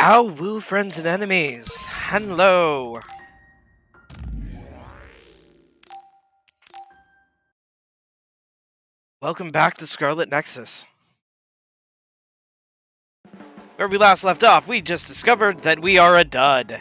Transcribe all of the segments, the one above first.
How woo friends and enemies? Hello! Welcome back to Scarlet Nexus. Where we last left off, we just discovered that we are a dud.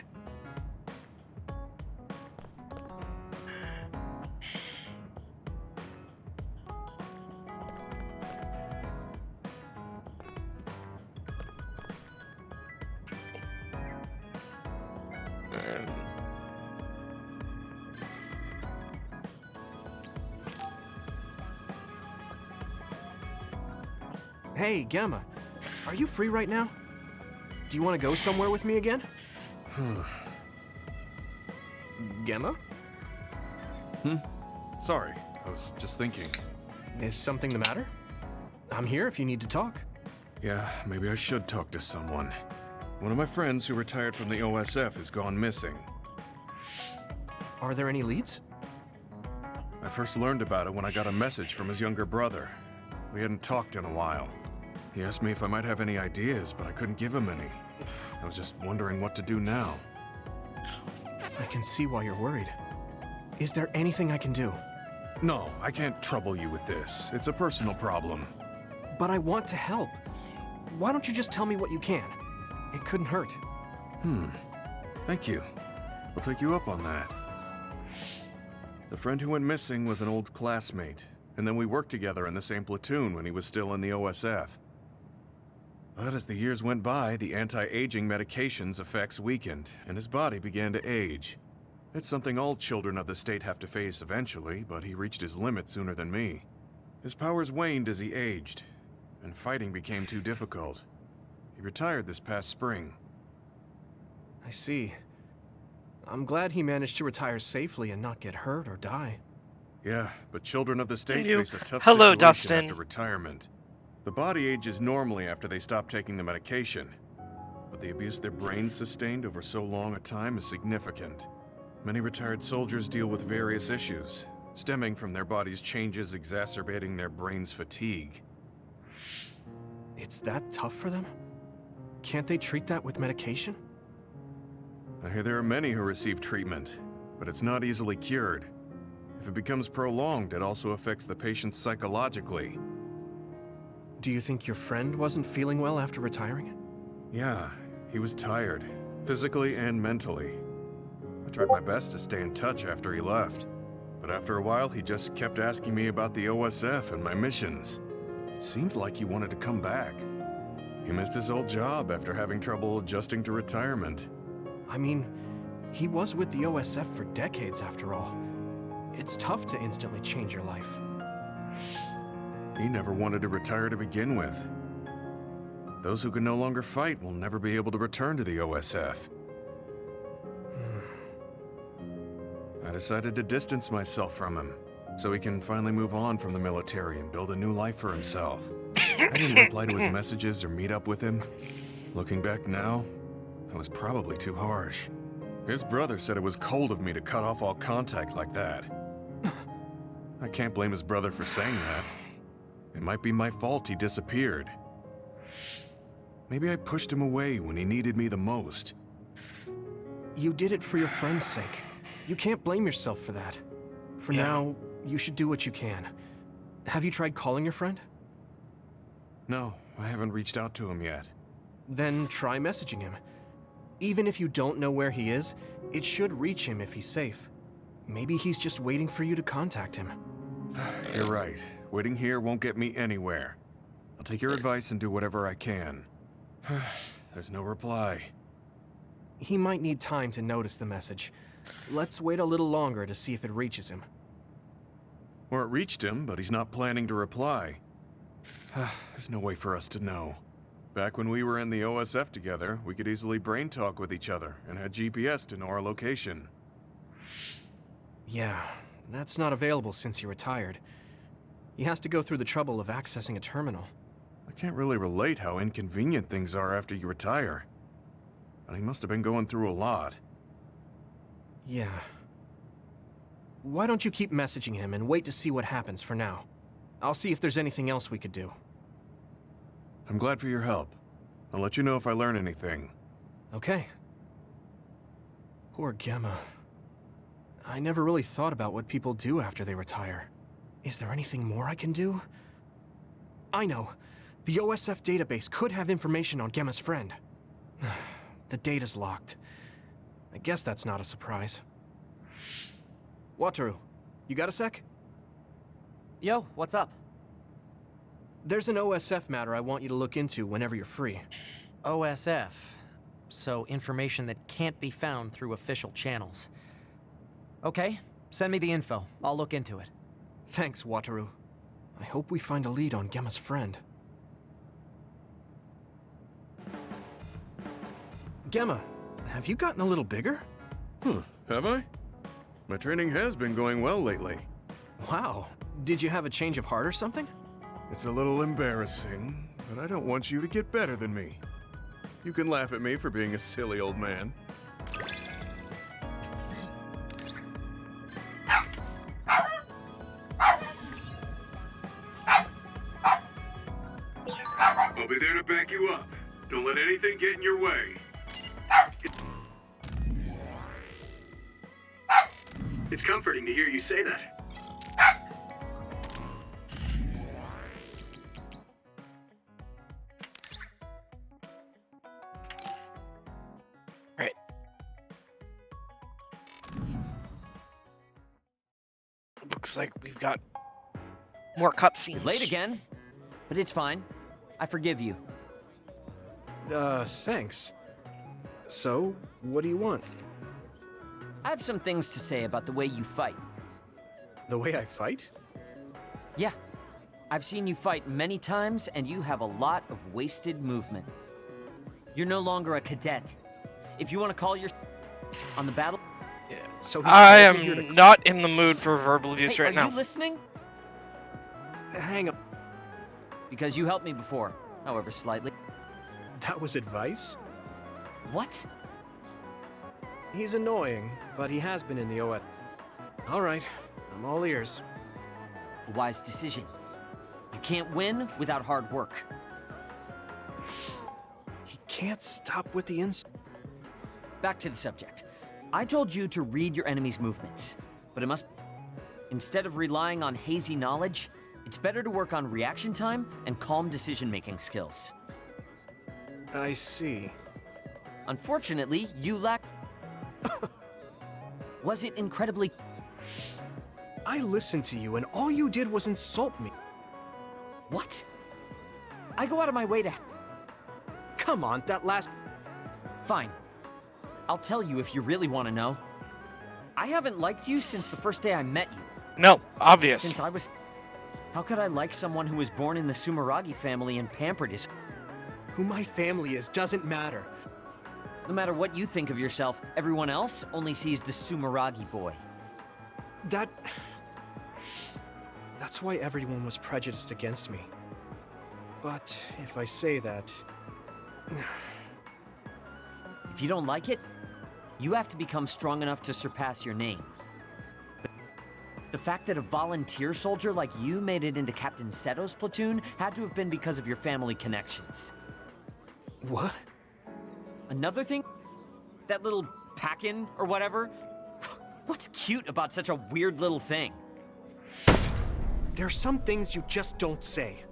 Hey, Gamma. Are you free right now? Do you want to go somewhere with me again? Gamma? Sorry, I was just thinking. Is something the matter? I'm here if you need to talk. Yeah, maybe I should talk to someone. One of my friends who retired from the OSF has gone missing. Are there any leads? I first learned about it when I got a message from his younger brother. We hadn't talked in a while. He asked me if I might have any ideas, but I couldn't give him any. I was just wondering what to do now. I can see why you're worried. Is there anything I can do? No, I can't trouble you with this. It's a personal problem. But I want to help. Why don't you just tell me what you can? It couldn't hurt. Thank you. I'll take you up on that. The friend who went missing was an old classmate, and then we worked together in the same platoon when he was still in the OSF. But as the years went by, the anti-aging medication's effects weakened, and his body began to age. It's something all children of the state have to face eventually, but he reached his limit sooner than me. His powers waned as he aged, and fighting became too difficult. He retired this past spring. I see. I'm glad he managed to retire safely and not get hurt or die. Yeah, but children of the state You- face a tough Hello, situation Dustin. after retirement. The body ages normally after they stop taking the medication, but the abuse their brains sustained over so long a time is significant. Many retired soldiers deal with various issues, stemming from their body's changes exacerbating their brain's fatigue. It's that tough for them? Can't they treat that with medication? I hear there are many who receive treatment, but it's not easily cured. If it becomes prolonged, it also affects the patient psychologically. Do you think your friend wasn't feeling well after retiring? Yeah, he was tired, physically and mentally. I tried my best to stay in touch after he left, but after a while he just kept asking me about the OSF and my missions. It seemed like he wanted to come back. He missed his old job after having trouble adjusting to retirement. I mean, he was with the OSF for decades after all. It's tough to instantly change your life. He never wanted to retire to begin with. Those who can no longer fight will never be able to return to the OSF. I decided to distance myself from him, so he can finally move on from the military and build a new life for himself. I didn't reply to his messages or meet up with him. Looking back now, I was probably too harsh. His brother said it was cold of me to cut off all contact like that. I can't blame his brother for saying that. It might be my fault he disappeared. Maybe I pushed him away when he needed me the most. You did it for your friend's sake. You can't blame yourself for that. For Yeah. now, you should do what you can. Have you tried calling your friend? No, I haven't reached out to him yet. Then try messaging him. Even if you don't know where he is, it should reach him if he's safe. Maybe he's just waiting for you to contact him. You're right. Waiting here won't get me anywhere. I'll take your advice and do whatever I can. There's no reply. He might need time to notice the message. Let's wait a little longer to see if it reaches him. Or it reached him, but he's not planning to reply. There's no way for us to know. Back when we were in the OSF together, we could easily brain talk with each other and had GPS to know our location. Yeah, that's not available since he retired. He has to go through the trouble of accessing a terminal. I can't really relate how inconvenient things are after you retire. But he must have been going through a lot. Yeah. Why don't you keep messaging him and wait to see what happens for now? I'll see if there's anything else we could do. I'm glad for your help. I'll let you know if I learn anything. Okay. Poor Gemma. I never really thought about what people do after they retire. Is there anything more I can do? I know. The OSF database could have information on Gemma's friend. The data's locked. I guess that's not a surprise. Wataru, you got a sec? Yo, what's up? There's an OSF matter I want you to look into whenever you're free. OSF. So information that can't be found through official channels. Okay, send me the info. I'll look into it. Thanks, Wataru. I hope we find a lead on Gemma's friend. Gemma, have you gotten a little bigger? Have I? My training has been going well lately. Wow. Did you have a change of heart or something? It's a little embarrassing, but I don't want you to get better than me. You can laugh at me for being a silly old man. I'll be there to back you up. Don't let anything get in your way. It's comforting to hear you say that. Right. Looks like we've got more cutscenes. Late again, but it's fine. I forgive you. Thanks. So, what do you want? I have some things to say about the way you fight. The way I fight? Yeah, I've seen you fight many times, and you have a lot of wasted movement. You're no longer a cadet. If you want to call your on the battle... Yeah. So I told me here am not in the mood for verbal abuse Hey, right now. are you listening? Hang up. Because you helped me before, however slightly. That was advice? What? He's annoying, but he has been in the OS. All right, I'm all ears. A wise decision. You can't win without hard work. He can't stop with the Back to the subject. I told you to read your enemy's movements, but it must... Instead of relying on hazy knowledge, it's better to work on reaction time and calm decision-making skills. I see. Unfortunately, you lack... Was it incredibly... I listened to you, and all you did was insult me. What? I go out of my way to... Come on, that last... Fine. I'll tell you if you really want to know. I haven't liked you since the first day I met you. No, obvious. Since I was... How could I like someone who was born in the Sumeragi family and pampered his... Who my family is doesn't matter. No matter what you think of yourself, everyone else only sees the Sumeragi boy. That's why everyone was prejudiced against me. But if I say that... If you don't like it, you have to become strong enough to surpass your name. But the fact that a volunteer soldier like you made it into Captain Seto's platoon had to have been because of your family connections. What? Another thing? That little pack-in or whatever? What's cute about such a weird little thing? There's some things you just don't say.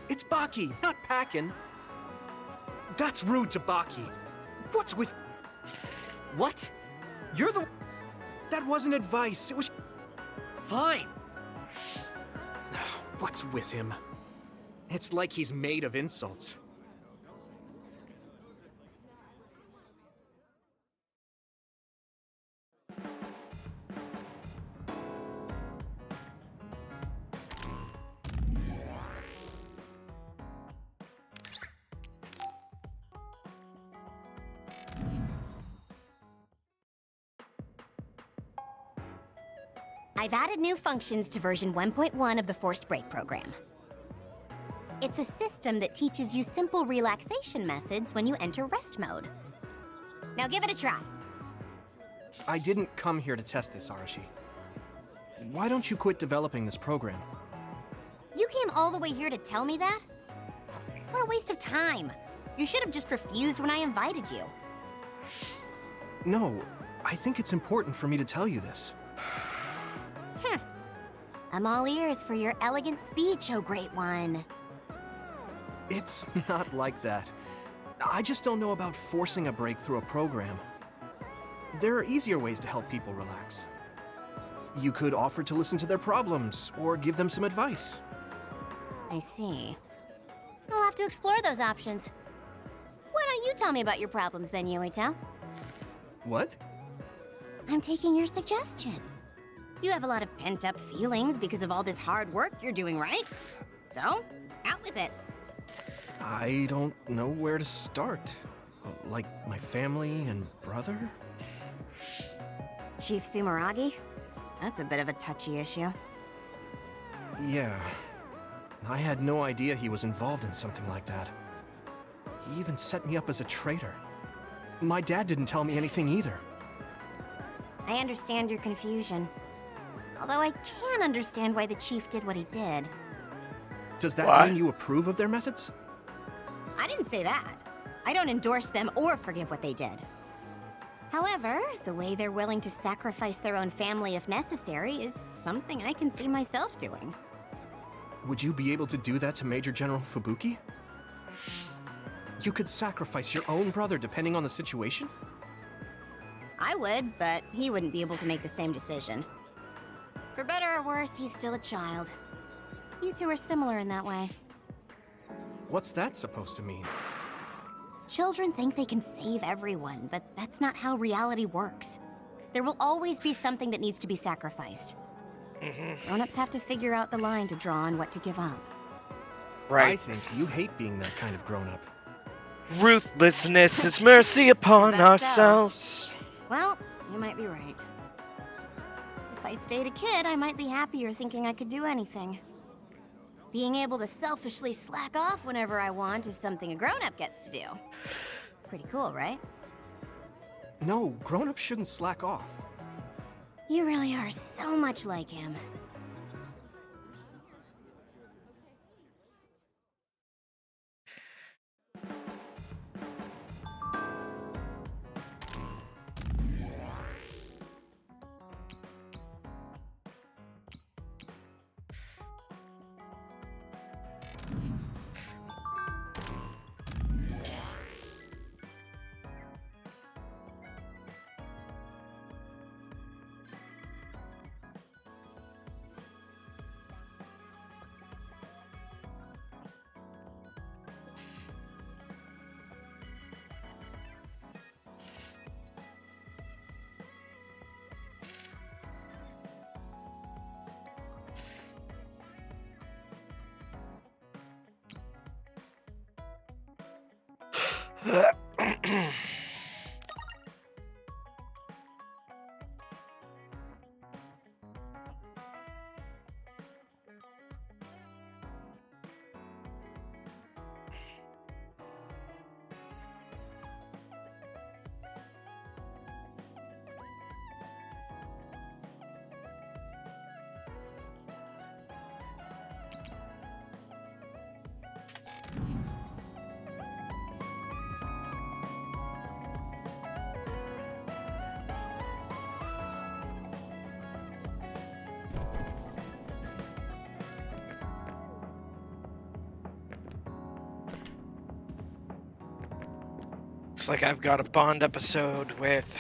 It's Baki, not Packin. That's rude to Baki. What's with... What? You're the... That wasn't advice, it was... Fine. What's with him? It's like he's made of insults. I've added new functions to version 1.1 of the Forced Break program. It's a system that teaches you simple relaxation methods when you enter rest mode. Now give it a try. I didn't come here to test this, Arashi. Why don't you quit developing this program? You came all the way here to tell me that? What a waste of time. You should have just refused when I invited you. No, I think it's important for me to tell you this. I'm all ears for your elegant speech, oh great one. It's not like that. I just don't know about forcing a break through a program. There are easier ways to help people relax. You could offer to listen to their problems, or give them some advice. I see. I'll have to explore those options. Why don't you tell me about your problems then, Yuito? What? I'm taking your suggestion. You have a lot of pent-up feelings because of all this hard work you're doing, right? So, out with it. I don't know where to start. Like my family and brother? Chief Sumeragi? That's a bit of a touchy issue. Yeah. I had no idea he was involved in something like that. He even set me up as a traitor. My dad didn't tell me anything either. I understand your confusion. Although I can understand why the chief did what he did. Does that What? mean you approve of their methods? I didn't say that. I don't endorse them or forgive what they did. However, the way they're willing to sacrifice their own family if necessary is something I can see myself doing. Would you be able to do that to Major General Fubuki? You could sacrifice your own brother depending on the situation? I would, but he wouldn't be able to make the same decision. For better or worse, he's still a child. You two are similar in that way. What's that supposed to mean? Children think they can save everyone, but that's not how reality works. There will always be something that needs to be sacrificed. Grown-ups have to figure out the line to draw on what to give up. I Right. think you hate being that kind of grown-up. Ruthlessness is mercy upon That's so. ourselves. Well, you might be right. If I stayed a kid, I might be happier thinking I could do anything. Being able to selfishly slack off whenever I want is something a grown-up gets to do. Pretty cool, right? No, grown-ups shouldn't slack off. You really are so much like him. Looks like I've got a Bond episode with...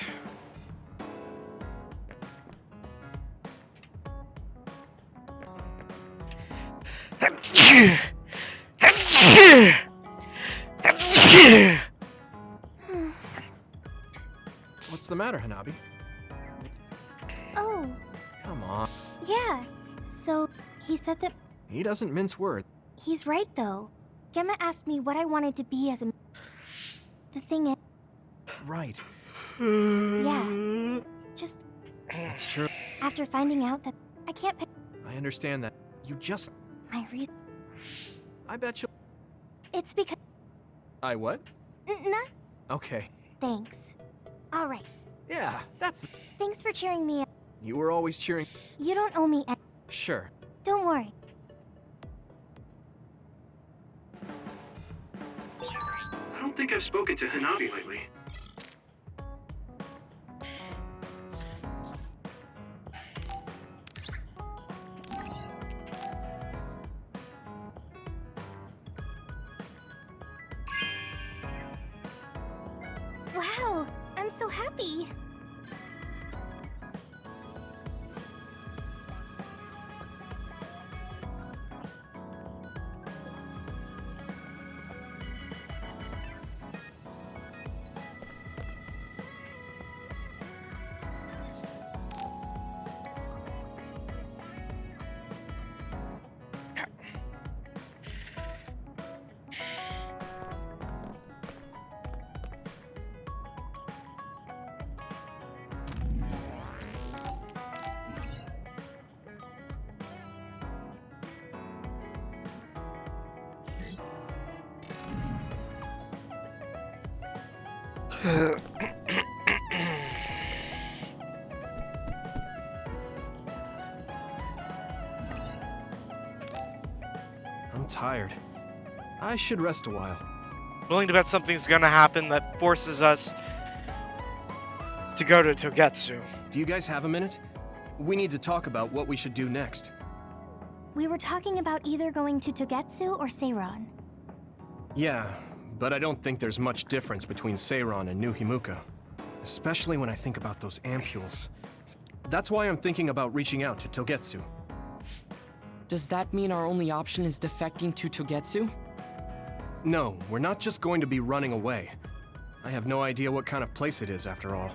What's the matter, Hanabi? Oh, Come on. yeah. So, he said that He doesn't mince words. he's right, though. Gemma asked me what I wanted to be as a... The thing is, Right. yeah. Just That's true. after finding out that I can't pick I understand that. You just... my reason, I bet you... it's because... I what? No, Okay. thanks. All right. Yeah, that's... Thanks for cheering me up. You were always cheering... You don't owe me... Sure. Don't worry. I don't think I've spoken to Hanabi lately. happy. I'm tired. I should rest a while. Willing to bet something's gonna happen that forces us to go to Togetsu. Do you guys have a minute? We need to talk about what we should do next. We were talking about either going to Togetsu or Seiron. Yeah, but I don't think there's much difference between Seiron and New Himuka. Especially when I think about those ampules. That's why I'm thinking about reaching out to Togetsu. Does that mean our only option is defecting to Togetsu? No, we're not just going to be running away. I have no idea what kind of place it is, after all.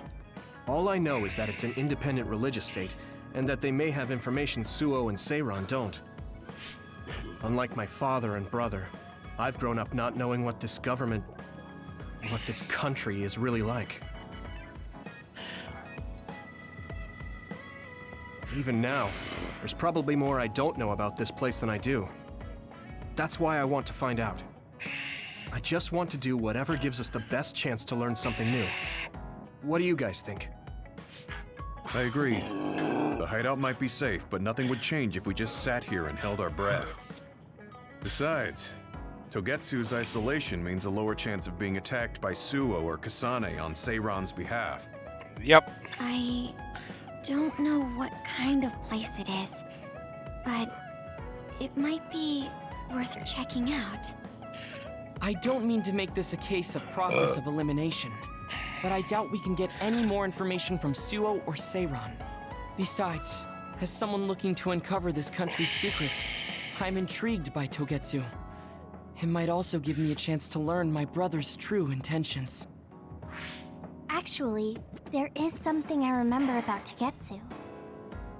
All I know is that it's an independent religious state, and that they may have information Suo and Seiron don't. Unlike my father and brother, I've grown up not knowing what this government, what this country is really like. Even now, there's probably more I don't know about this place than I do. That's why I want to find out. I just want to do whatever gives us the best chance to learn something new. What do you guys think? I agree. The hideout might be safe, but nothing would change if we just sat here and held our breath. Besides, Togetsu's isolation means a lower chance of being attacked by Suo or Kasane on Seiron's behalf. Yep. I don't know what kind of place it is, but it might be worth checking out. I don't mean to make this a case of process of elimination, but I doubt we can get any more information from Suo or Seiron. Besides, as someone looking to uncover this country's secrets, I'm intrigued by Togetsu. It might also give me a chance to learn my brother's true intentions. Actually, there is something I remember about Togetsu.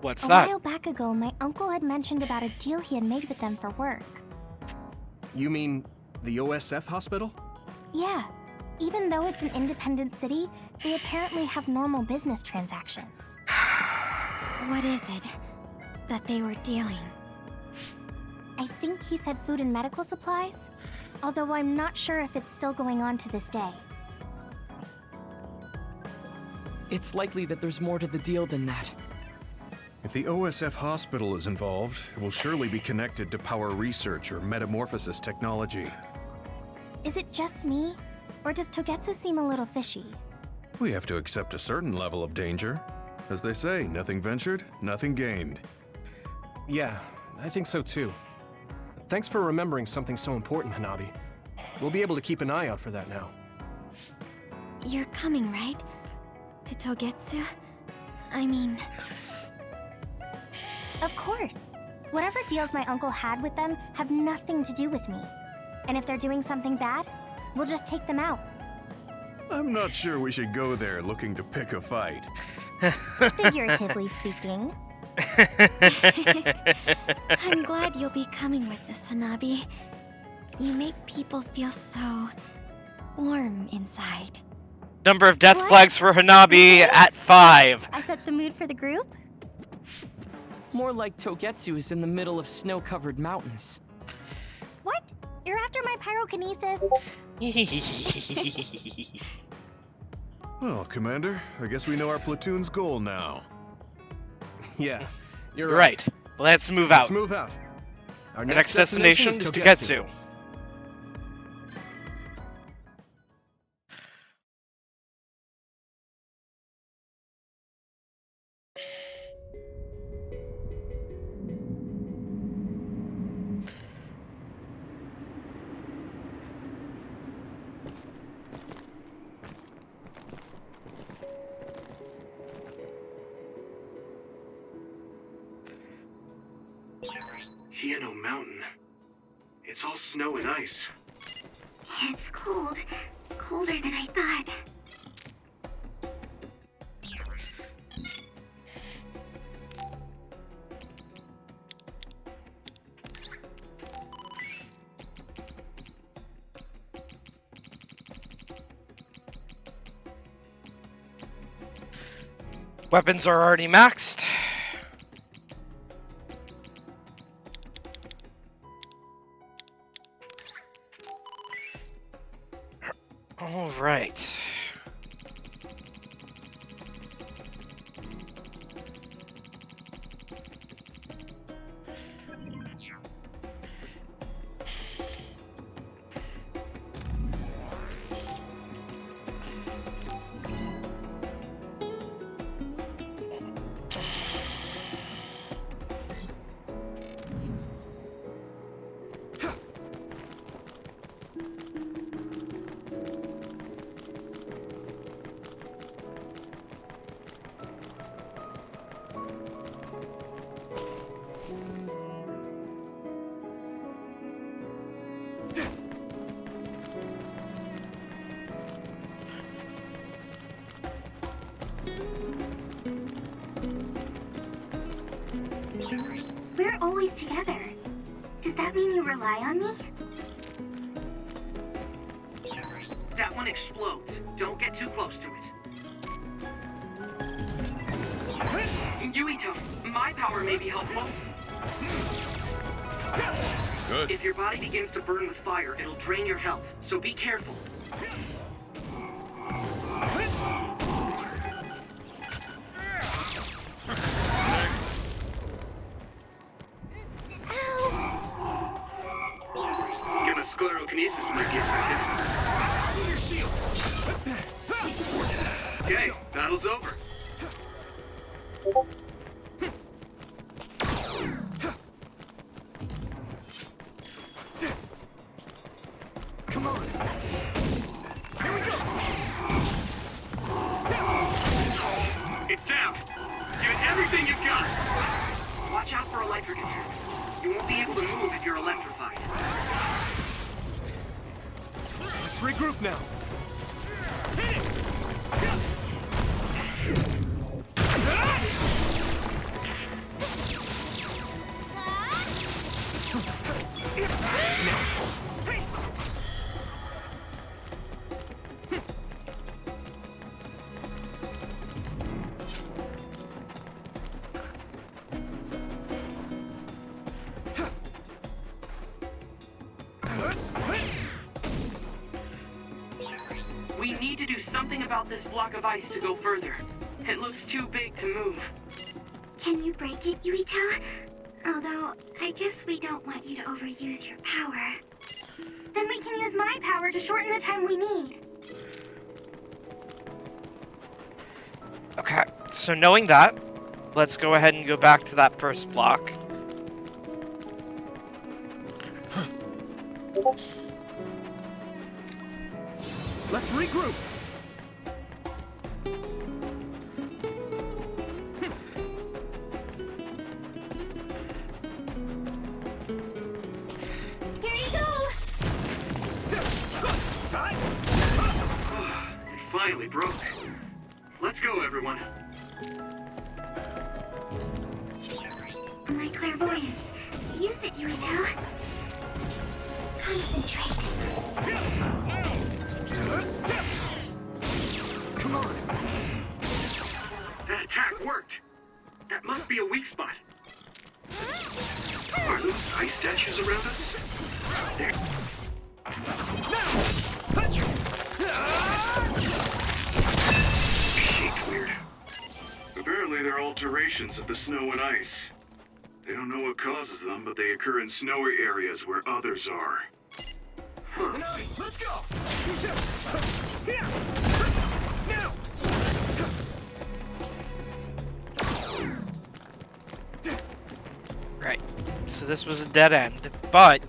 What's A that? while back ago, my uncle had mentioned about a deal he had made with them for work. You mean the OSF hospital? Yeah, even though it's an independent city, they apparently have normal business transactions. What is it that they were dealing? I think he said food and medical supplies, although I'm not sure if it's still going on to this day. It's likely that there's more to the deal than that. If the OSF hospital is involved, it will surely be connected to power research or metamorphosis technology. Is it just me, or does Togetsu seem a little fishy? We have to accept a certain level of danger. As they say, nothing ventured, nothing gained. Yeah, I think so too. Thanks for remembering something so important, Hanabi. We'll be able to keep an eye out for that now. You're coming, right? To Togetsu? I mean... Of course. Whatever deals my uncle had with them have nothing to do with me. And if they're doing something bad, we'll just take them out. I'm not sure we should go there looking to pick a fight. Figuratively speaking. I'm glad you'll be coming with us, Hanabi. You make people feel so... warm inside. Number of death What? flags for Hanabi at 5. I set the mood for the group? More like Togetsu is in the middle of snow-covered mountains. What? You're after my pyrokinesis? Well, Commander, I guess we know our platoon's goal now. Yeah, you're You're right. Let's move out. Let's move out. Our next destination is Togetsu. Hieno Mountain. It's all snow and ice. It's cold. Colder than I thought. Weapons are already maxed. All right. We're always together. Does that mean you rely on me? That one explodes. Don't get too close to it. Yuito, my power may be helpful. Good. If your body begins to burn with fire, it'll drain your health, so be careful. Gonna sclerokinesis might be effective. Okay, battle's over. Come on. Here we go. It's down. Give it everything you've got. Watch out for electric attacks. You won't be able to move if you're electrified. Let's regroup now. Hit it! We need to do something about this block of ice to go further. It looks too big to move. Can you break it, Yuito? Although, I guess we don't want you to overuse your power. Then we can use my power to shorten the time we need. Okay, so knowing that, let's go ahead and go back to that first block. Let's regroup. Here you go! It finally broke. Let's go, everyone. My clairvoyance. Use it, Yuito. Concentrate. Come on. That attack worked. That must be a weak spot. Are those ice statues around us? There. Shaped weird. Apparently they're alterations of the snow and ice. They don't know what causes them, but they occur in snowy areas where others are. Huh. Let's go! Now! Right. So this was a dead end, but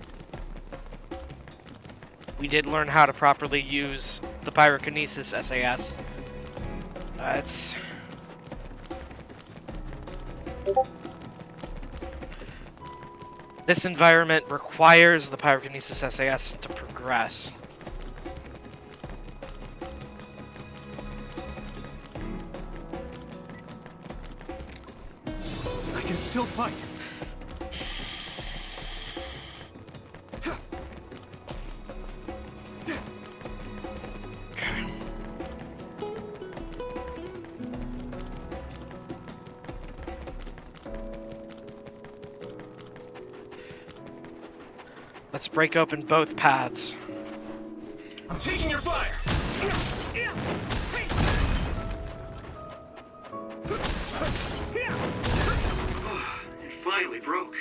we did learn how to properly use the pyrokinesis SAS. This environment requires the Pyrokinesis SAS to progress. I can still fight. Let's break open both paths. I'm taking your fire. It finally broke.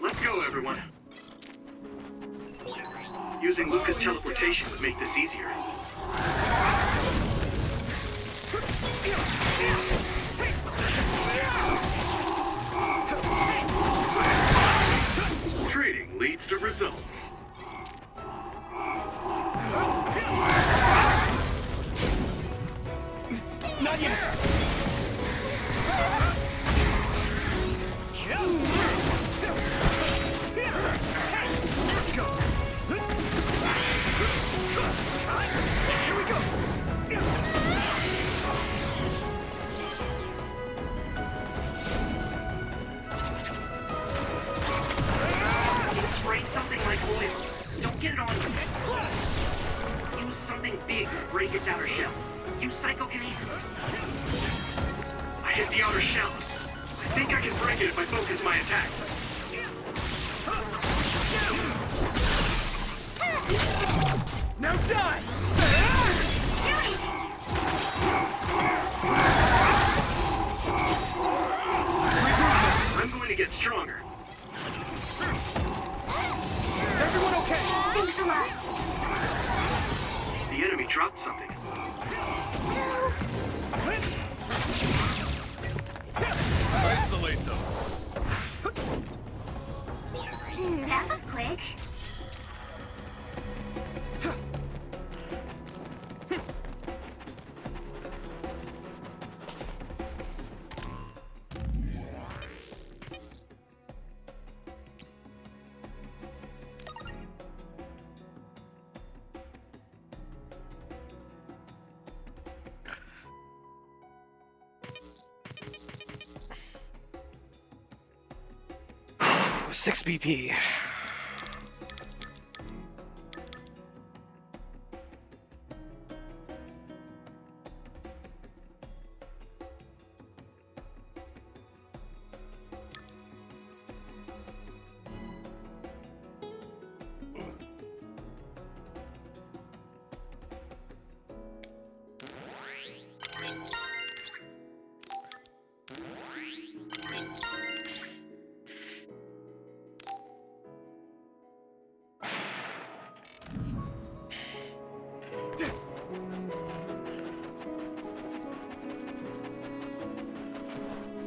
Let's go, everyone. Using Luca's teleportation would make this easier. Trading leads to results. Not yet. Let's go. Here we go. Spray something like oil. Don't get it on you. Use something big to break its outer shell. Use psychokinesis. I hit the outer shell. I think I can break it if I focus my attacks. Now die. I'm going to get stronger. Is everyone okay? Thanks a lot. The enemy dropped something. Isolate them. That was quick. Ooh, 6 BP.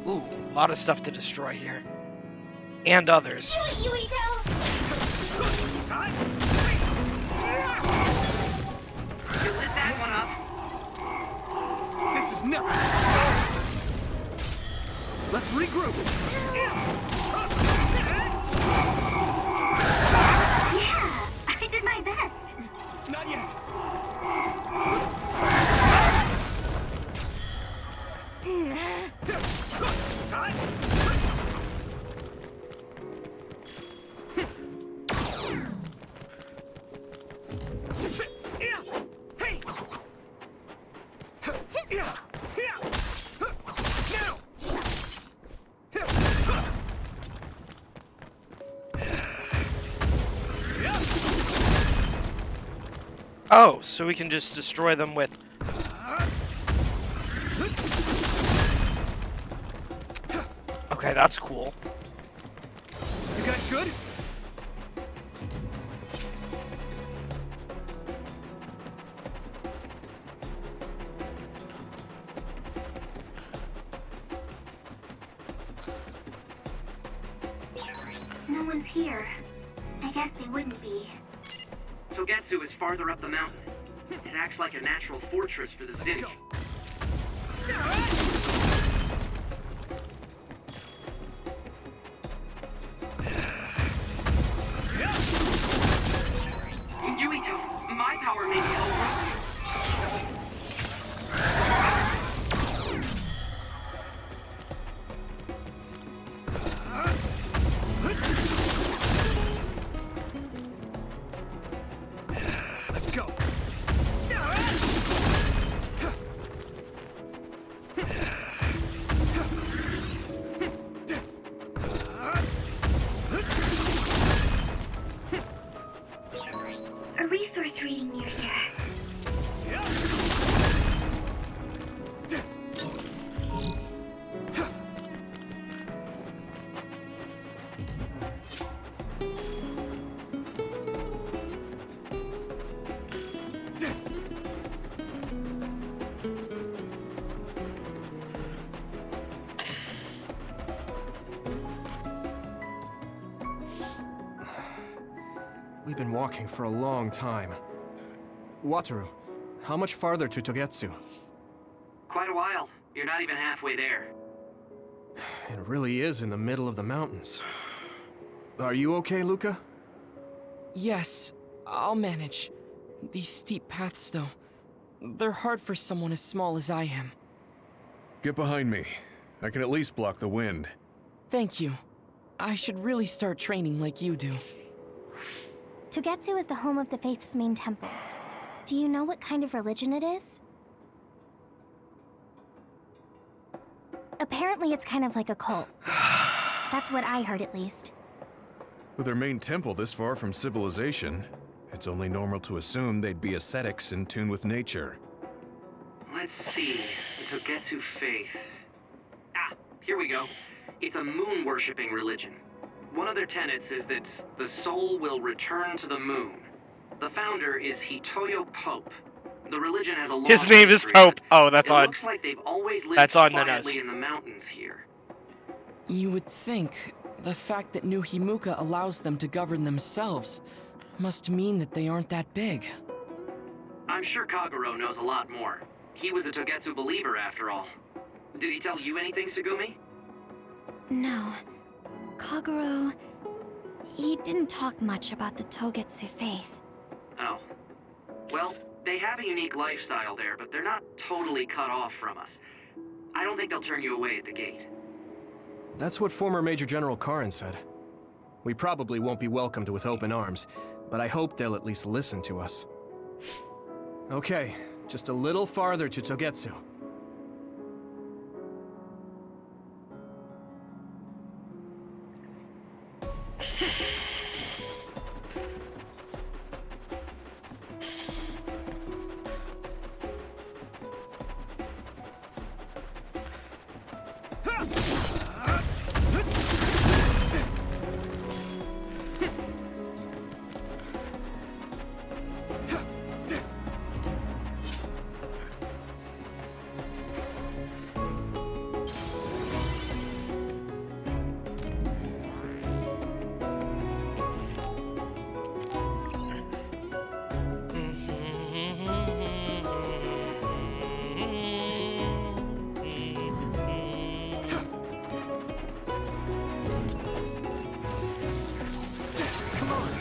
Ooh, a lot of stuff to destroy here. And others. You lit that one up. This is nuts. Let's regroup. Yeah, I did my best. Not yet. Oh, so we can just destroy them with... Okay, that's cool. You guys good? No one's here. I guess they wouldn't be. Togetsu is farther up the mountain. It acts like a natural fortress for the city. We've been walking for a long time. Wataru, how much farther to Togetsu? Quite a while. You're not even halfway there. It really is in the middle of the mountains. Are you okay, Luca? Yes, I'll manage. These steep paths, though, they're hard for someone as small as I am. Get behind me. I can at least block the wind. Thank you. I should really start training like you do. Togetsu is the home of the Faith's main temple. Do you know what kind of religion it is? Apparently it's kind of like a cult. That's what I heard, at least. With their main temple this far from civilization, it's only normal to assume they'd be ascetics in tune with nature. Let's see. The Togetsu faith. Ah, here we go. It's a moon-worshipping religion. One of their tenets is that the soul will return to the moon. The founder is Hitoyo Pope. The religion has a long His name is history, Pope. but Oh, that's it odd. looks like they've always lived That's on the quietly nose. in the mountains here. You would think the fact that New Himuka allows them to govern themselves must mean that they aren't that big. I'm sure Kaguro knows a lot more. He was a Togetsu believer, after all. Did he tell you anything, Sugumi? No. Kaguro... he didn't talk much about the Togetsu faith. Oh. Well, they have a unique lifestyle there, but they're not totally cut off from us. I don't think they'll turn you away at the gate. That's what former Major General Karin said. We probably won't be welcomed with open arms, but I hope they'll at least listen to us. Okay, just a little farther to Togetsu.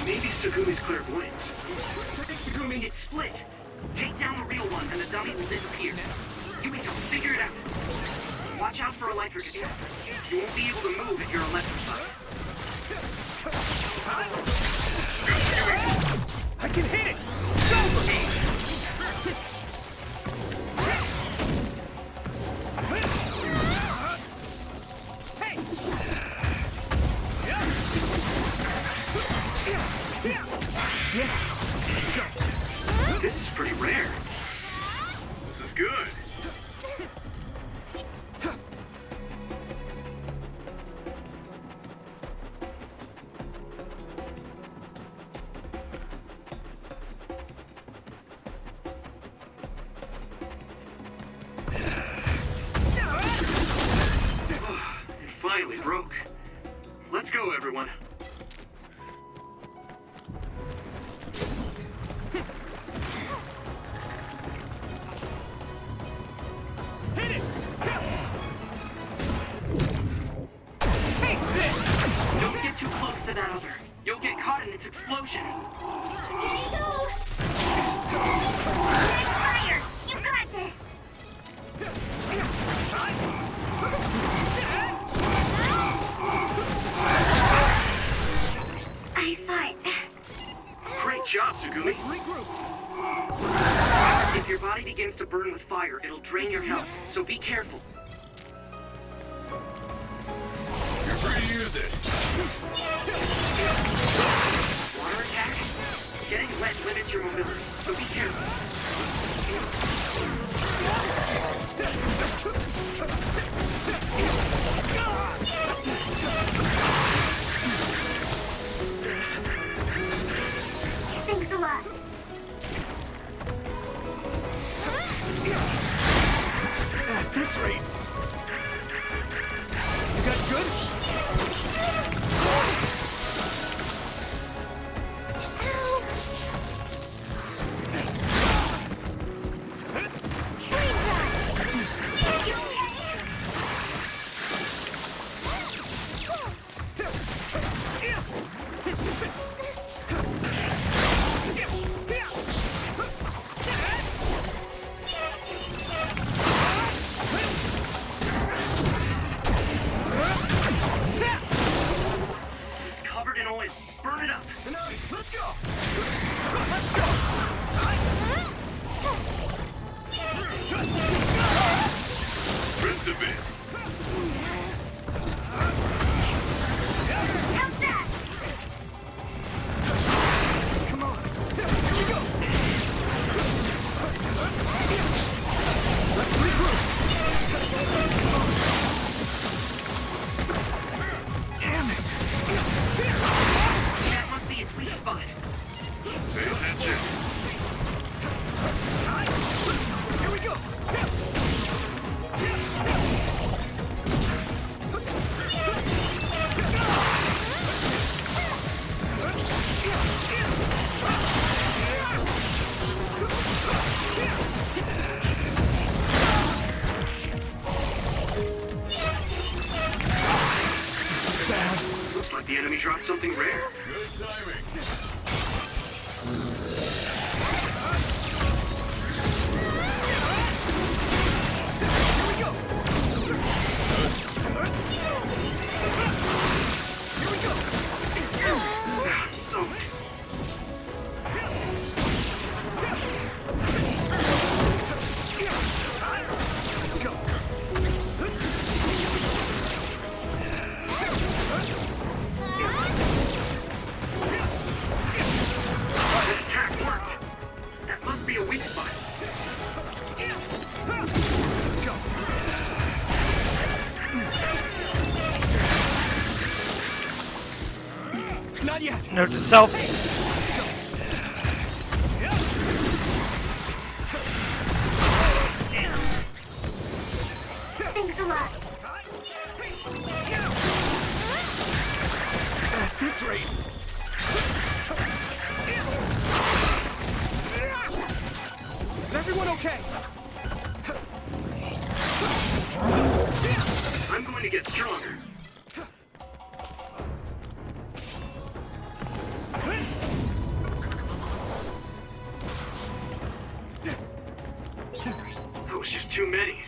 Maybe Sugumi's clairvoyance. Sugumi, it's split. Take down the real one and the dummy will disappear. You can just figure it out. Watch out for electric attacks. You won't be able to move if you're electrified. I can hit it! This is pretty rare. This is good. It finally broke. Let's go, everyone. Don't get too close to that other. You'll get caught in its explosion. Fire! You got this! I saw it. Great job, Sugumi. If your body begins to burn with fire, it'll drain your health, so be careful. You're free to use it. Water attack? Getting wet limits your mobility, so be careful. Thanks a lot. At this rate... You guys good? Looks like the enemy dropped something rare. Good timing. I'm soaked. That attack worked. That must be a weak spot. Not yet. Note to self. Thanks a lot. At this rate. Is everyone okay? I'm going to get stronger. That was just too many.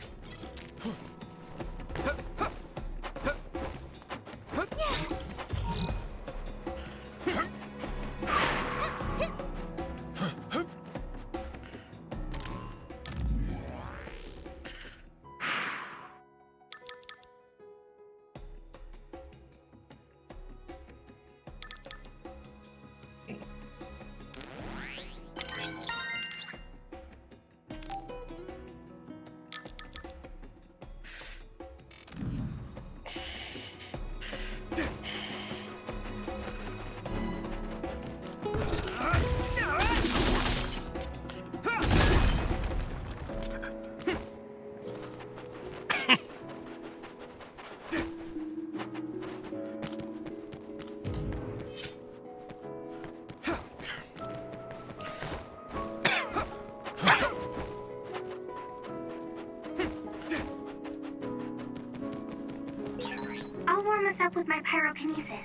I'll warm us up with my pyrokinesis.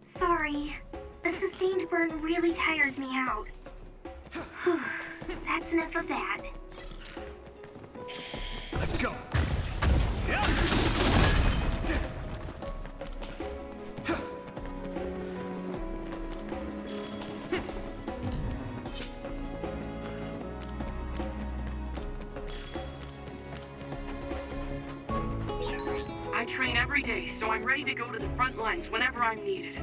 Sorry. The sustained burn really tires me out. That's enough of that. Let's go. I train every day, so I'm ready to go to the front lines whenever I'm needed.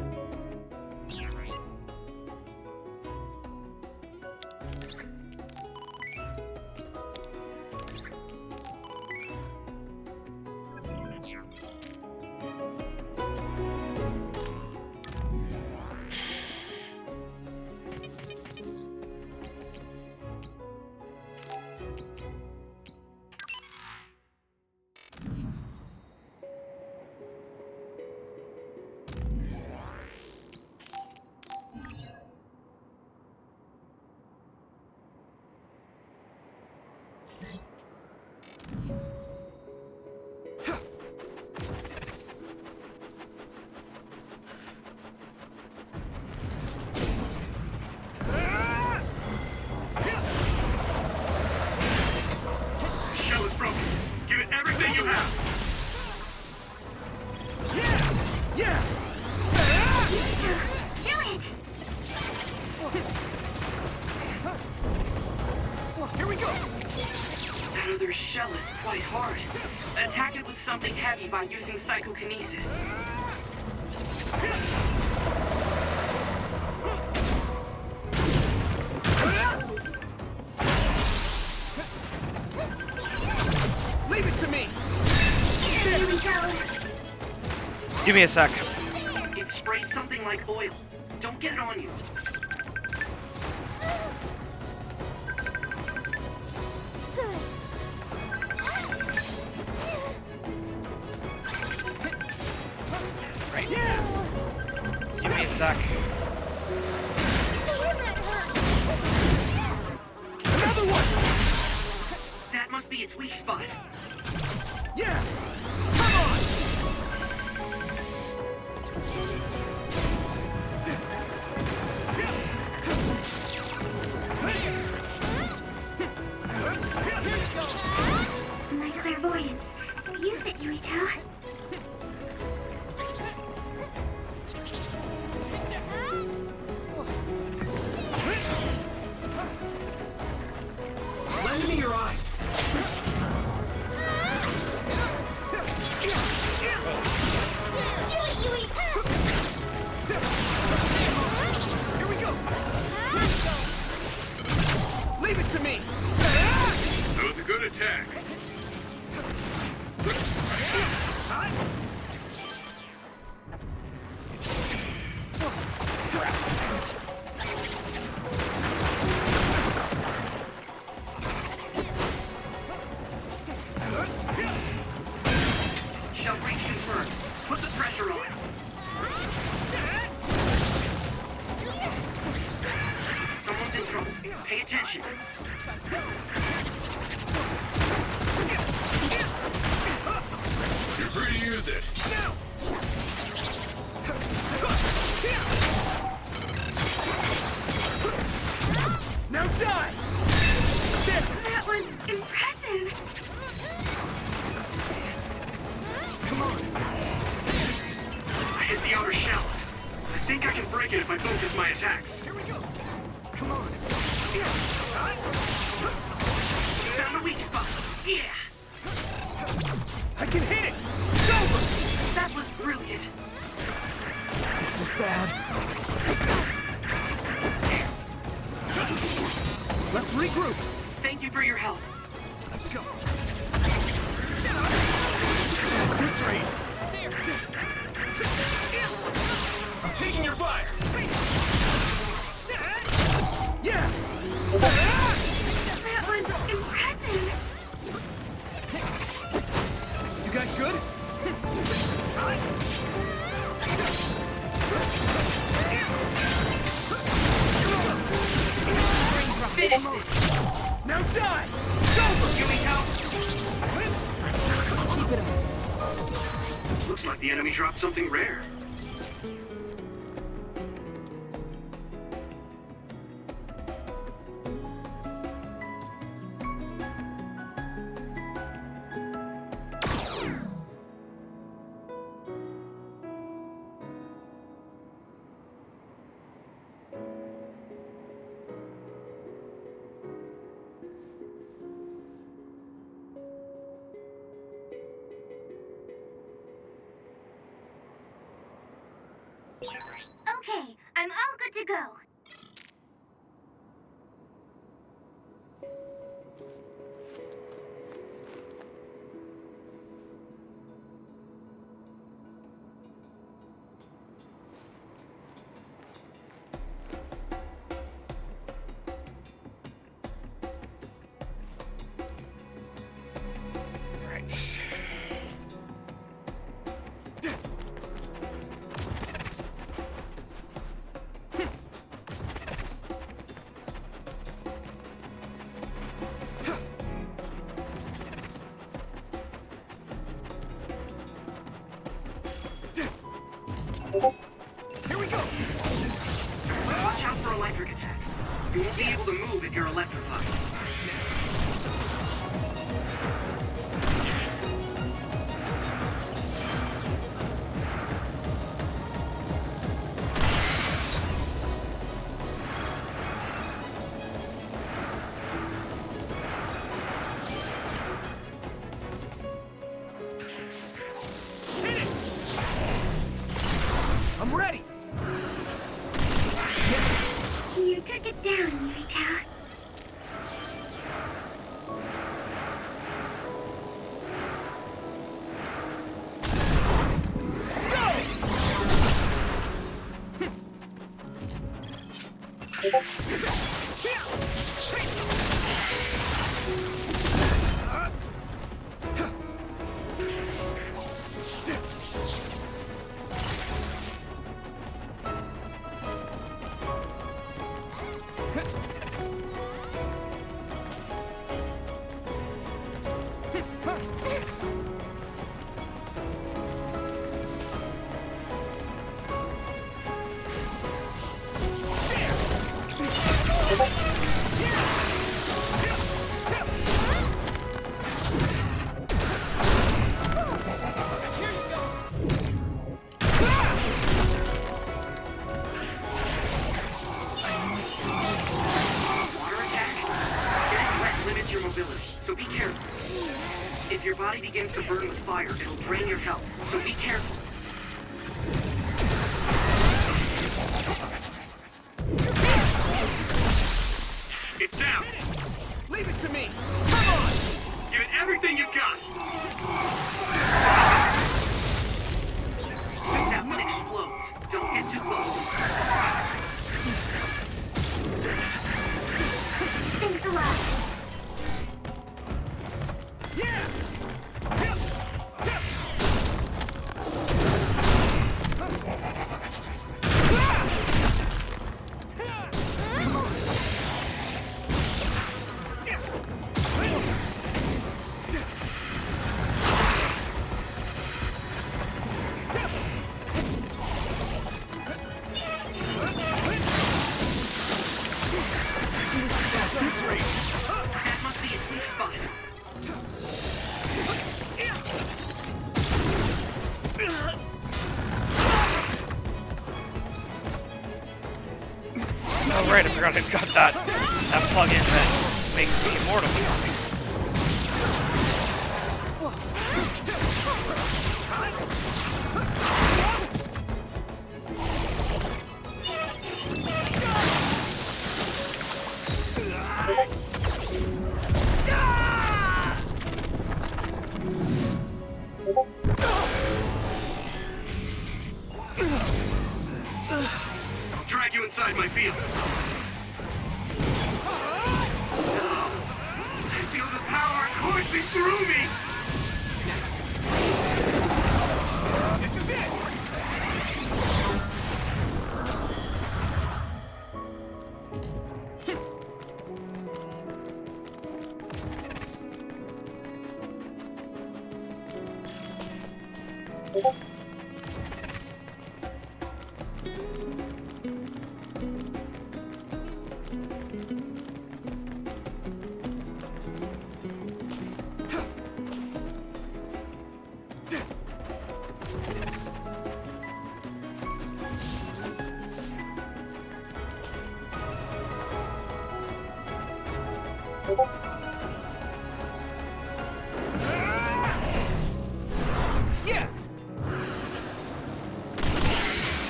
Shell is broken. Give it everything you have. Yeah! Do it! Here we go! That other shell is quite hard. Attack it with something heavy by using psychokinesis. Leave it to me! Here we go. Give me a sec. It sprayed something like oil. Don't get it on you. Right. Give me a sec. Another one! That must be its weak spot. Yeah! Come on! Yuito. Lend me your eyes. Do it, Yuito! Here we go. Leave it to me. That was a good attack. Shell breach confirmed. Put the pressure on. Someone's in trouble. Pay attention. You're free to use it. Now die. That one's impressive! Come on. I hit the outer shell. I think I can break it if I focus my attacks. Here we go. Come on. Found the weak spot. Yeah, I can hit it. It's over. that was brilliant. This is bad. Let's regroup. Thank you for your help. Let's go. At this rate. I'm taking your fire. Yeah. That one's impressive! You guys good? Finish this. Now die. It's over. Yuito. Keep it up. Looks like the enemy dropped something rare. Okay, I'm all good to go. Right. Here we go. Watch out for electric attacks. You won't be able to move if you're electrified. I'm ready. You took it down, Yuito. fire. It'll drain your health, so be careful. It's down. Leave it to me! Come on! Give it everything you've got. That one explodes. Don't get too close. Thanks a lot. That must be its weak spot. Oh right, I forgot I've got that plug-in that makes me immortal. I'll drag you inside my field. I feel the power coursing through me. This is it!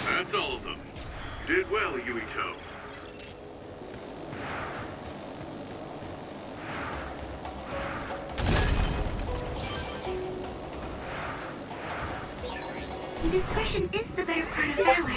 That's all of them. Did well, Yuito. Discretion is the better part of valor.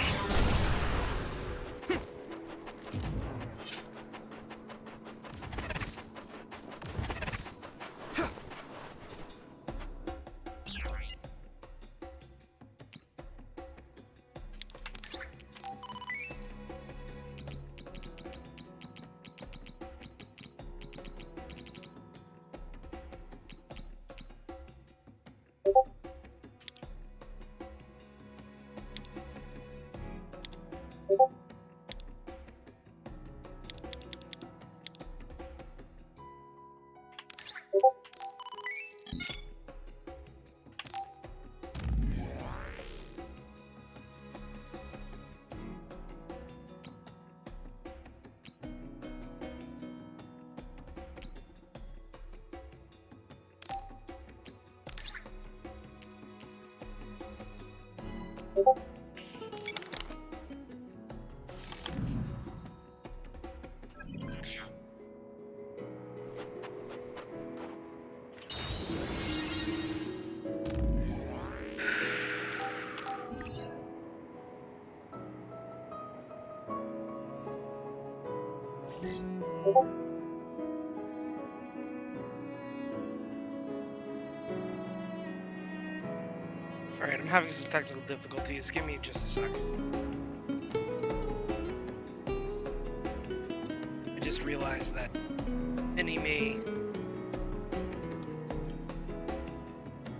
Alright, I'm having some technical difficulties. Give me just a sec. I just realized that Mini-Me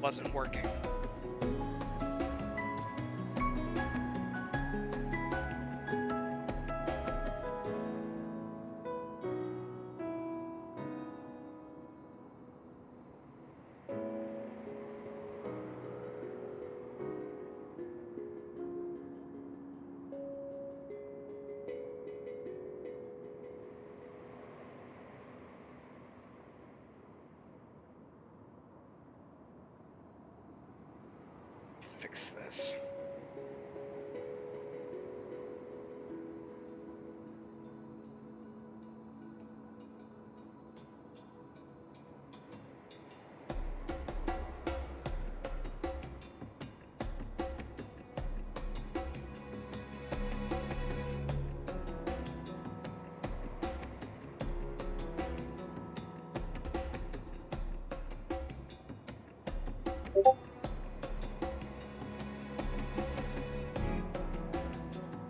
wasn't working. fix this.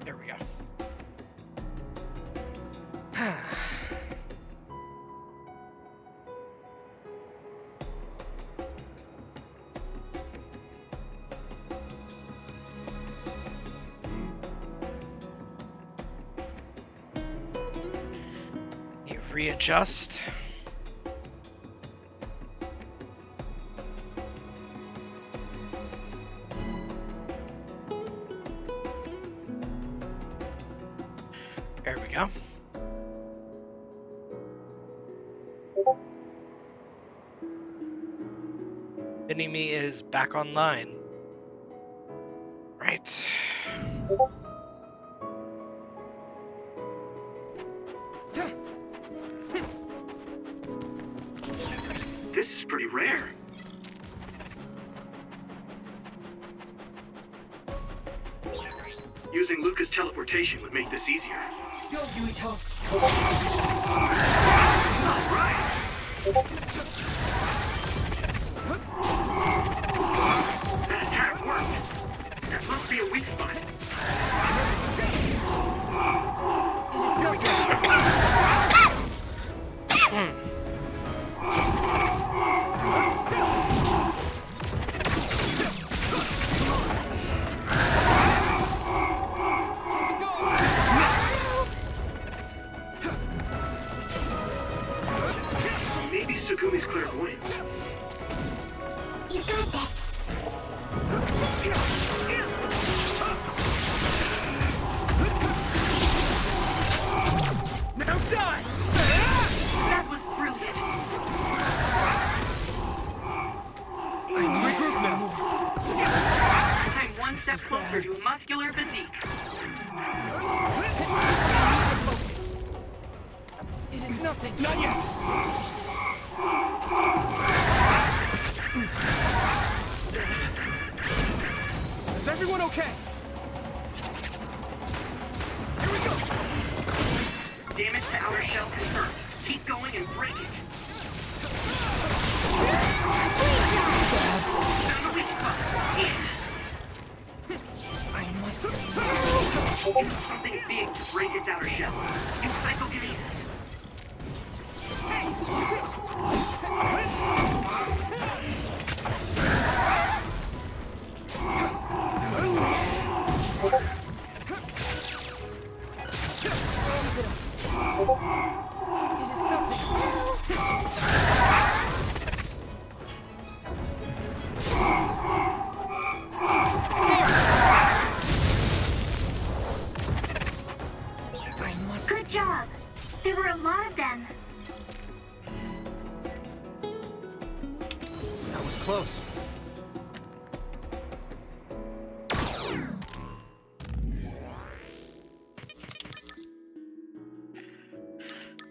There we go. You readjust. There we go. Mini-Me is back online. Right. This is pretty rare. Using Luca's teleportation would make this easier. Go, Yuito. That attack worked. That must be a weak spot. It is nothing. Maybe Sugumi's clairvoyance. You got this. Now die! That was brilliant. I'm one step closer to a muscular physique. It is nothing. Not yet. Is everyone okay? Here we go! Damage to outer shell confirmed. Keep going and break it. Found the weak spot. I must. Use something big to break its outer shell. Use psychokinesis. It is nothing. I must. Good job. There were a lot of them. That was close.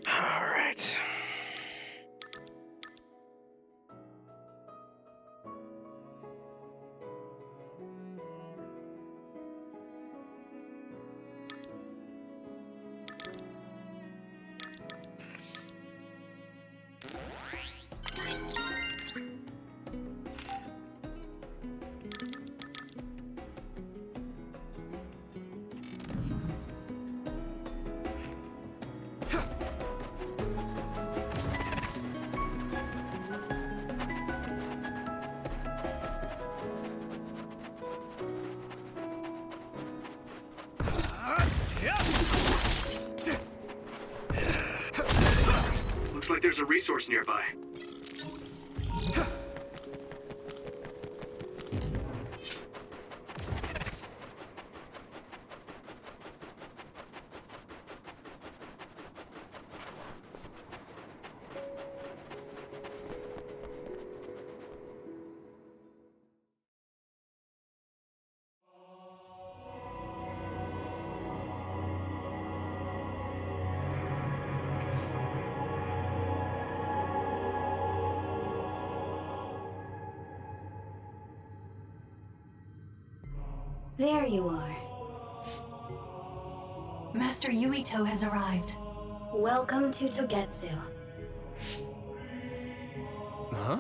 All right. Looks like there's a resource nearby. There you are. Master Yuito has arrived. Welcome to Togetsu. Huh?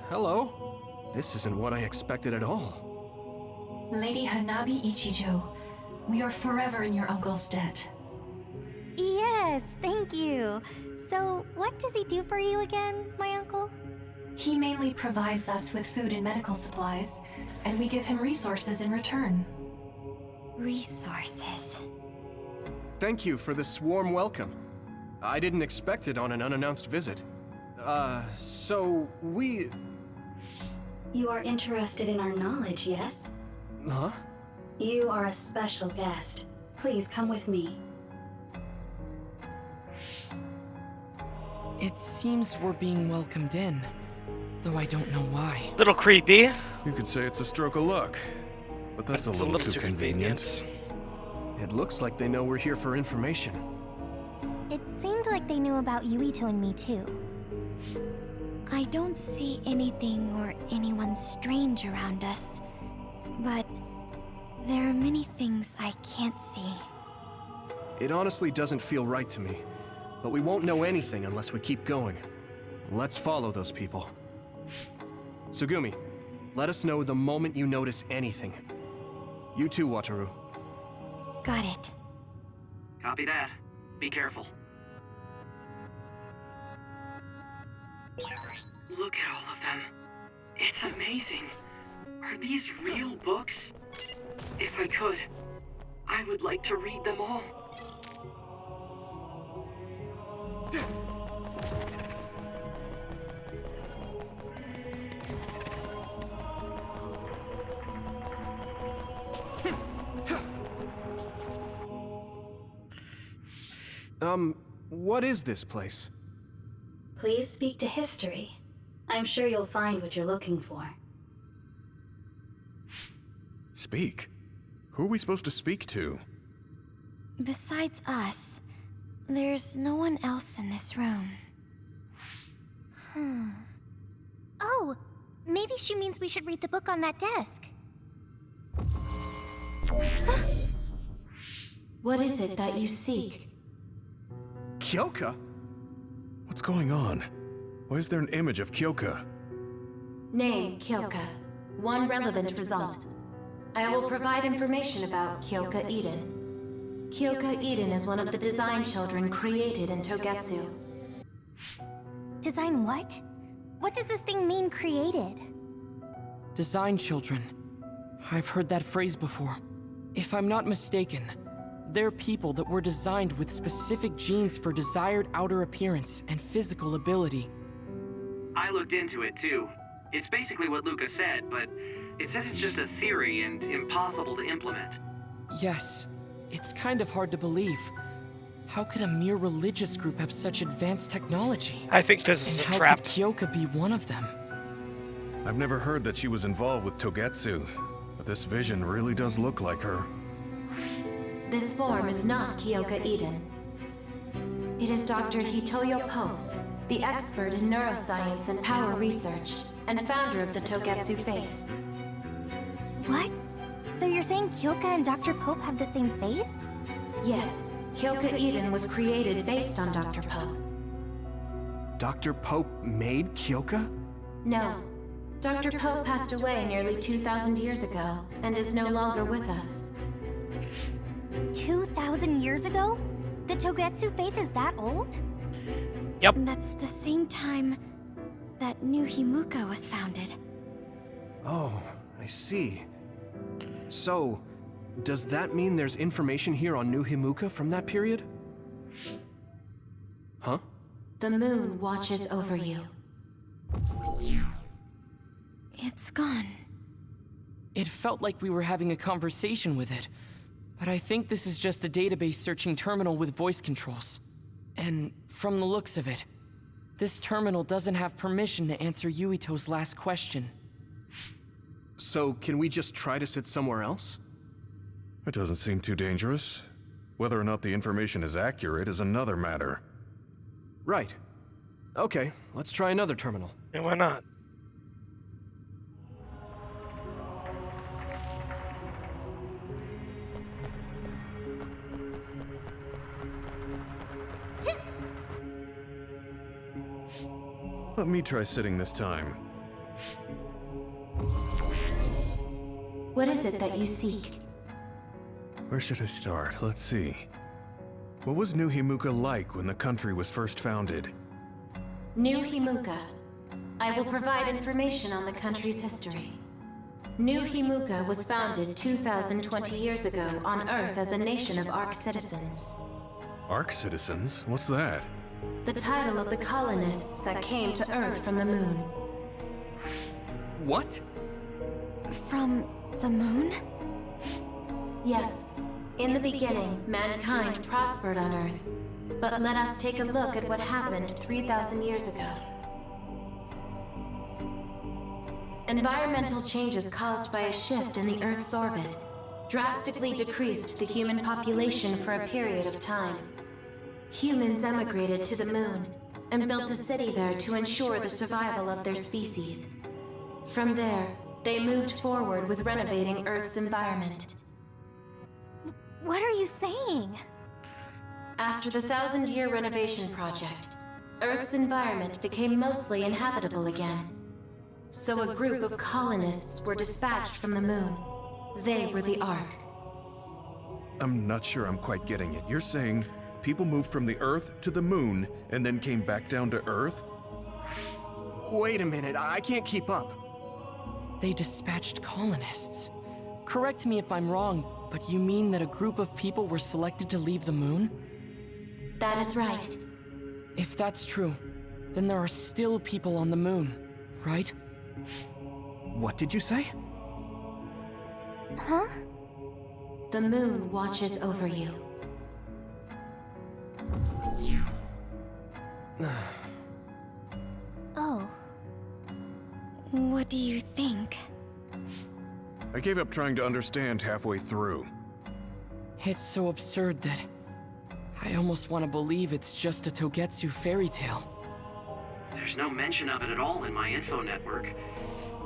Hello? This isn't what I expected at all. Lady Hanabi Ichijo, we are forever in your uncle's debt. Yes, thank you. So, what does he do for you again, my uncle? He mainly provides us with food and medical supplies, and we give him resources in return. Resources. Thank you for this warm welcome. I didn't expect it on an unannounced visit. So we... You are interested in our knowledge, yes? Huh? You are a special guest. Please come with me. It seems we're being welcomed in, though I don't know why. Little creepy. You could say it's a stroke of luck, but that's It's a little too convenient. It looks like they know we're here for information. It seemed like they knew about Yuito and me too. I don't see anything or anyone strange around us, but there are many things I can't see. It honestly doesn't feel right to me, but we won't know anything unless we keep going. Let's follow those people. Tsugumi, let us know the moment you notice anything. You too, Wataru. Got it. Copy that. Be careful. Look at all of them. It's amazing. Are these real books? If I could, I would like to read them all. What is this place? Please speak to history. I'm sure you'll find what you're looking for. Speak? Who are we supposed to speak to? Besides us, there's no one else in this room. Oh, maybe she means we should read the book on that desk. What is it that you seek? Kyoka? What's going on? Why is there an image of Kyoka? Name, Kyoka. One relevant result. I will provide information about Kyoka Eden. Kyoka Eden is one of the design children created in Togetsu. Design what? What does this thing mean, created? Design children. I've heard that phrase before. If I'm not mistaken, they're people that were designed with specific genes for desired outer appearance and physical ability. I looked into it too. It's basically what Luca said, but it says it's just a theory and impossible to implement. Yes, it's kind of hard to believe. How could a mere religious group have such advanced technology? I think this is And a trap. how could Kyoka be one of them? I've never heard that she was involved with Togetsu, but this vision really does look like her. This form is not Kyoka Eden. It is Dr. Hitoyo Pope, the expert in neuroscience and power research, and founder of the Togetsu faith. What? So you're saying Kyoka and Dr. Pope have the same face? Yes, Kyoka Eden was created based on Dr. Pope. Dr. Pope made Kyoka? No. Dr. Pope passed away nearly 2,000 years ago, and is no longer with us. 2,000 years ago? The Togetsu faith is that old? Yep. That's the same time that New Himuka was founded. Oh, I see. So, does that mean there's information here on New Himuka from that period? Huh? The moon watches over you. It's gone. It felt like we were having a conversation with it, but I think this is just a database searching terminal with voice controls. And from the looks of it, this terminal doesn't have permission to answer Yuito's last question. So, can we just try to sit somewhere else? It doesn't seem too dangerous. Whether or not the information is accurate is another matter. Right. Okay, let's try another terminal. And why not? Let me try sitting this time. What is it that you seek? Where should I start? Let's see. What was New Himuka like when the country was first founded? New Himuka. I will provide information on the country's history. New Himuka was founded 2,020 years ago on Earth as a nation of Ark citizens. Ark citizens? What's that? The title of the colonists that came to Earth from the moon. What? From the moon? Yes. In the beginning, mankind prospered on Earth. But let us take a look at what happened 3,000 years ago. Environmental changes caused by a shift in the Earth's orbit drastically decreased the human population for a period of time. Humans emigrated to the moon and built a city there to ensure the survival of their species. From there, they moved forward with renovating Earth's environment. What are you saying? After the 1,000-year renovation project, Earth's environment became mostly inhabitable again. So a group of colonists were dispatched from the moon. They were the Ark. I'm not sure I'm quite getting it. You're saying people moved from the Earth to the moon and then came back down to Earth? Wait a minute, I can't keep up. They dispatched colonists. Correct me if I'm wrong, but you mean that a group of people were selected to leave the moon? That is right. If that's true, then there are still people on the moon, right? What did you say? Huh? The moon watches over you. Oh. What do you think? I gave up trying to understand halfway through. It's so absurd that I almost want to believe it's just a Togetsu fairy tale. There's no mention of it at all in my info network.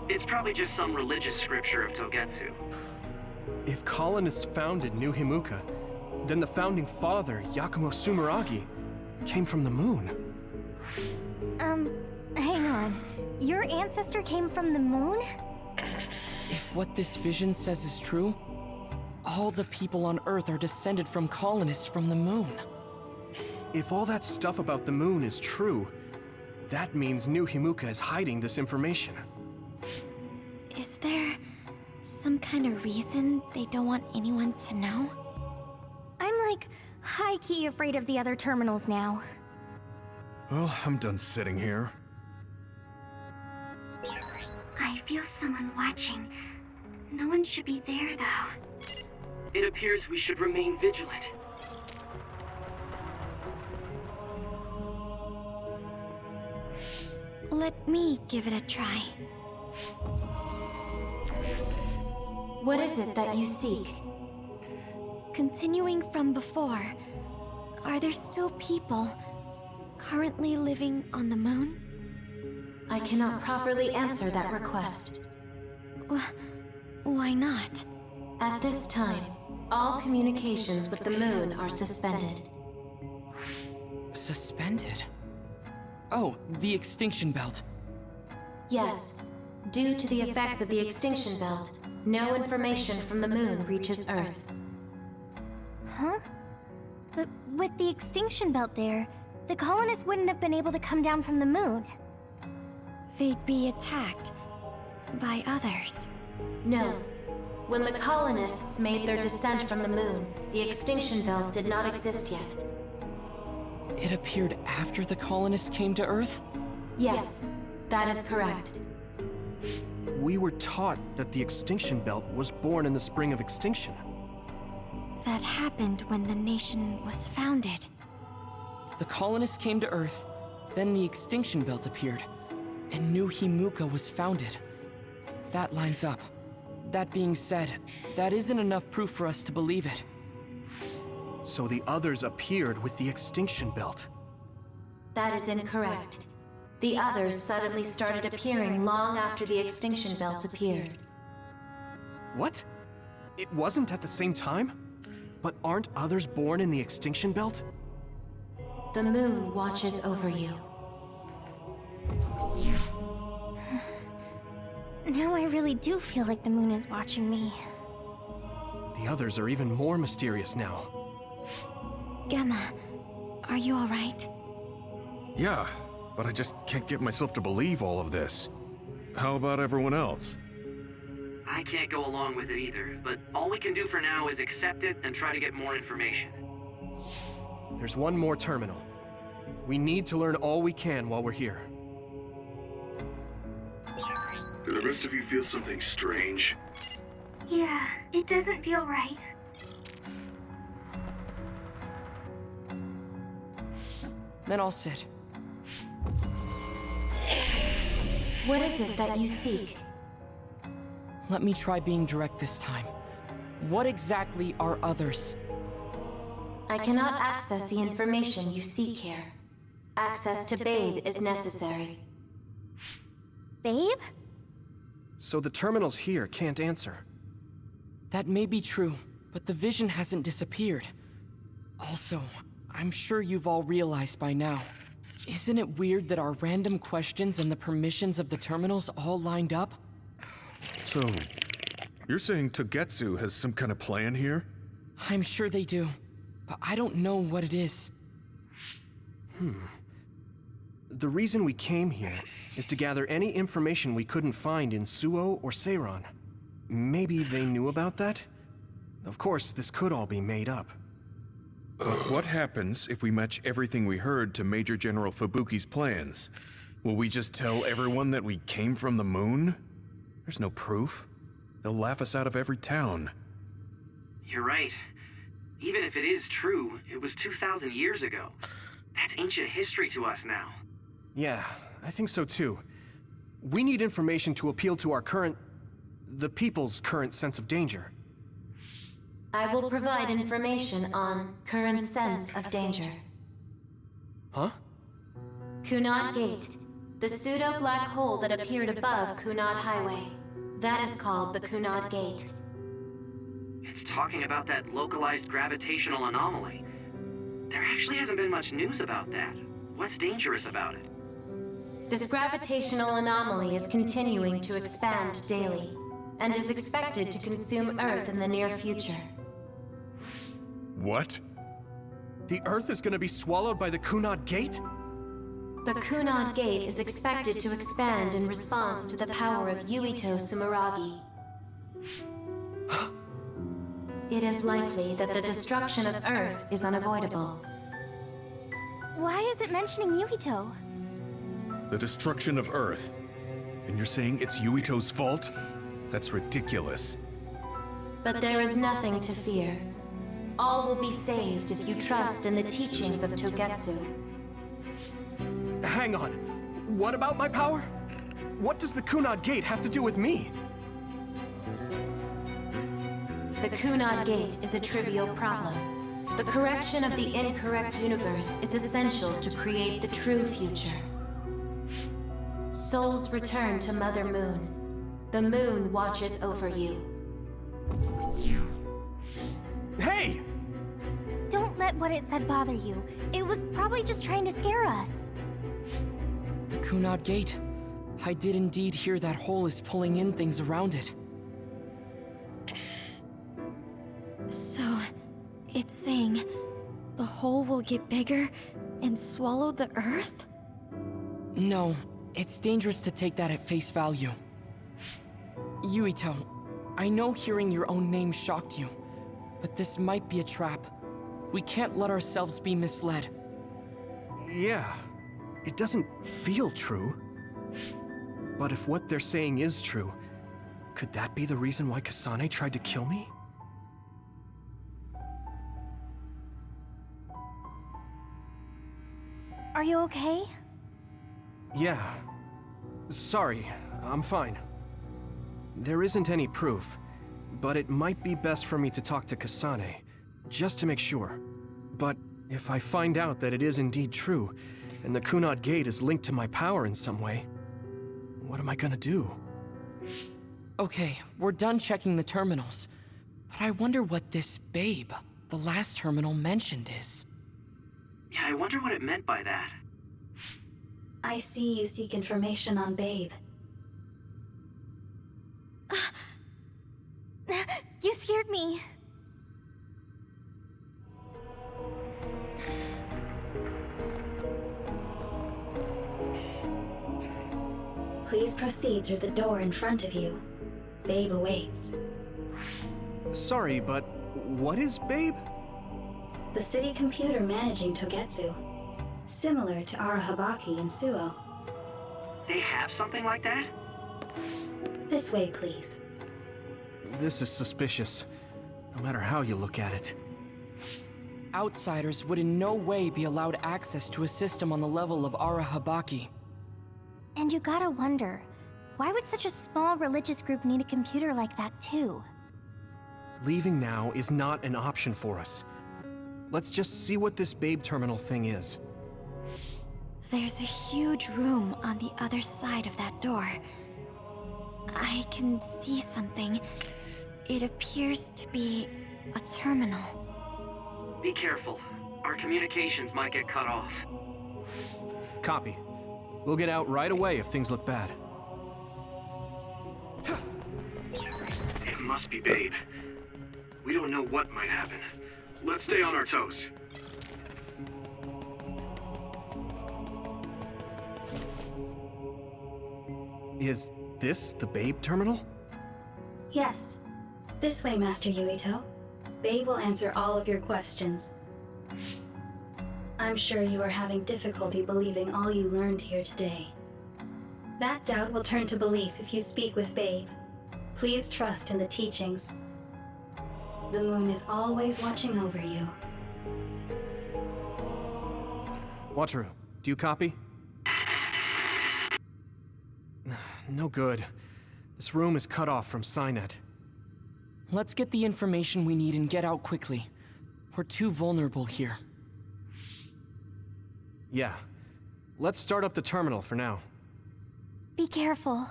It's probably just some religious scripture of Togetsu. If colonists founded New Himuka, then the founding father, Yakumo Sumeragi, came from the moon. Hang on. Your ancestor came from the moon? If what this vision says is true, all the people on Earth are descended from colonists from the moon. If all that stuff about the moon is true, that means New Himuka is hiding this information. Is there some kind of reason they don't want anyone to know? I'm like high-key afraid of the other terminals now. Well, I'm done sitting here. I feel someone watching. No one should be there, though. It appears we should remain vigilant. Let me give it a try. What is it that you seek? Continuing from before, are there still people currently living on the moon? I cannot properly answer that request. Why not? At this time, all communications with the moon are suspended. Suspended? Oh, the extinction belt. Yes. Due to the effects of the extinction belt, no information from the moon reaches Earth. Huh? But with the extinction belt there, the colonists wouldn't have been able to come down from the moon. They'd be attacked by others. No. When the colonists made their descent from the moon, the extinction belt did not exist yet. It appeared after the colonists came to Earth? Yes, that is correct. We were taught that the extinction belt was born in the spring of extinction. That happened when the nation was founded. The colonists came to Earth, then the extinction belt appeared, and New Himuka was founded. That lines up. That being said, that isn't enough proof for us to believe it. So the others appeared with the extinction belt. That is incorrect. The others suddenly started appearing long after the extinction belt appeared. What? It wasn't at the same time? But aren't others born in the extinction belt? The moon watches over you. Now I really do feel like the moon is watching me. The others are even more mysterious now. Gemma, are you alright? Yeah, but I just can't get myself to believe all of this. How about everyone else? I can't go along with it either, but all we can do for now is accept it and try to get more information. There's one more terminal. We need to learn all we can while we're here. Do the rest of you feel something strange? Yeah, it doesn't feel right. Then I'll sit. What is it that you seek? Let me try being direct this time. What exactly are others? I cannot access the information you seek here. Access to Babe is necessary. Babe? So the terminals here can't answer. That may be true, but the vision hasn't disappeared. Also, I'm sure you've all realized by now. Isn't it weird that our random questions and the permissions of the terminals all lined up? So, you're saying Togetsu has some kind of plan here? I'm sure they do, but I don't know what it is. The reason we came here is to gather any information we couldn't find in Suo or Seiran. Maybe they knew about that? Of course, this could all be made up. But what happens if we match everything we heard to Major General Fubuki's plans? Will we just tell everyone that we came from the moon? There's no proof. They'll laugh us out of every town. You're right. Even if it is true, it was 2,000 years ago. That's ancient history to us now. Yeah, I think so too. We need information to appeal to the people's current sense of danger. I will provide information on current sense of danger. Huh? Kunad Gate, the pseudo-black hole that appeared above Kunad Highway. That is called the Kunad Gate. It's talking about that localized gravitational anomaly. There actually hasn't been much news about that. What's dangerous about it? This gravitational anomaly is continuing to expand daily, and is expected to consume Earth in the near future. What? The Earth is gonna be swallowed by the Kunad Gate? The Kunad Gate is expected to expand in response to the power of Yuito Sumeragi. It is likely that the destruction of Earth is unavoidable. Why is it mentioning Yuito? The destruction of Earth. And you're saying it's Yuito's fault? That's ridiculous. But there is nothing to fear. All will be saved if you trust in the teachings of Togetsu. Hang on. What about my power? What does the Kunad Gate have to do with me? The Kunad Gate is a trivial problem. The correction of the incorrect universe is essential to create the true future. Souls return to Mother Moon. The moon watches over you. Hey! Don't let what it said bother you. It was probably just trying to scare us. The Kunad Gate. I did indeed hear that hole is pulling in things around it. So, it's saying the hole will get bigger and swallow the Earth? No, it's dangerous to take that at face value. Yuito, I know hearing your own name shocked you, but this might be a trap. We can't let ourselves be misled. Yeah, it doesn't feel true. But if what they're saying is true, could that be the reason why Kasane tried to kill me? Are you okay? Yeah. Sorry, I'm fine. There isn't any proof, but it might be best for me to talk to Kasane, just to make sure. But if I find out that it is indeed true, and the Kunad Gate is linked to my power in some way, what am I gonna do? Okay, we're done checking the terminals. But I wonder what this babe, the last terminal mentioned, is. Yeah, I wonder what it meant by that. I see you seek information on Babe. You scared me. Please proceed through the door in front of you. Babe awaits. Sorry, but what is Babe? The city computer managing Togetsu. Similar to Arahabaki and Suo. They have something like that? This way, please. This is suspicious, no matter how you look at it. Outsiders would in no way be allowed access to a system on the level of Arahabaki. And you gotta wonder, why would such a small religious group need a computer like that too? Leaving now is not an option for us. Let's just see what this Babe terminal thing is. There's a huge room on the other side of that door. I can see something. It appears to be a terminal. Be careful. Our communications might get cut off. Copy. We'll get out right away if things look bad. It must be Babe. We don't know what might happen. Let's stay on our toes. Is this the Babe terminal? Yes. This way, Master Yuito. Babe will answer all of your questions. I'm sure you are having difficulty believing all you learned here today. That doubt will turn to belief if you speak with Babe. Please trust in the teachings. The moon is always watching over you. Wataru, do you copy? No good. This room is cut off from Cynet. Let's get the information we need and get out quickly. We're too vulnerable here. Yeah. Let's start up the terminal for now. Be careful.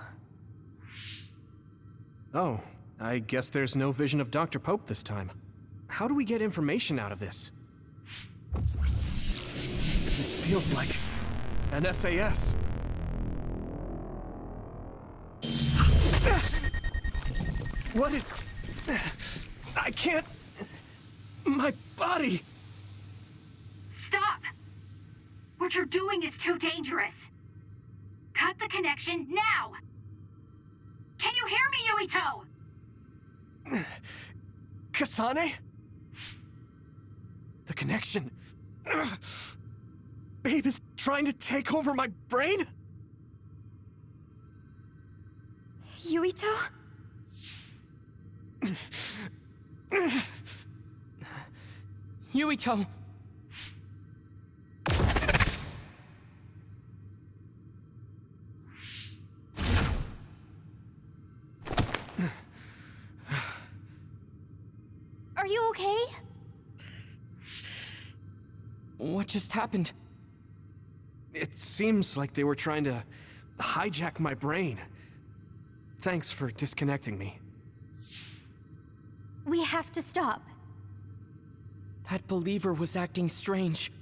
Oh, I guess there's no vision of Dr. Pope this time. How do we get information out of this? This feels like an SAS. What is... I can't... My body... Stop! What you're doing is too dangerous. Cut the connection now! Can you hear me, Yuito? Kasane? The connection... Babe is trying to take over my brain? Yuito? Yuito! Are you okay? What just happened? It seems like they were trying to hijack my brain. Thanks for disconnecting me. We have to stop. That believer was acting strange.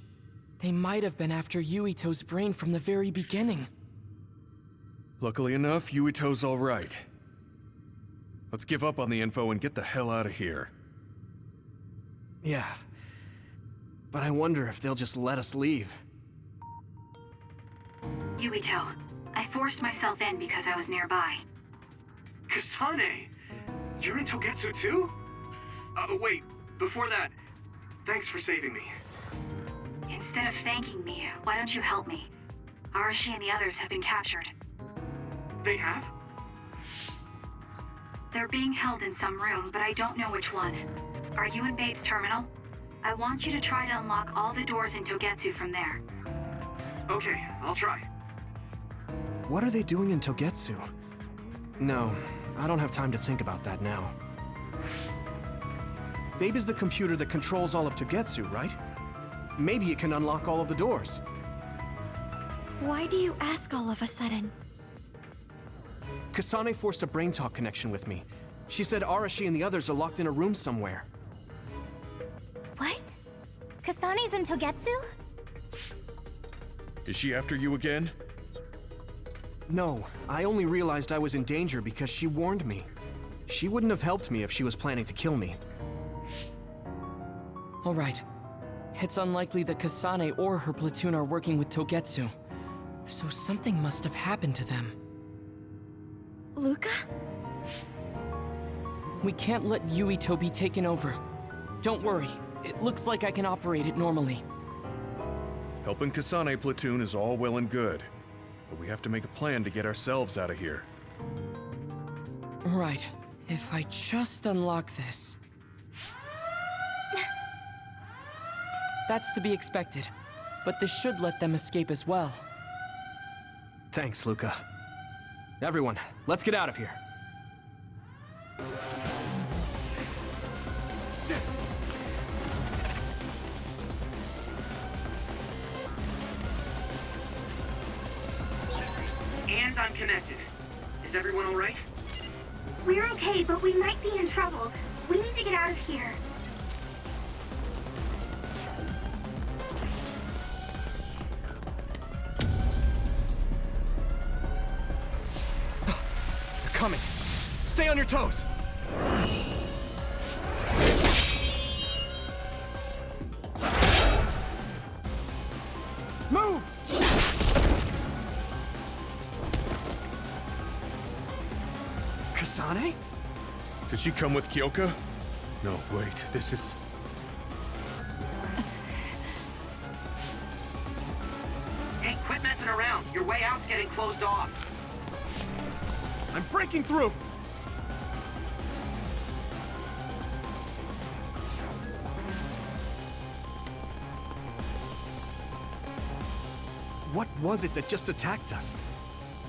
They might have been after Yuito's brain from the very beginning. Luckily enough, Yuito's all right. Let's give up on the info and get the hell out of here. Yeah. But I wonder if they'll just let us leave. Yuito, I forced myself in because I was nearby. Kasane! You're in Togetsu too? Wait, before that, thanks for saving me. Instead of thanking me, why don't you help me? Arashi and the others have been captured. They have? They're being held in some room, but I don't know which one. Are you in Babe's terminal? I want you to try to unlock all the doors in Togetsu from there. Okay, I'll try. What are they doing in Togetsu? No, I don't have time to think about that now. Babe is the computer that controls all of Togetsu, right? Maybe it can unlock all of the doors. Why do you ask all of a sudden? Kasane forced a brain talk connection with me. She said Arashi and the others are locked in a room somewhere. What? Kasane's in Togetsu? Is she after you again? No, I only realized I was in danger because she warned me. She wouldn't have helped me if she was planning to kill me. All right. It's unlikely that Kasane or her platoon are working with Togetsu. So something must have happened to them. Luca? We can't let Yuito be taken over. Don't worry. It looks like I can operate it normally. Helping Kasane platoon is all well and good, but we have to make a plan to get ourselves out of here. Right. If I just unlock this... That's to be expected. But this should let them escape as well. Thanks, Luca. Everyone, let's get out of here. And I'm connected. Is everyone alright? We're okay, but we might be in trouble. We need to get out of here. They're coming. Stay on your toes. Move! Kasane? Did she come with Kyoka? No, wait, this is... Hey, quit messing around. Your way out's getting closed off. I'm breaking through! What was it that just attacked us?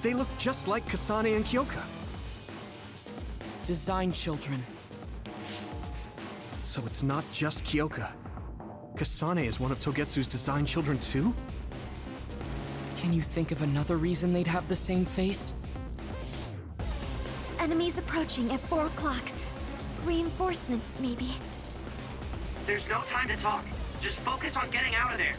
They look just like Kasane and Kyoka. Design children. So it's not just Kyoka. Kasane is one of Togetsu's design children too? Can you think of another reason they'd have the same face? Enemies approaching at 4 o'clock. Reinforcements, maybe. There's no time to talk. Just focus on getting out of there.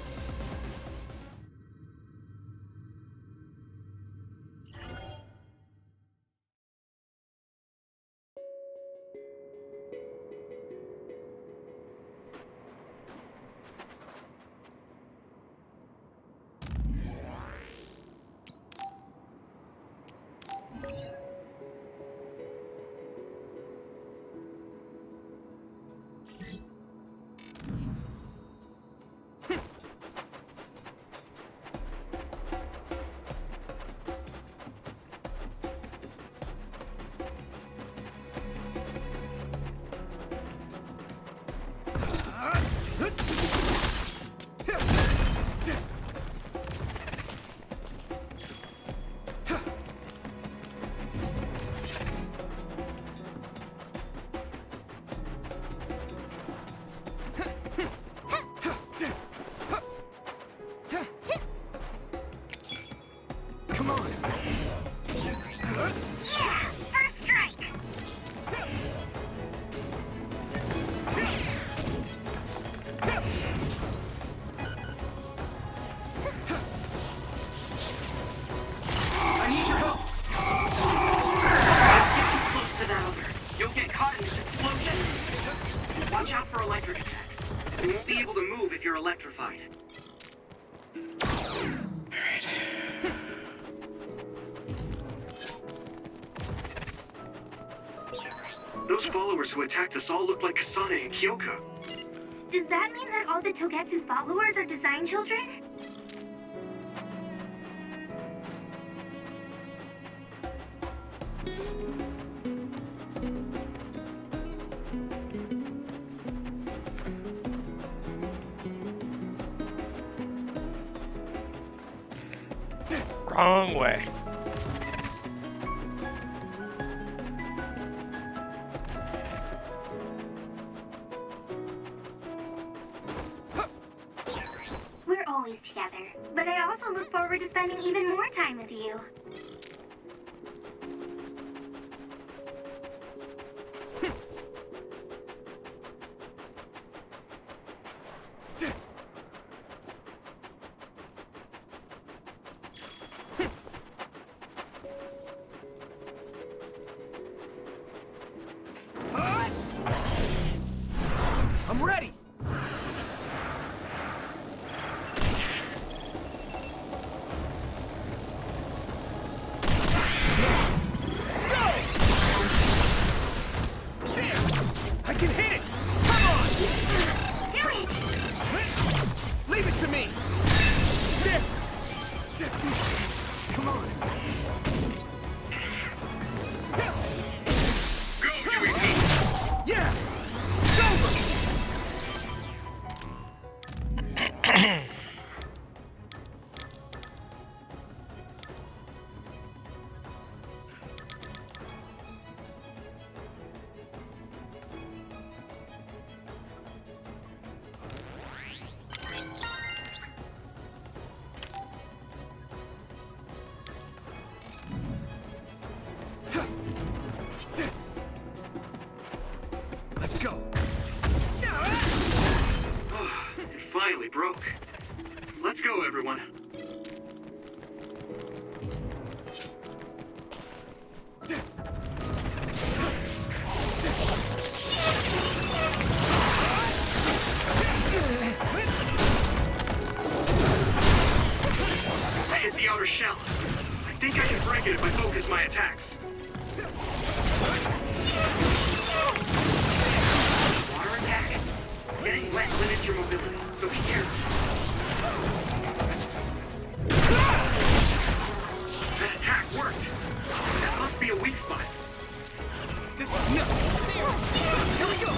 Come on! Yeah! First strike! I need your help! Don't get too close to that ogre. You'll get caught in this explosion. Watch out for electric attacks. You won't be able to move if you're electrified. Those followers who attacked us all look like Kasane and Kyoka. Does that mean that all the Togetsu followers are design children? Wrong way. We're always together, but I also look forward to spending even more time with you. can hit it! Come on! Leave it to me! Come on! Go, Huey! Yeah! It's over! Let's go! It finally broke. Let's go, everyone. I hit the outer shell. I think I can break it if I focus my attacks. Water attack. Getting wet limits your mobility, so be careful. That attack worked. That must be a weak spot. This is nothing! Here we go!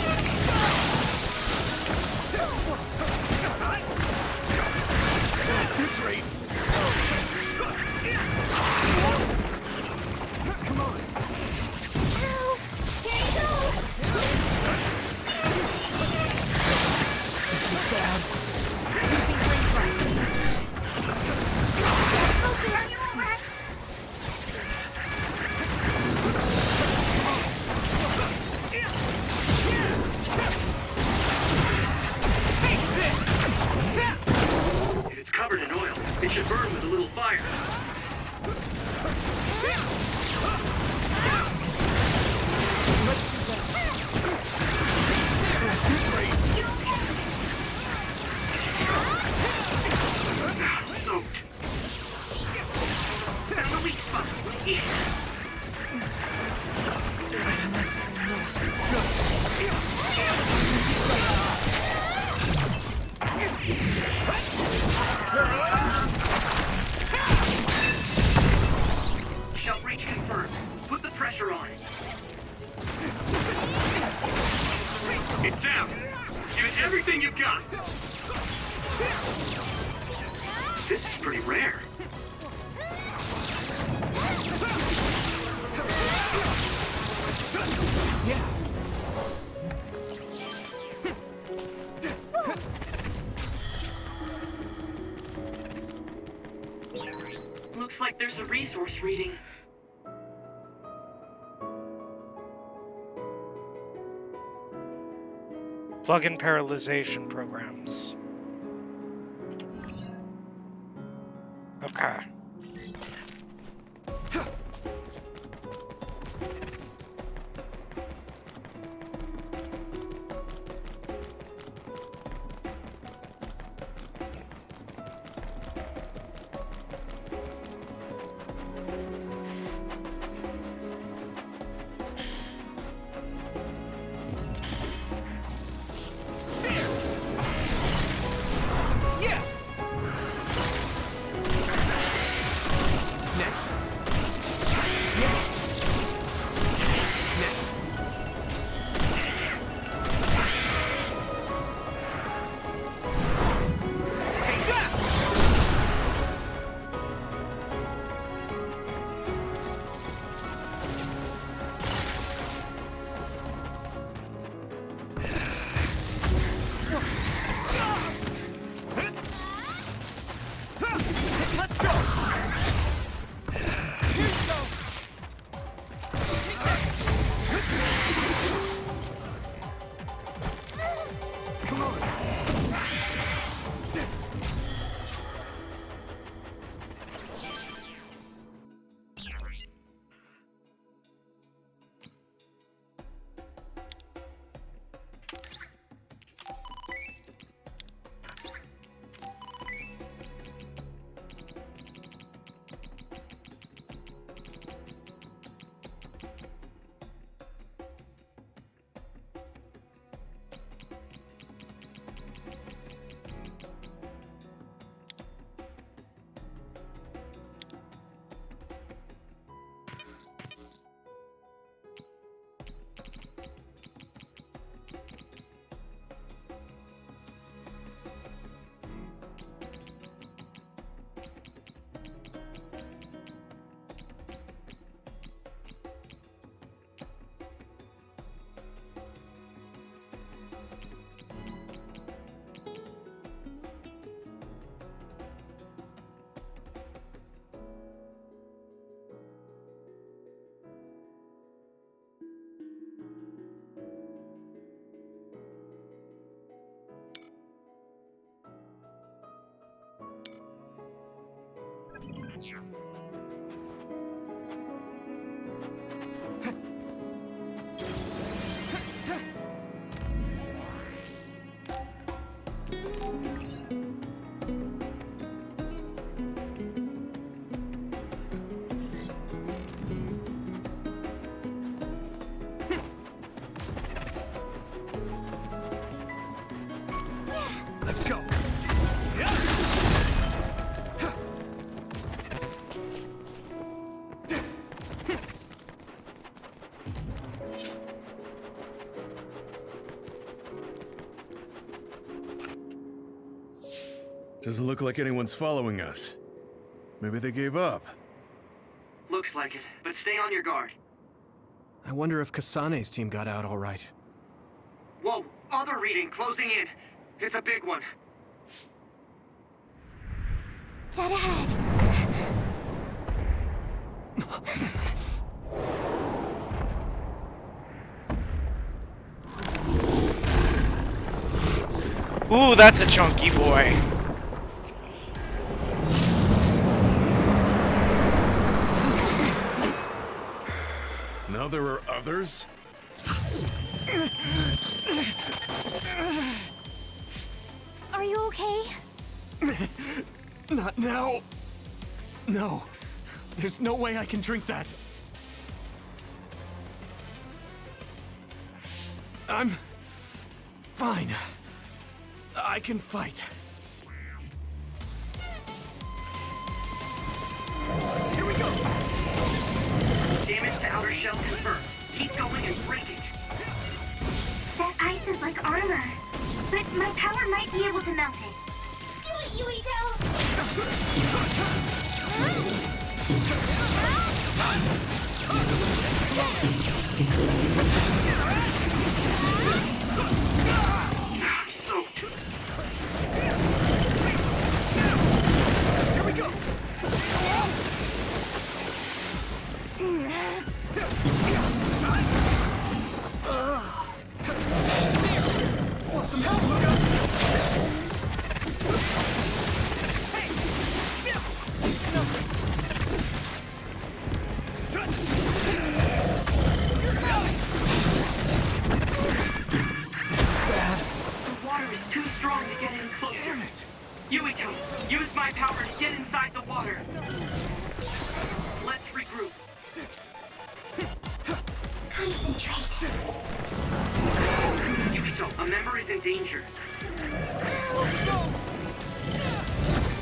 At this rate... Come on! Ow! Here you go! This is bad. Using brain fire. Okay, are you alright? If it's covered in oil, it should burn with a little fire. At this rate... I'm soaked. That's the weak spot. Yeah. Shell breach confirmed. Put the pressure on. It's down. Give it everything you've got. This is pretty rare. Yeah. Looks like there's a resource reading. Plug-in parallelization programs. Okay. Yeah! Doesn't look like anyone's following us. Maybe they gave up. Looks like it, but stay on your guard. I wonder if Kasane's team got out all right. Whoa, other reading closing in. It's a big one. Dead ahead. Ooh, that's a chunky boy. Now there are others? Are you okay? Not now. No. There's no way I can drink that. I'm fine. I can fight. Here we go! Damage to outer shell confirmed. Keep going and break it. That ice is like armor. But my power might be able to melt it. Do it, Yuito! I'm soaked. Here we go! Want some help, Luca? Hey! Zip! It's nothing. This is bad. The water is too strong to get in closer. Damn it! Yuito, use my power to get inside the water. Let's regroup. Concentrate. Yuito, a member is in danger.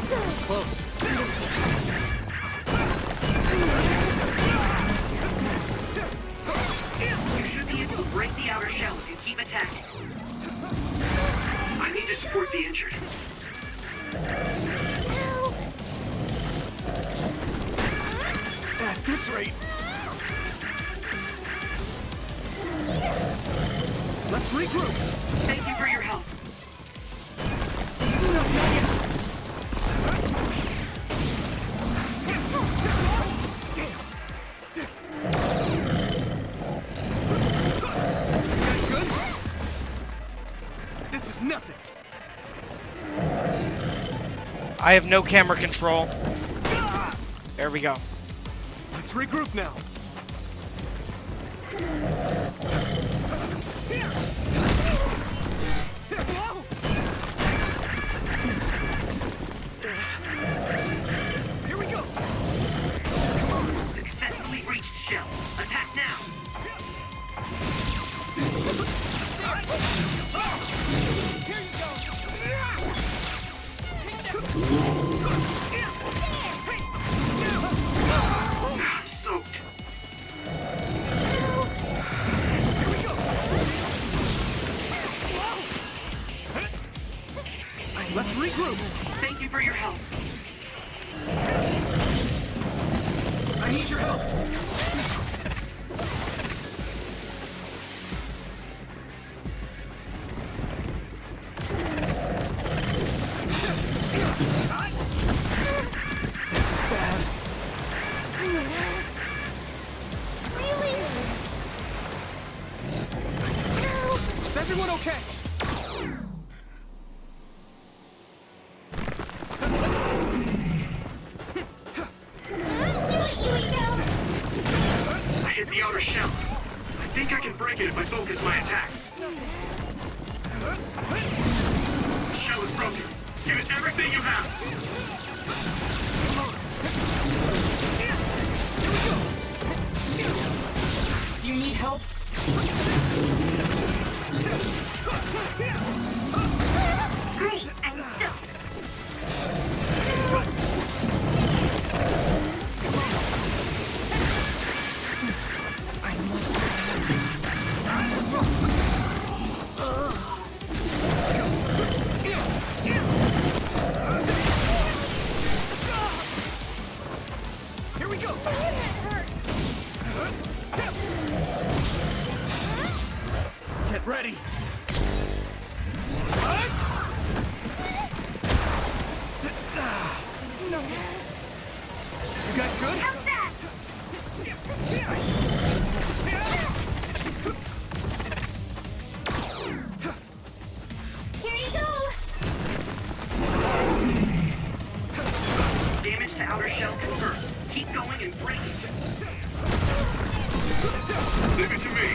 That was close. You should be able to break the outer shell if you keep attacking. I need to support the injured. At this rate. Let's regroup. Thank you for your help. This is nothing. I have no camera control. There we go. Let's regroup now. Here we go. Successfully reached shell. Attack now. Here you go. I'm soaked. Let's regroup. Thank you for your help. I need your help. This is bad. Really? Is everyone okay? I hit the outer shell. I think I can break it if I focus my attacks. The shell is broken. Give it everything you have. Do you need help? Great, I'm soaked. I must. Ready. You guys good? How's that? Here you go! Damage to outer shell confirmed. Keep going and break it. Leave it to me.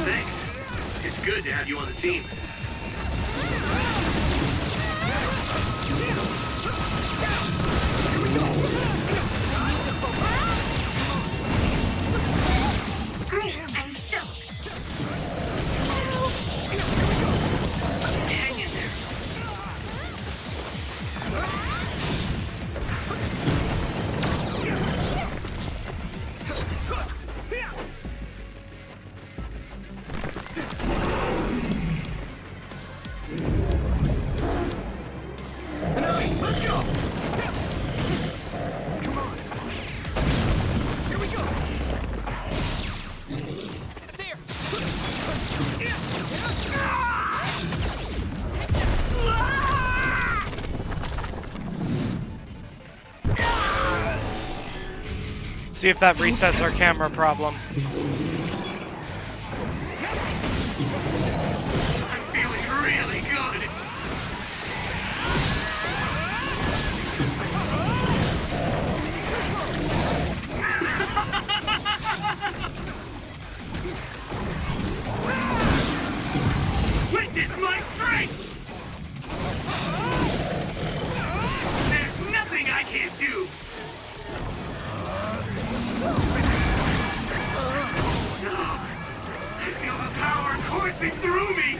Thanks. It's good to have you on the team. Great, I'm stoked. Hang in there. Let's go! Come on. Here we go. There. See if that resets our camera problem. I'm feeling really good. Witness my strength! There's nothing I can't do! I feel the power coursing through me!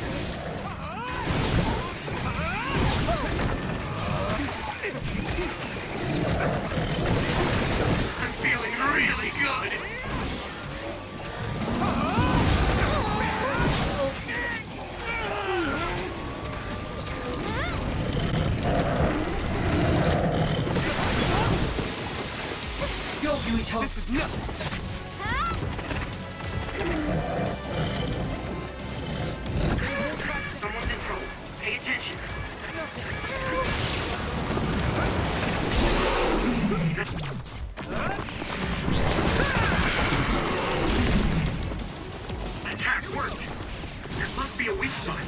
I'm feeling really good! Go, Yuito. This is nothing. Someone's in trouble. Pay attention. Attack worked. There must be a weak spot.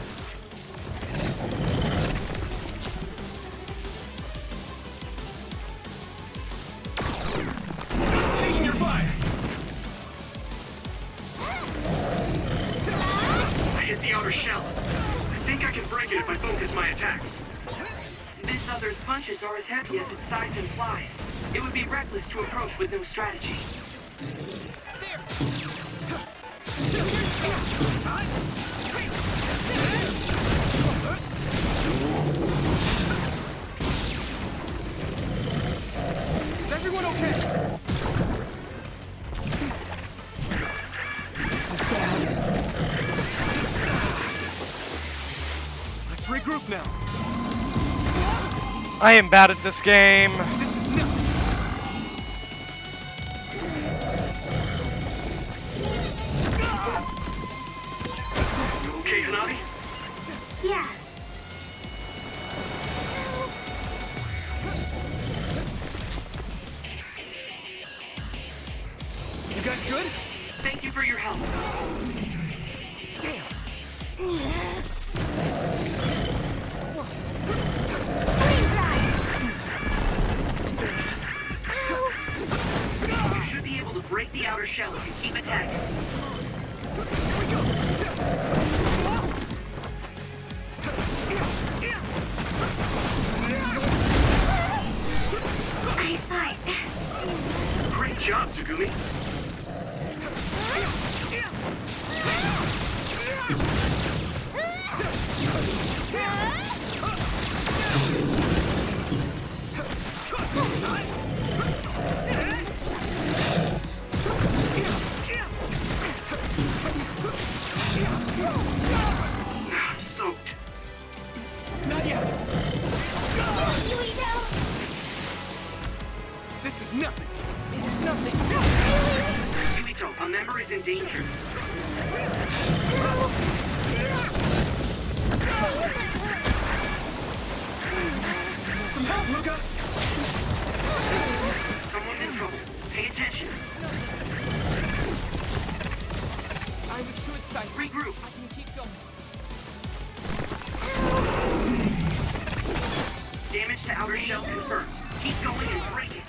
Taking your fire. I hit the outer shell. I think I can break it if I focus my attacks. This other's punches are as heavy as its size implies. It would be reckless to approach with no strategy. Is everyone okay? This is bad. Let's regroup now. I am bad at this game. This is nothing. You okay, Hanabi? Yeah. You guys good? Thank you for your help. Damn. You should be able to break the outer shell if you keep attacking. Eyesight. Great job, Tsugumi. I'm soaked. Not yet. Yuito! This is nothing. It is nothing. Yuito, a member is in danger. guys. Regroup. I can keep going. Damage to outer shell confirmed. Keep going and break it.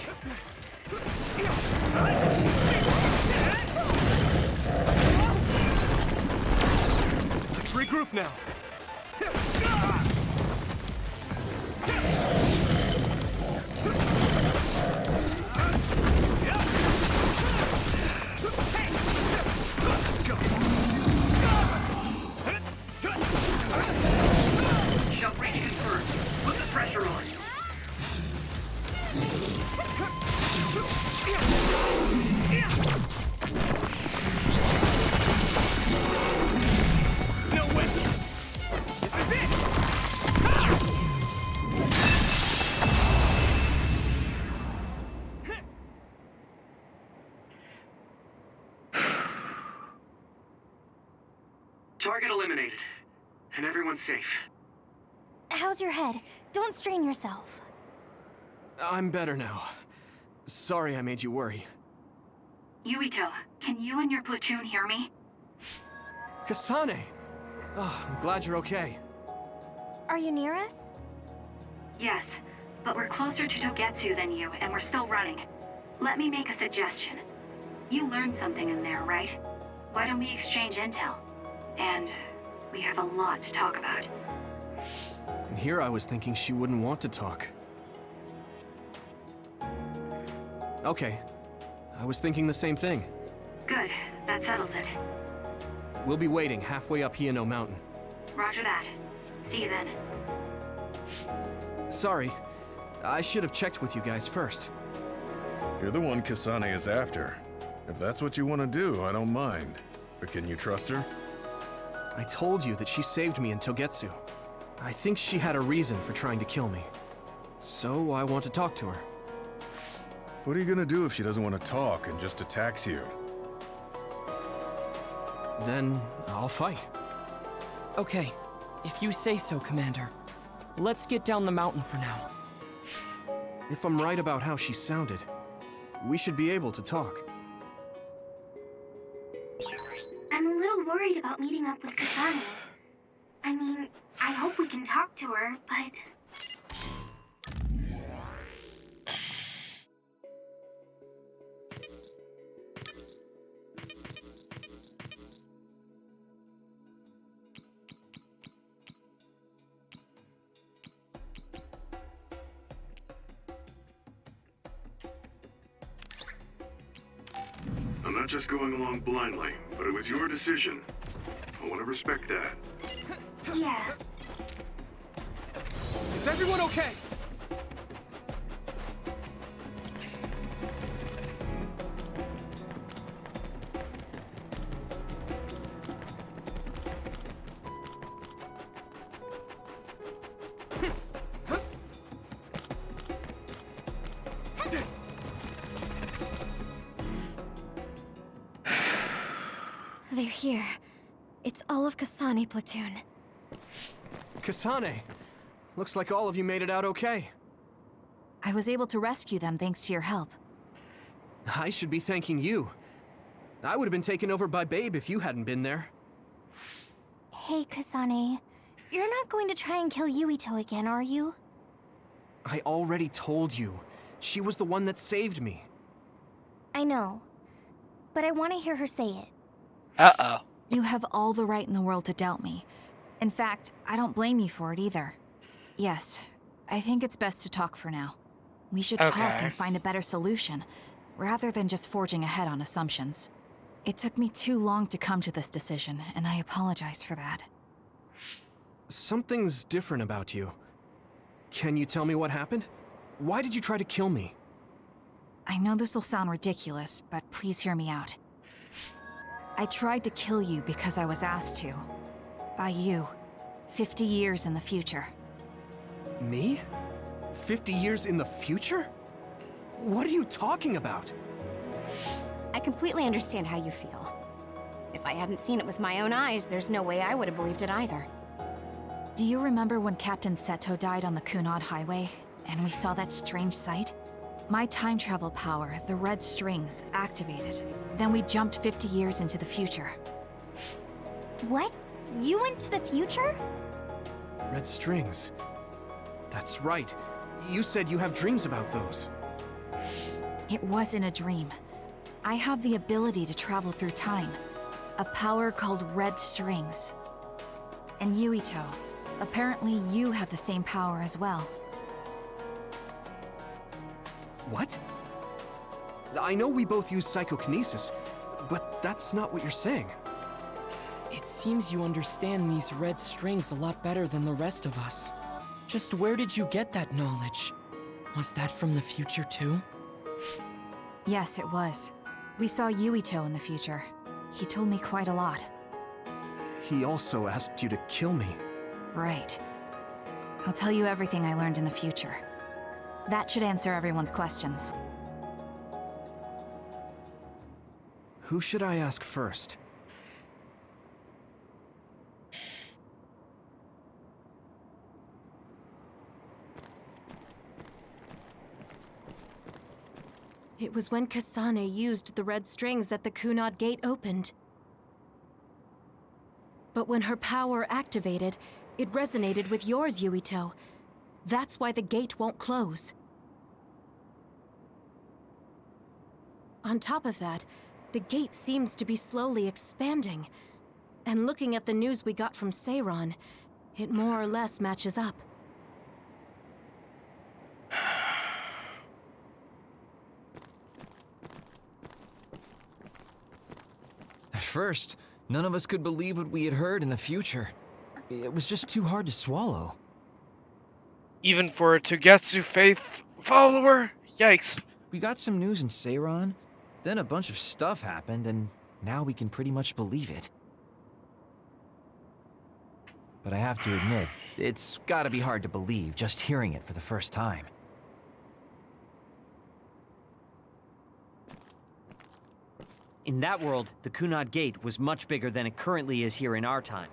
Let's regroup now. Let's go. Shell breach confirmed. Put the pressure on. No way. This is it. Target eliminated. And everyone's safe. How's your head? Don't strain yourself. I'm better now. Sorry I made you worry. Yuito, can you and your platoon hear me? Kasane! Oh, I'm glad you're okay. Are you near us? Yes, but we're closer to Togetsu than you, and we're still running. Let me make a suggestion. You learned something in there, right? Why don't we exchange intel? And we have a lot to talk about. And here I was thinking she wouldn't want to talk. Okay. I was thinking the same thing. Good, that settles it. We'll be waiting halfway up Hiano Mountain. Roger that. See you then. Sorry. I should have checked with you guys first. You're the one Kasane is after. If that's what you want to do, I don't mind. But can you trust her? I told you that she saved me in Togetsu. I think she had a reason for trying to kill me. So I want to talk to her. What are you gonna do if she doesn't want to talk and just attacks you? Then I'll fight. Okay, if you say so, Commander. Let's get down the mountain for now. If I'm right about how she sounded, we should be able to talk. I'm a little worried about meeting up with Kasane. I mean, I hope we can talk to her, but... I'm not just going along blindly, but it was your decision. I want to respect that. Yeah. Is everyone okay? They're here. It's all of Kasane platoon. Kasane! Looks like all of you made it out okay. I was able to rescue them thanks to your help. I should be thanking you. I would have been taken over by Babe if you hadn't been there. Hey, Kasane. You're not going to try and kill Yuito again, are you? I already told you. She was the one that saved me. I know. But I want to hear her say it. Uh-oh. You have all the right in the world to doubt me. In fact, I don't blame you for it either. Yes, I think it's best to talk for now. We should talk and find a better solution, rather than just forging ahead on assumptions. It took me too long to come to this decision, and I apologize for that. Something's different about you. Can you tell me what happened? Why did you try to kill me? I know this will sound ridiculous, but please hear me out. I tried to kill you because I was asked to. By you. 50 years in the future. Me? 50 years in the future? What are you talking about? I completely understand how you feel. If I hadn't seen it with my own eyes, there's no way I would have believed it either. Do you remember when Captain Seto died on the Kunad Highway, and we saw that strange sight? My time travel power, the red strings, activated. Then we jumped 50 years into the future. What? You went to the future? Red strings. That's right. You said you have dreams about those. It wasn't a dream. I have the ability to travel through time. A power called red strings. And Yuito, apparently you have the same power as well. What? I know we both use psychokinesis, but that's not what you're saying. It seems you understand these red strings a lot better than the rest of us. Just where did you get that knowledge? Was that from the future too? Yes, it was. We saw Yuito in the future. He told me quite a lot. He also asked you to kill me. Right. I'll tell you everything I learned in the future. That should answer everyone's questions. Who should I ask first? It was when Kasane used the red strings that the Kunad Gate opened. But when her power activated, it resonated with yours, Yuito. That's why the gate won't close. On top of that, the gate seems to be slowly expanding. And looking at the news we got from Seiran, it more or less matches up. At first, none of us could believe what we had heard in the future. It was just too hard to swallow. Even for a Togetsu faith follower? Yikes. We got some news in Seiran, then a bunch of stuff happened, and now we can pretty much believe it. But I have to admit, it's gotta be hard to believe just hearing it for the first time. In that world, the Kunad Gate was much bigger than it currently is here in our time.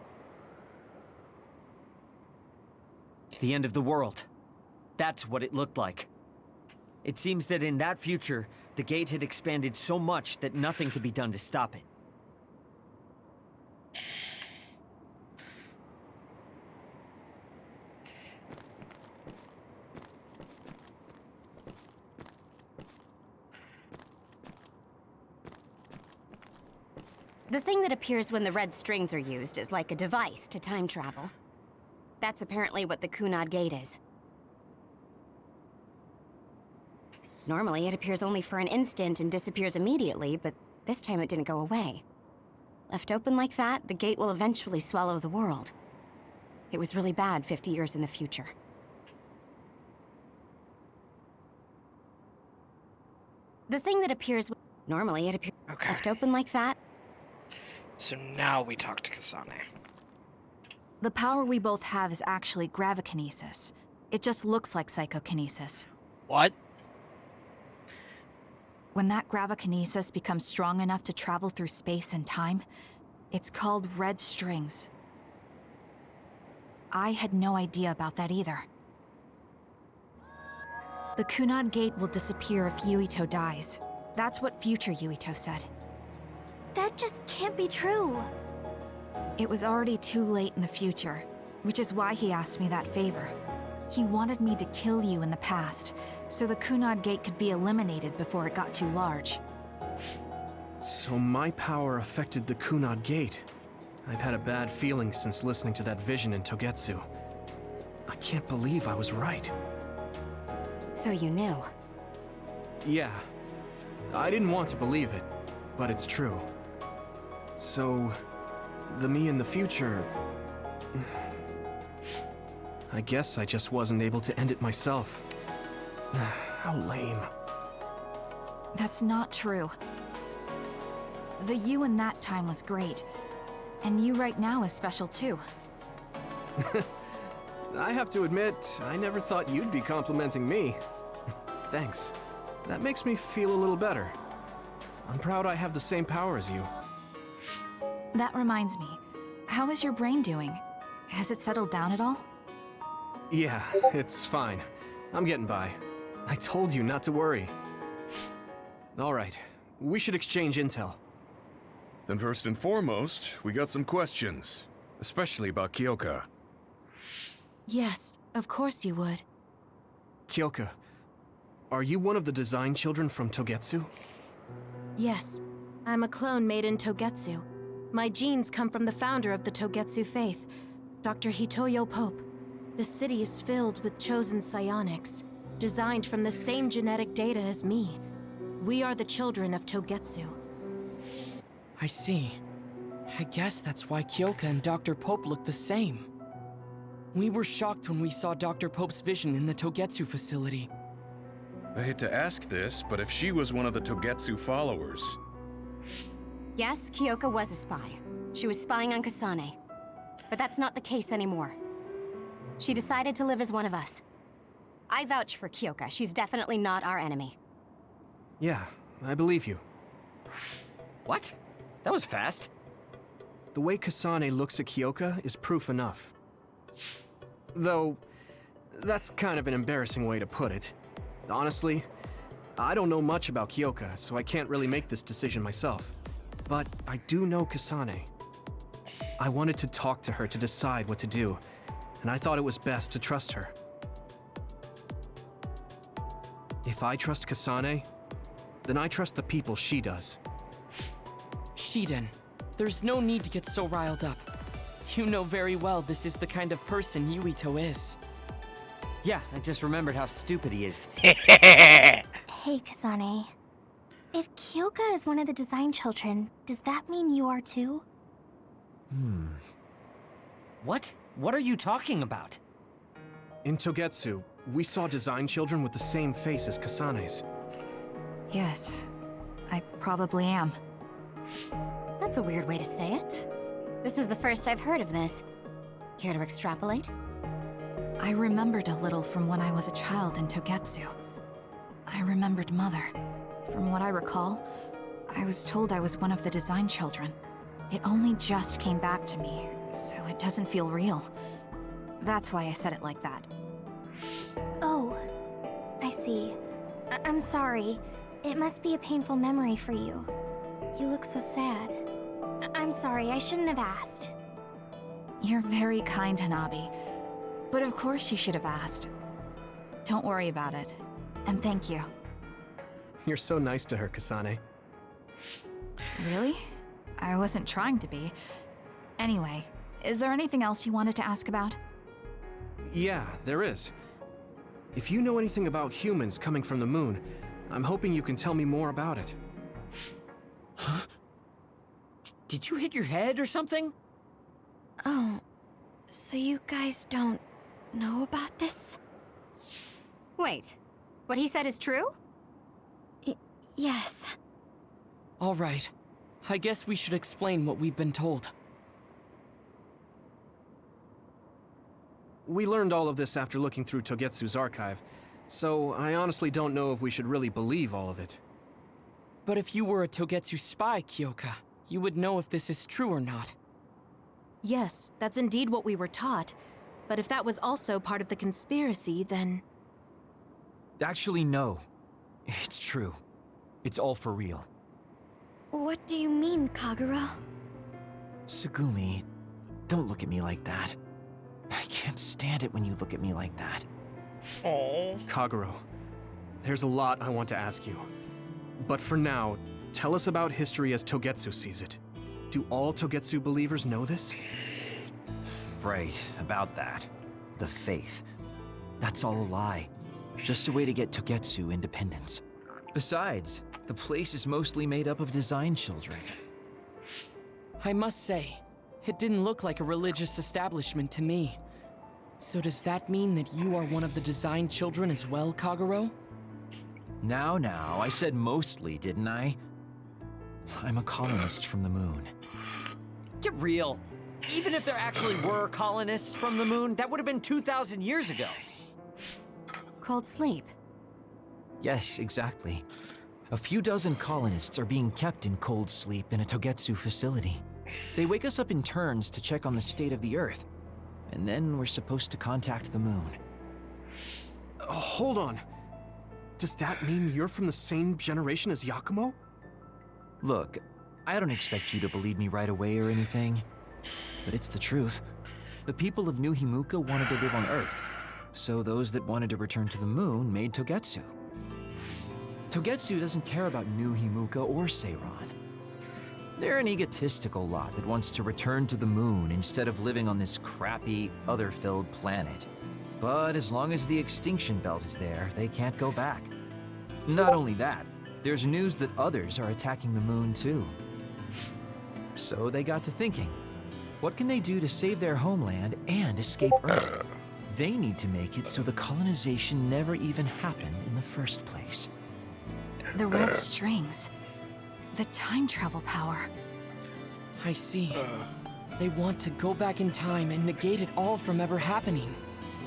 The end of the world. That's what it looked like. It seems that in that future, the gate had expanded so much that nothing could be done to stop it. The thing that appears when the red strings are used is like a device to time travel. That's apparently what the Kunad Gate is. Normally, it appears only for an instant and disappears immediately, but this time it didn't go away. Left open like that, the gate will eventually swallow the world. It was really bad 50 years in the future. The thing that appears... Normally, it appears left open like that. So now we talk to Kasane. The power we both have is actually gravikinesis. It just looks like psychokinesis. What? When that gravikinesis becomes strong enough to travel through space and time, it's called red strings. I had no idea about that either. The Kunad Gate will disappear if Yuito dies. That's what future Yuito said. That just can't be true. It was already too late in the future, which is why he asked me that favor. He wanted me to kill you in the past, so the Kunad Gate could be eliminated before it got too large. So my power affected the Kunad Gate. I've had a bad feeling since listening to that vision in Togetsu. I can't believe I was right. So you knew? Yeah. I didn't want to believe it, but it's true. So, the me in the future... I guess I just wasn't able to end it myself. How lame. That's not true. The you in that time was great. And you right now is special too. I have to admit, I never thought you'd be complimenting me. Thanks. That makes me feel a little better. I'm proud I have the same power as you. That reminds me. How is your brain doing? Has it settled down at all? Yeah, it's fine. I'm getting by. I told you not to worry. All right, we should exchange intel. Then first and foremost, we got some questions. Especially about Kyoka. Yes, of course you would. Kyoka, are you one of the design children from Togetsu? Yes, I'm a clone made in Togetsu. My genes come from the founder of the Togetsu faith, Dr. Hitoyo Pope. The city is filled with chosen psionics, designed from the same genetic data as me. We are the children of Togetsu. I see. I guess that's why Kyoka and Dr. Pope look the same. We were shocked when we saw Dr. Pope's vision in the Togetsu facility. I hate to ask this, but if she was one of the Togetsu followers... Yes, Kyoka was a spy. She was spying on Kasane. But that's not the case anymore. She decided to live as one of us. I vouch for Kyoka. She's definitely not our enemy. Yeah, I believe you. What? That was fast. The way Kasane looks at Kyoka is proof enough. Though, that's kind of an embarrassing way to put it. Honestly, I don't know much about Kyoka, so I can't really make this decision myself. But I do know Kasane. I wanted to talk to her to decide what to do, and I thought it was best to trust her. If I trust Kasane, then I trust the people she does. Shiden, there's no need to get so riled up. You know very well this is the kind of person Yuito is. Yeah, I just remembered how stupid he is. Hey, Kasane. If Kyoka is one of the design children, does that mean you are too? What? What are you talking about? In Togetsu, we saw design children with the same face as Kasane's. Yes, I probably am. That's a weird way to say it. This is the first I've heard of this. Care to extrapolate? I remembered a little from when I was a child in Togetsu. I remembered Mother. From what I recall, I was told I was one of the design children. It only just came back to me, so it doesn't feel real. That's why I said it like that. Oh, I see. I'm sorry. It must be a painful memory for you. You look so sad. I'm sorry, I shouldn't have asked. You're very kind, Hanabi. But of course you should have asked. Don't worry about it. And thank you. You're so nice to her, Kasane. Really? I wasn't trying to be. Anyway, is there anything else you wanted to ask about? Yeah, there is. If you know anything about humans coming from the moon, I'm hoping you can tell me more about it. Huh? Did you hit your head or something? Oh, so you guys don't know about this? Wait, what he said is true? Yes. All right. I guess we should explain what we've been told. We learned all of this after looking through Togetsu's archive, so I honestly don't know if we should really believe all of it. But if you were a Togetsu spy, Kyoka, you would know if this is true or not. Yes, that's indeed what we were taught. But if that was also part of the conspiracy, then... Actually, no. It's true. It's all for real. What do you mean, Kagura? Tsugumi, don't look at me like that. I can't stand it when you look at me like that. Oh. Kaguro, there's a lot I want to ask you. But for now, tell us about history as Togetsu sees it. Do all Togetsu believers know this? Right, about that. The faith. That's all a lie. Just a way to get Togetsu independence. Besides, the place is mostly made up of design children. I must say, it didn't look like a religious establishment to me. So does that mean that you are one of the design children as well, Kaguro? Now, I said mostly, didn't I? I'm a colonist from the moon. Get real. Even if there actually were colonists from the moon, that would have been 2,000 years ago. Cold sleep. Yes, exactly. A few dozen colonists are being kept in cold sleep in a Togetsu facility. They wake us up in turns to check on the state of the Earth, and then we're supposed to contact the moon. Hold on. Does that mean you're from the same generation as Yakumo? Look, I don't expect you to believe me right away or anything, but it's the truth. The people of New Himuka wanted to live on Earth, so those that wanted to return to the moon made Togetsu. Togetsu doesn't care about New Himuka or Seiran. They're an egotistical lot that wants to return to the moon instead of living on this crappy, other-filled planet. But as long as the extinction belt is there, they can't go back. Not only that, there's news that others are attacking the moon too. So they got to thinking, what can they do to save their homeland and escape Earth? They need to make it so the colonization never even happened in the first place. The red strings. The time travel power. I see. They want to go back in time and negate it all from ever happening.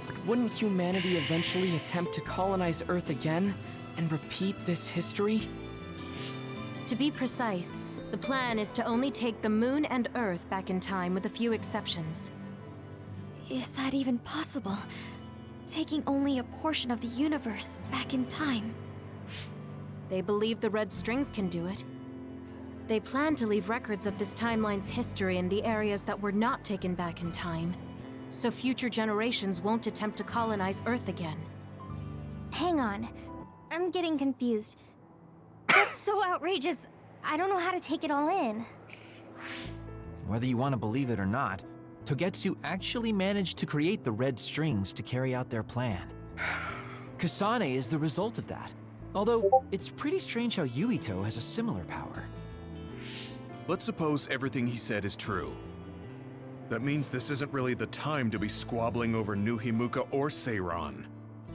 But wouldn't humanity eventually attempt to colonize Earth again and repeat this history? To be precise, the plan is to only take the moon and Earth back in time with a few exceptions. Is that even possible? Taking only a portion of the universe back in time? They believe the red strings can do it. They plan to leave records of this timeline's history in the areas that were not taken back in time, so future generations won't attempt to colonize Earth again. Hang on. I'm getting confused. That's so outrageous. I don't know how to take it all in. Whether you want to believe it or not, Togetsu actually managed to create the red strings to carry out their plan. Kasane is the result of that. Although, it's pretty strange how Yuito has a similar power. Let's suppose everything he said is true. That means this isn't really the time to be squabbling over New Himuka or Seiran.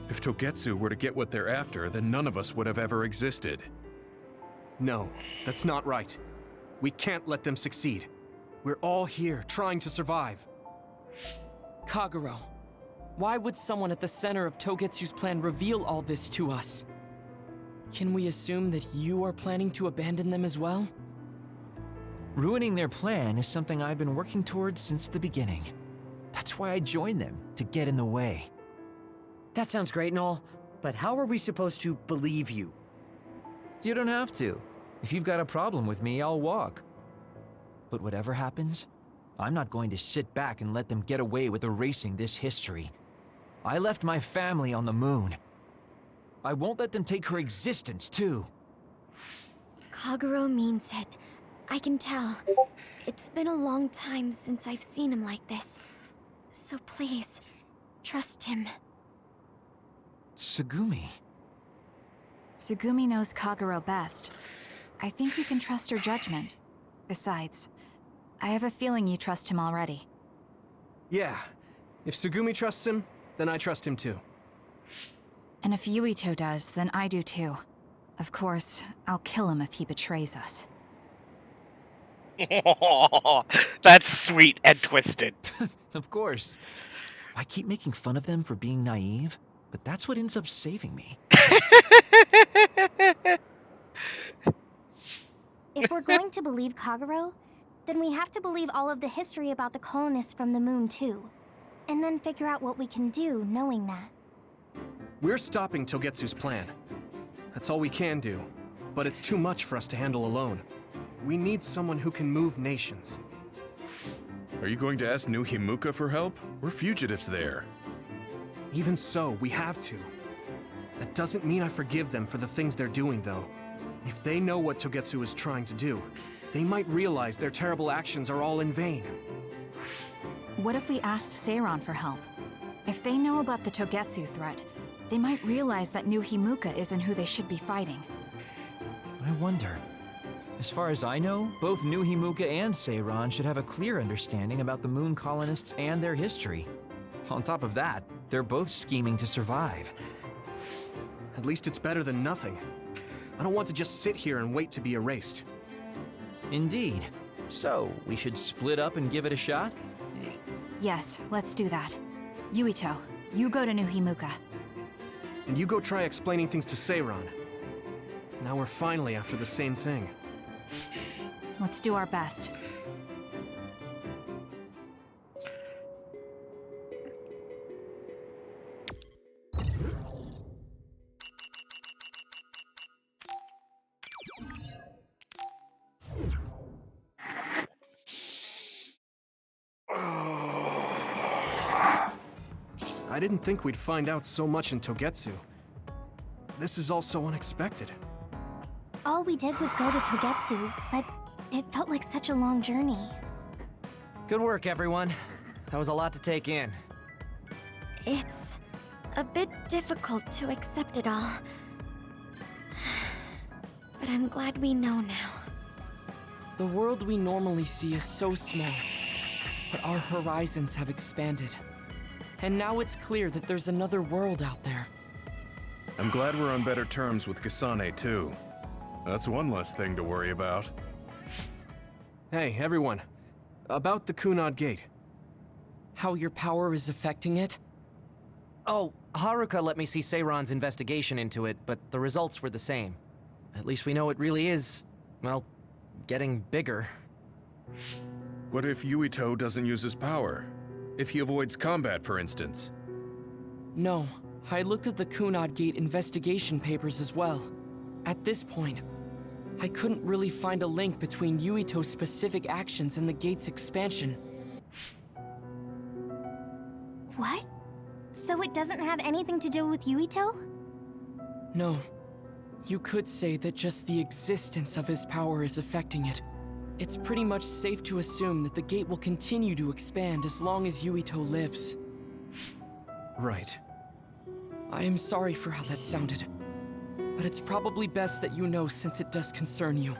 If Togetsu were to get what they're after, then none of us would have ever existed. No, that's not right. We can't let them succeed. We're all here, trying to survive. Kagero, why would someone at the center of Togetsu's plan reveal all this to us? Can we assume that you are planning to abandon them as well? Ruining their plan is something I've been working towards since the beginning. That's why I joined them, to get in the way. That sounds great and all, but how are we supposed to believe you? You don't have to. If you've got a problem with me, I'll walk. But whatever happens, I'm not going to sit back and let them get away with erasing this history. I left my family on the moon. I won't let them take her existence, too. Kagero means it. I can tell. It's been a long time since I've seen him like this. So please, trust him. Tsugumi. Tsugumi knows Kagero best. I think you can trust her judgment. Besides, I have a feeling you trust him already. Yeah. If Tsugumi trusts him, then I trust him too. And if Yuito does, then I do too. Of course, I'll kill him if he betrays us. That's sweet and twisted. Of course. I keep making fun of them for being naive, but that's what ends up saving me. If we're going to believe Kagero, then we have to believe all of the history about the colonists from the moon too. And then figure out what we can do knowing that. We're stopping Togetsu's plan. That's all we can do. But it's too much for us to handle alone. We need someone who can move nations. Are you going to ask New Himuka for help? We're fugitives there. Even so, we have to. That doesn't mean I forgive them for the things they're doing, though. If they know what Togetsu is trying to do, they might realize their terrible actions are all in vain. What if we asked Seiran for help? If they know about the Togetsu threat, they might realize that New Himuka isn't who they should be fighting. I wonder. As far as I know, both New Himuka and Seiran should have a clear understanding about the moon colonists and their history. On top of that, they're both scheming to survive. At least it's better than nothing. I don't want to just sit here and wait to be erased. Indeed. So, we should split up and give it a shot? Yes, let's do that. Yuito, you go to New Himuka. And you go try explaining things to Seiran. Now we're finally after the same thing. Let's do our best. I didn't think we'd find out so much in Togetsu. This is all so unexpected. All we did was go to Togetsu, but it felt like such a long journey. Good work, everyone. That was a lot to take in. It's a bit difficult to accept it all. But I'm glad we know now. The world we normally see is so small, but our horizons have expanded. And now it's clear that there's another world out there. I'm glad we're on better terms with Kasane, too. That's one less thing to worry about. Hey, everyone. About the Kunad Gate. How your power is affecting it? Oh, Haruka let me see Seiron's investigation into it, but the results were the same. At least we know it really is, well, getting bigger. What if Yuito doesn't use his power? If he avoids combat, for instance? No, I looked at the Kunad Gate investigation papers as well. At this point, I couldn't really find a link between Yuito's specific actions and the gate's expansion. What? So it doesn't have anything to do with Yuito? No. You could say that just the existence of his power is affecting it. It's pretty much safe to assume that the gate will continue to expand as long as Yuito lives. Right. I am sorry for how that sounded, but it's probably best that you know since it does concern you.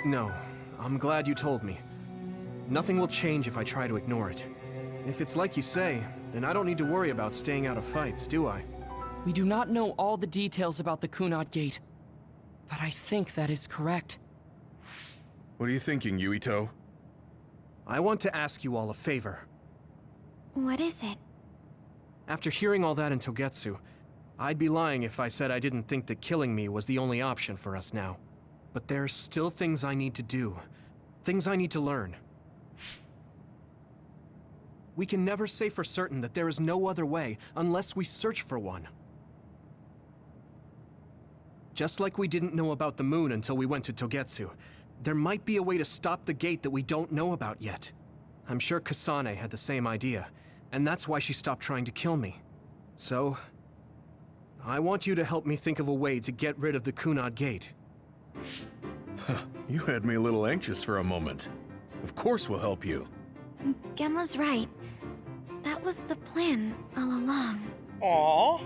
No, I'm glad you told me. Nothing will change if I try to ignore it. If it's like you say, then I don't need to worry about staying out of fights, do I? We do not know all the details about the Kunad Gate, but I think that is correct. What are you thinking, Yuito? I want to ask you all a favor. What is it? After hearing all that in Togetsu, I'd be lying if I said I didn't think that killing me was the only option for us now. But there's still things I need to do. Things I need to learn. We can never say for certain that there is no other way unless we search for one. Just like we didn't know about the moon until we went to Togetsu, there might be a way to stop the gate that we don't know about yet. I'm sure Kasane had the same idea, and that's why she stopped trying to kill me. So, I want you to help me think of a way to get rid of the Kunad Gate. You had me a little anxious for a moment. Of course we'll help you. Gemma's right. That was the plan all along. Aww.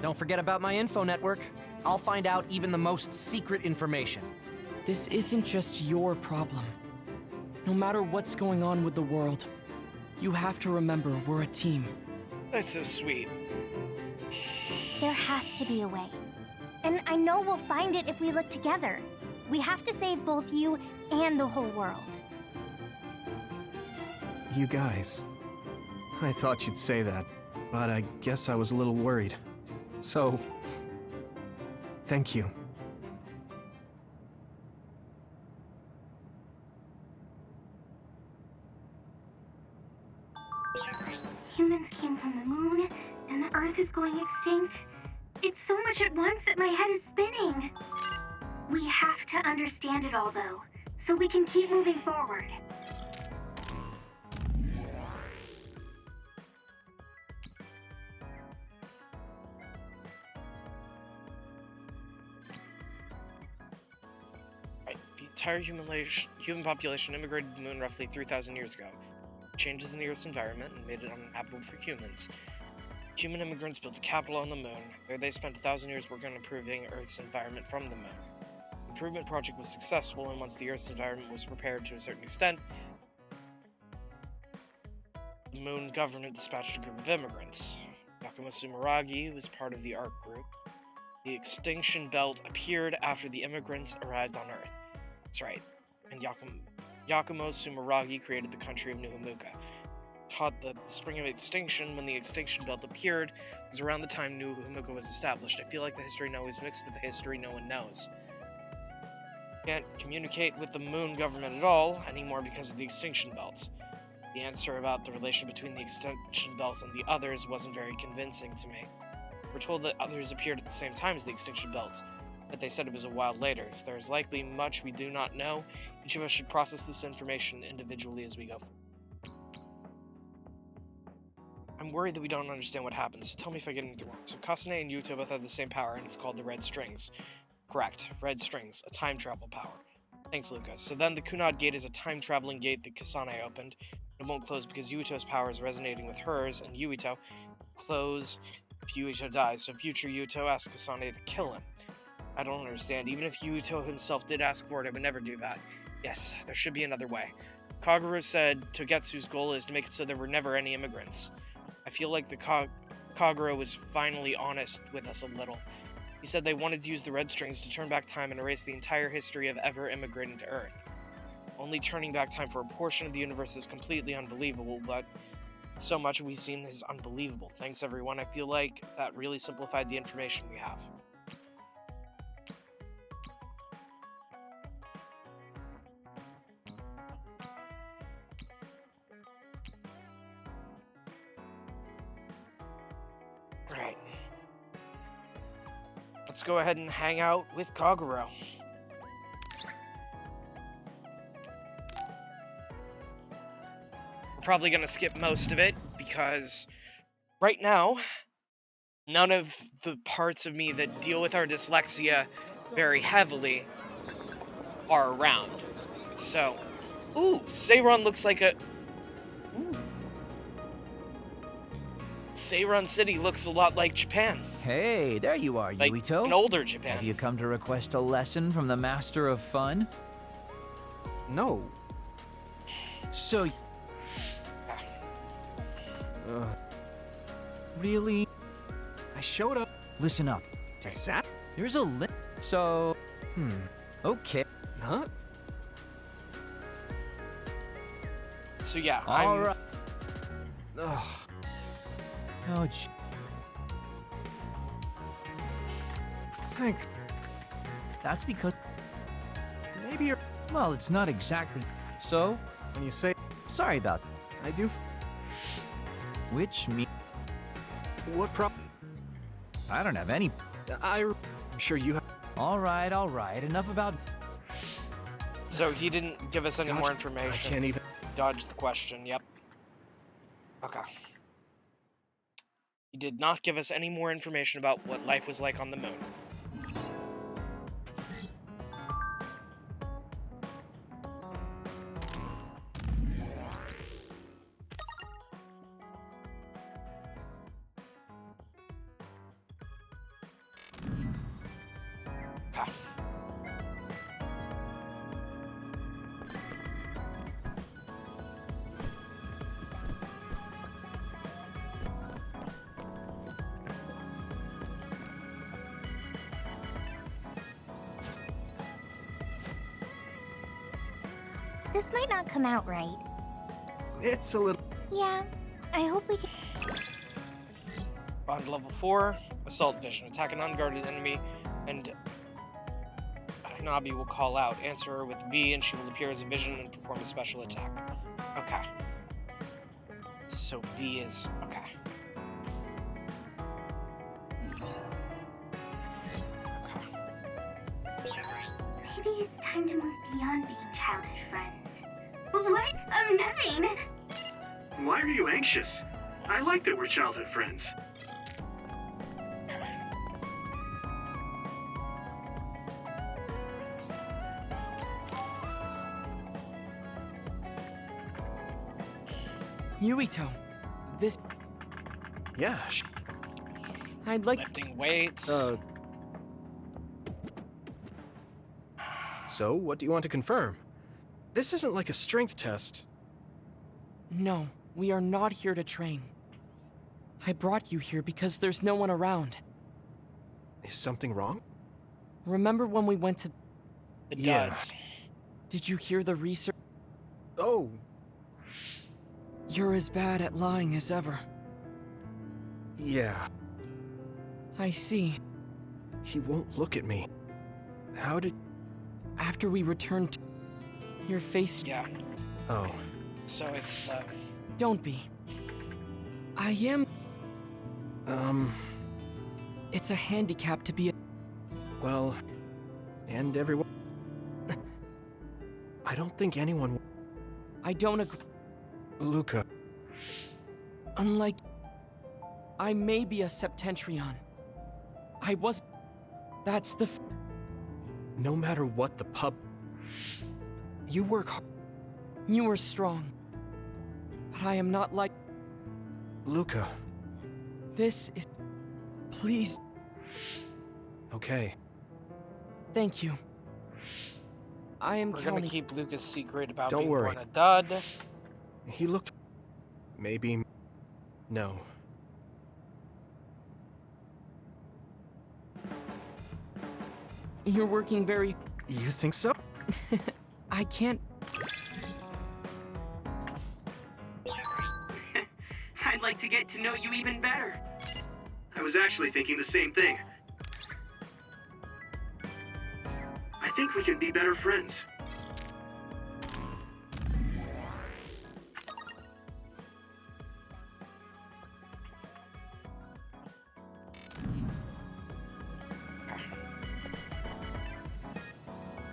Don't forget about my info network. I'll find out even the most secret information. This isn't just your problem. No matter what's going on with the world, you have to remember we're a team. That's so sweet. There has to be a way. And I know we'll find it if we look together. We have to save both you and the whole world. You guys... I thought you'd say that, but I guess I was a little worried. So... thank you. Humans came from the moon, and the Earth is going extinct. It's so much at once that my head is spinning. We have to understand it all, though, so we can keep moving forward. Right. The entire human population immigrated to the moon roughly 3,000 years ago. Changes in the Earth's environment and made it uninhabitable for humans. Human immigrants built a capital on the moon. There they spent 1,000 years working on improving Earth's environment from the moon. The improvement project was successful, and once the Earth's environment was repaired to a certain extent, the moon government dispatched a group of immigrants. Yakumo Sumeragi was part of the ARC group. The extinction belt appeared after the immigrants arrived on Earth. That's right. And Yakumo Sumeragi created the country of New Humuka. Taught that the spring of extinction, when the extinction belt appeared, was around the time New Humuka was established. I feel like the history now is mixed with the history no one knows. Can't communicate with the moon government at all anymore because of the extinction belts. The answer about the relation between the extinction belts and the others wasn't very convincing to me. We're told that others appeared at the same time as the extinction belts, but they said it was a while later. There is likely much we do not know. Each of us should process this information individually as we go. I'm I'm worried that we don't understand what happens, so tell me if I get anything wrong. So Kasane and Yuto both have the same power, and it's called the Red Strings. Correct. Red Strings, a time travel power. Thanks, Lucas. So then the Kunad Gate is a time-traveling gate that Kasane opened. It won't close because Yuito's power is resonating with hers, and Yuito close if Yuito dies. So future Yuito asks Kasane to kill him. I don't understand. Even if Yuito himself did ask for it, I would never do that. Yes, there should be another way. Kagero said Togetsu's goal is to make it so there were never any immigrants. I feel like the Kagero was finally honest with us a little. He said they wanted to use the Red Strings to turn back time and erase the entire history of ever immigrating to Earth. Only turning back time for a portion of the universe is completely unbelievable, but so much we've seen is unbelievable. Thanks, everyone. I feel like that really simplified the information we have. Right. Let's go ahead and hang out with Kagero. We're probably going to skip most of it, because right now, none of the parts of me that deal with our dyslexia very heavily are around. So, ooh, Seiron looks like a... Ooh. Seiron City looks a lot like Japan. Hey, there you are, like Yuito. An older Japan. Have you come to request a lesson from the Master of Fun? No. So... really? I showed up. Listen up. Is that? There's a So... Okay. Huh? So yeah, All right. Ugh. Oh, Thank. That's because... Maybe you're... Well, it's not exactly... So? When you say... Sorry about that. I do... Which me... What problem? I don't have any... I'm sure you have... All right. Enough about... So he didn't give us any more information. I can't even... Dodge the question, yep. Okay. He did not give us any more information about what life was like on the moon. Okay. This might not come out right. It's a little... Yeah, I hope we can... Bond level 4, Assault Vision. Attack an unguarded enemy, and Hanabi will call out. Answer her with V, and she will appear as a vision and perform a special attack. Okay. So V is... okay. Maybe it's time to move beyond being childhood friends. What? Nothing! Why are you anxious? I like that we're childhood friends. Yuito, this... Yeah, I'd like... Lifting weights. So, what do you want to confirm? This isn't like a strength test. No, we are not here to train. I brought you here because there's no one around. Is something wrong? Remember when we went to... The duds. Did you hear the research? Oh. You're as bad at lying as ever. Yeah. I see. He won't look at me. How did... After we returned to... Your face... Yeah. Oh. So it's the... Don't be. I am... It's a handicap to be a... Well... And everyone... I don't think anyone... I don't agree. Luca. Unlike... I may be a Septentrion. I was... That's the... No matter what the pub... You work hard. You are strong. But I am not like... Luca. This is... Please. Okay. Thank you. I am We're gonna keep Luca's secret about Don't being worry. born a dud. He looked... Maybe... No. You're working very... You think so? I can't... I'd like to get to know you even better. I was actually thinking the same thing. I think we can be better friends.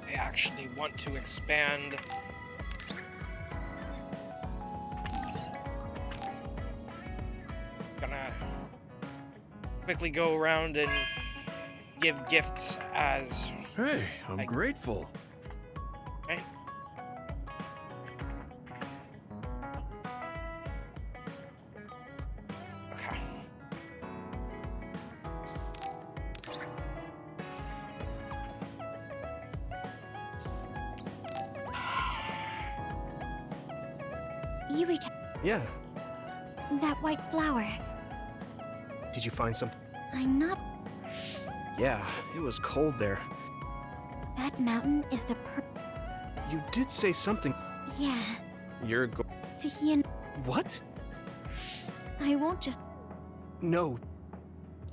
I actually want to expand. Gonna quickly go around and give gifts as... Hey, I'm grateful. Okay. Okay. Yui, Yeah. that white flower. Did you find some? I'm not... Yeah, it was cold there. That mountain is the You did say something. Yeah, You're Tahian... What? I won't just... No,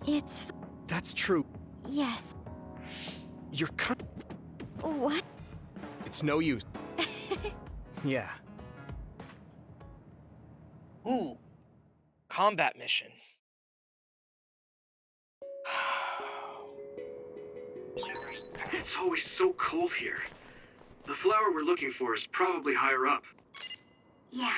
It's... that's true. Yes. You're What? It's no use. Yeah. Ooh. Combat mission. It's always so cold here. The flower we're looking for is probably higher up. Yeah.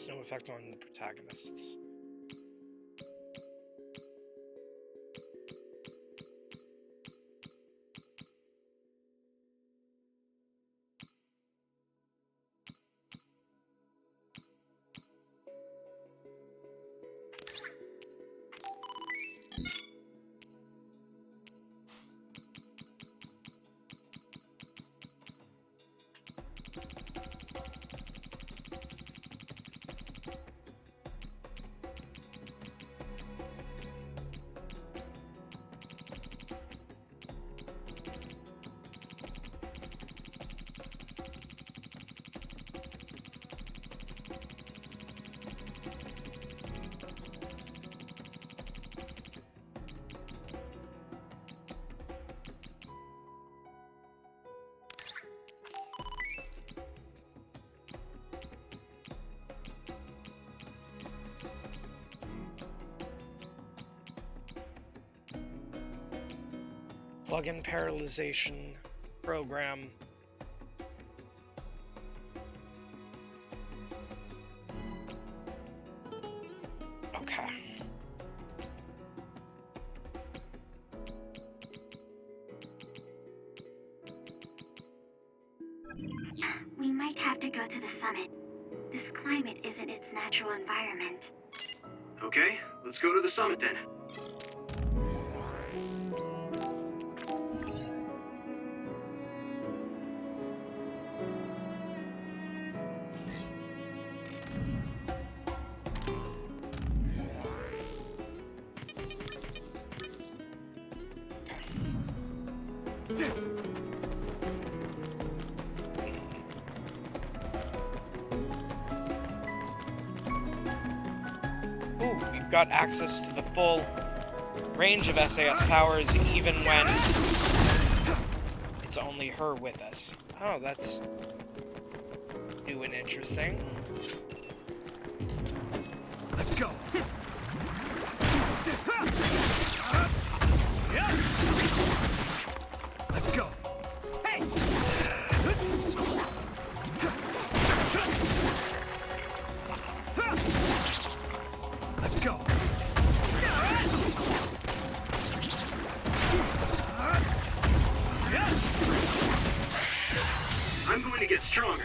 It's no effect on the protagonists. Plug-in parallelization program. Okay. We might have to go to the summit. This climate isn't its natural environment. Okay, let's go to the summit then. Ooh, we've got access to the full range of SAS powers, even when it's only her with us. Oh, that's new and interesting. Let's go. Let's go. Hey! Let's go. I'm going to get stronger.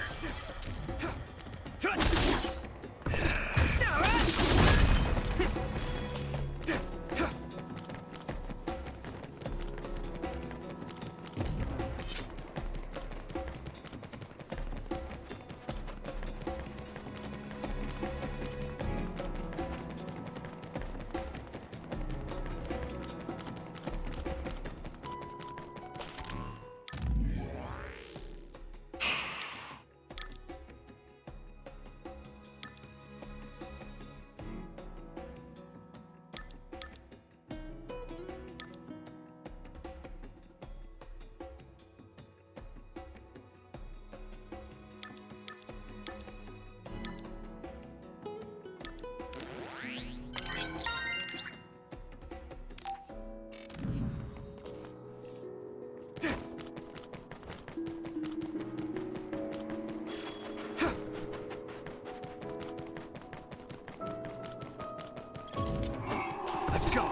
Let's go.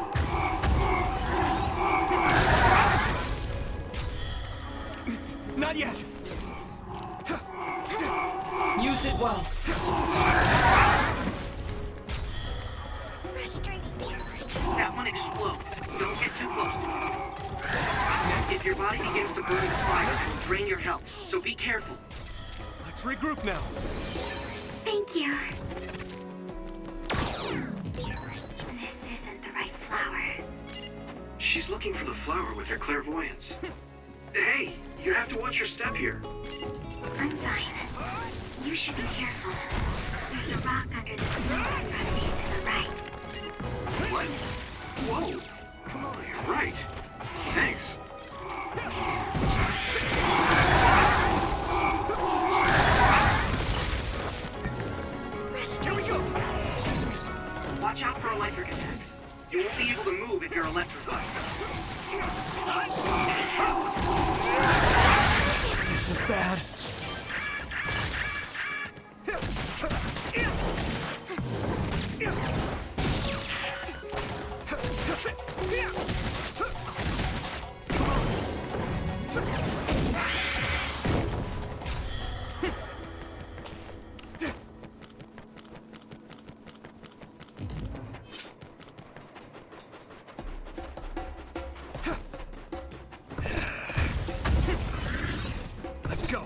Not yet. Use it well. That one explodes. Don't get too close to it. If your body begins to burn with fire, it will drain your health, so be careful. Let's regroup now. Thank you. This isn't the right flower. She's looking for the flower with her clairvoyance. Hey, you have to watch your step here. I'm fine. You should be careful. There's a rock under the snow in front of you to the right. What? Whoa! Come on, you're right. Thanks. Here we go. Watch out for electric attacks. You won't be able to move if you're electrified. This is bad. Let's go.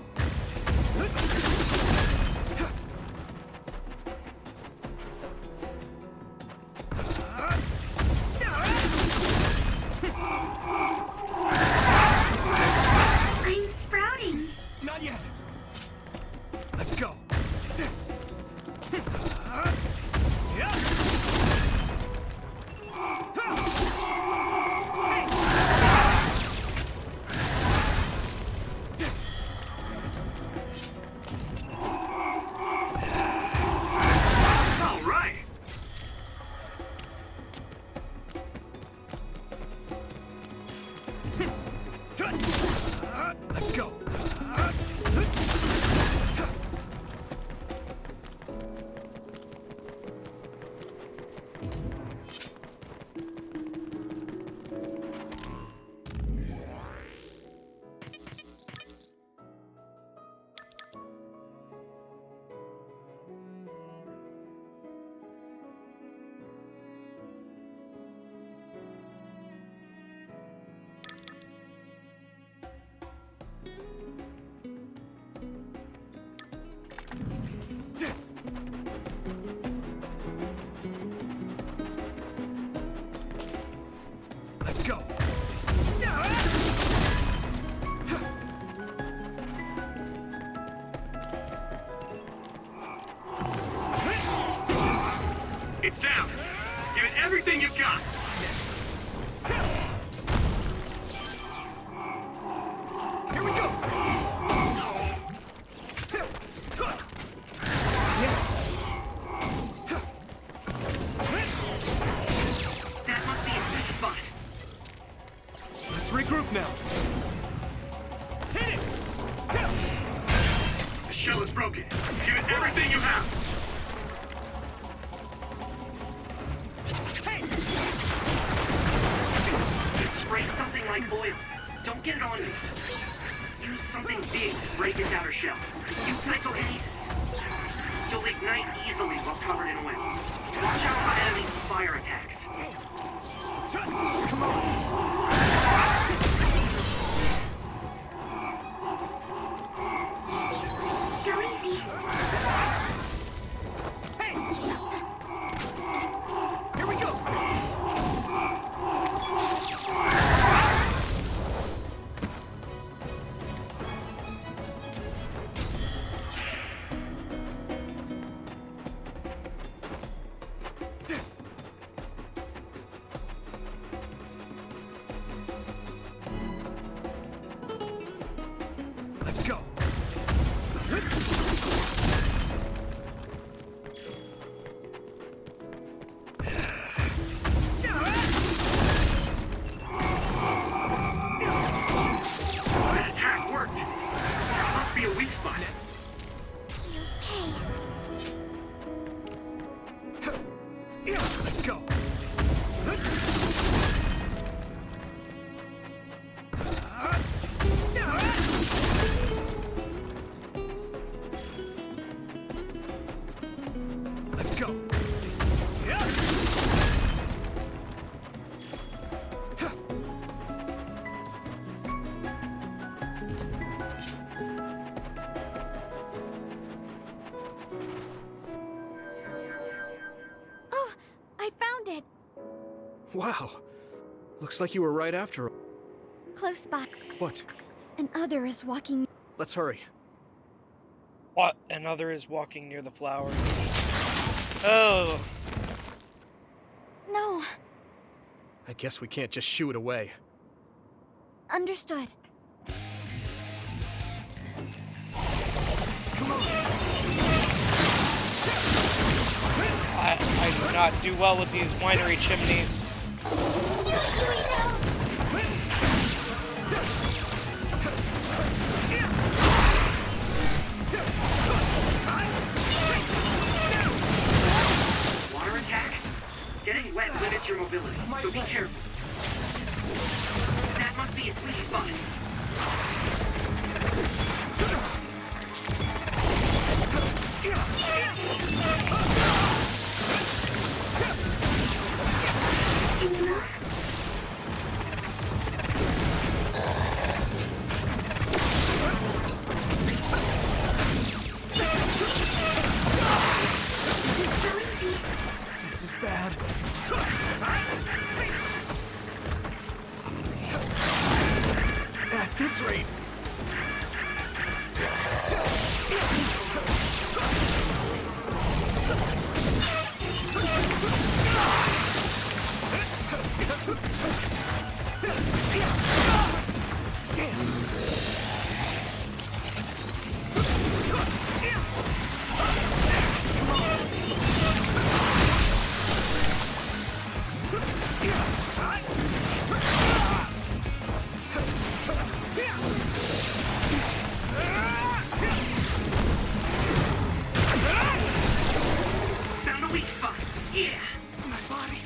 It's down. Give it everything you've got. Here we go! That must be its weak spot. Let's regroup now. Hit it! The shell is broken. Give it everything you have. Hey! It sprayed something like oil. Don't get it on me. Use something big to break its outer shell. Use psychokinesis. You'll ignite easily while covered in oil. Watch out for enemies with fire attacks. Come on! Go easy. Hey! Here we go! Let's go. That attack worked. There must be a weak spot. Next. Let's go. Let's go. Oh, I found it! Wow. Looks like you were right after all. Close by. What? An other is walking. Let's hurry. What? Another is walking near the flowers. Oh. No. I guess we can't just shoo it away. Understood. Come on. I do not do well with these winery chimneys. Water attack? Getting wet limits your mobility, so be careful. That must be its weak spot. This is bad. At this rate. Found a weak spot. Yeah. My body.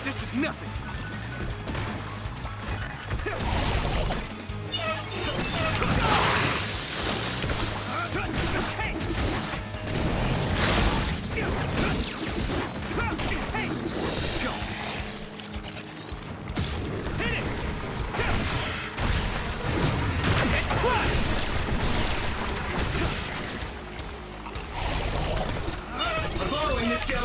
This is nothing. Let's go. Hit it. Following this guy.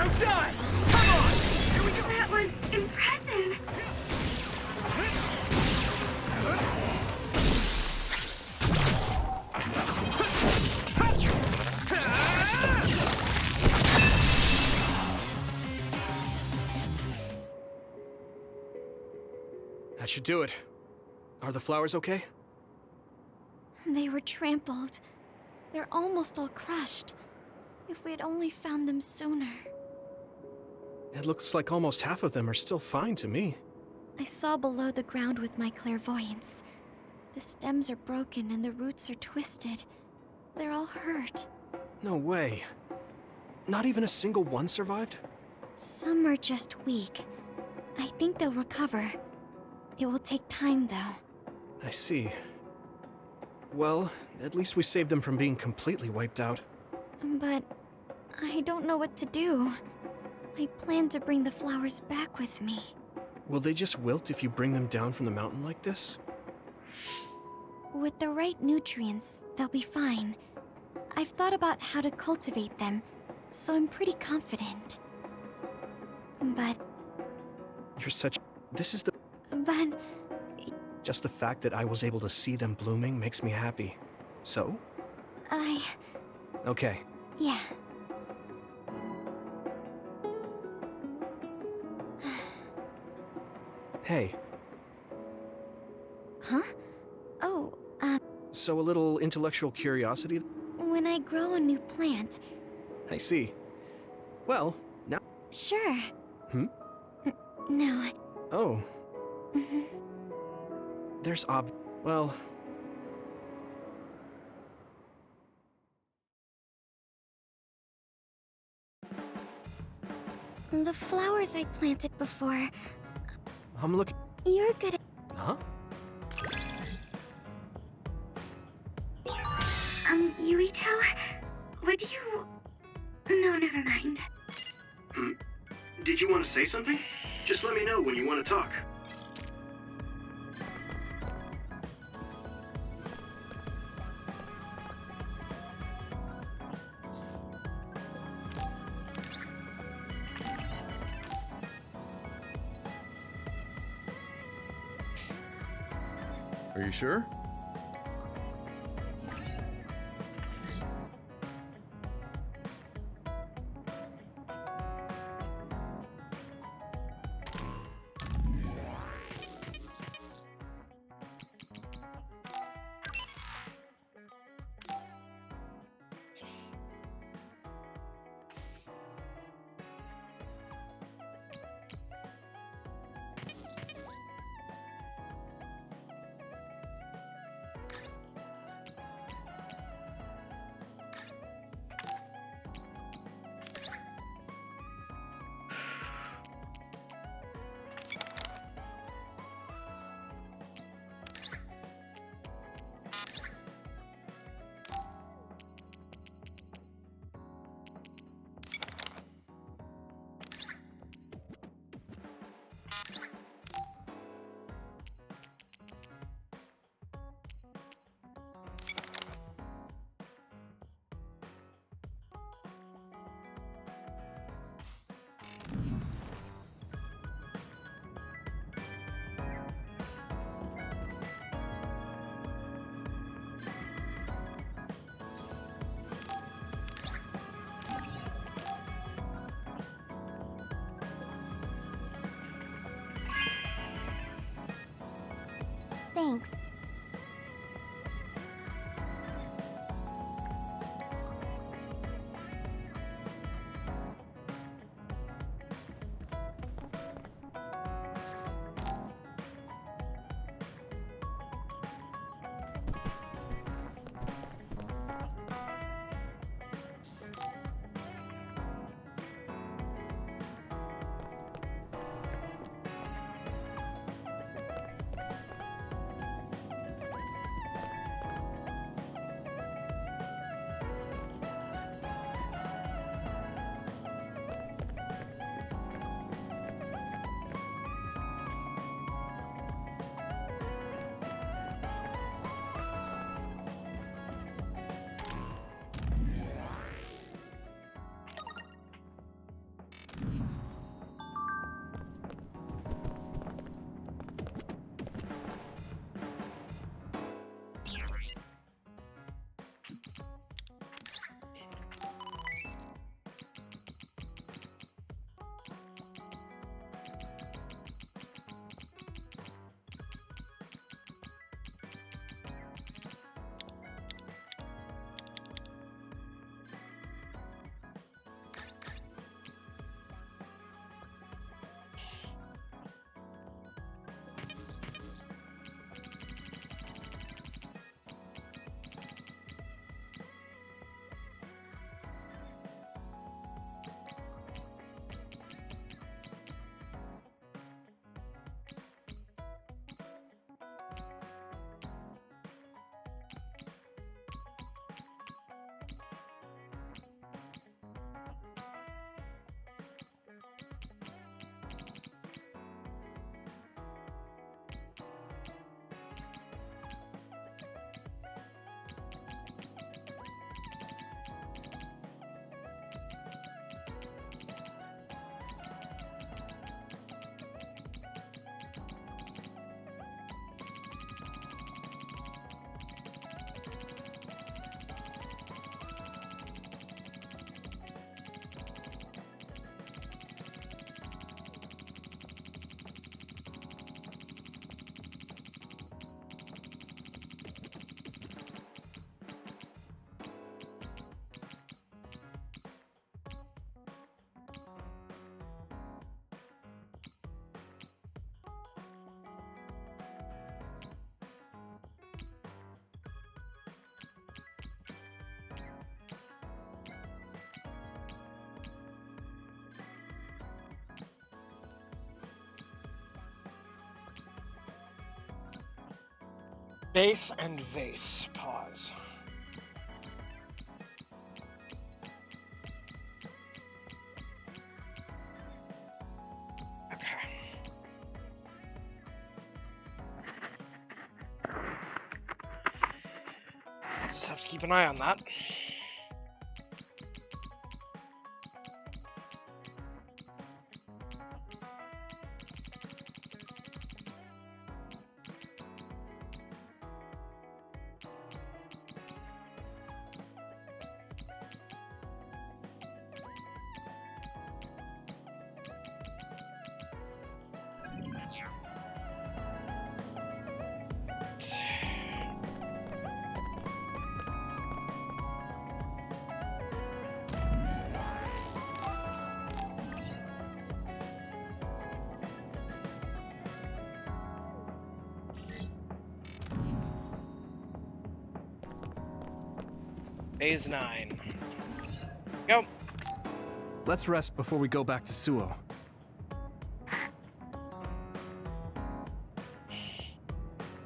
Now die! Come on! Here we go! That was impressive! That should do it. Are the flowers okay? They were trampled. They're almost all crushed. If we had only found them sooner. It looks like almost half of them are still fine to me. I saw below the ground with my clairvoyance. The stems are broken and the roots are twisted. They're all hurt. No way. Not even a single one survived? Some are just weak. I think they'll recover. It will take time, though. I see. Well, at least we saved them from being completely wiped out. But I don't know what to do. I plan to bring the flowers back with me. Will they just wilt if you bring them down from the mountain like this? With the right nutrients, they'll be fine. I've thought about how to cultivate them, so I'm pretty confident. But... You're such... This is the... But... Just the fact that I was able to see them blooming makes me happy. So? Okay. Yeah. Hey. Huh? Oh, So a little intellectual curiosity? when I grow a new plant... I see. Well, now... Sure. Hmm? No. Oh. Mhm. There's well... The flowers I planted before... I'm looking... You're good at... Huh? Yuito? Would you... No, never mind. Did you want to say something? Just let me know when you want to talk. Are you sure? Base and vase. Pause. Just have to keep an eye on that. Phase 9. Go. Let's rest before we go back to Suo.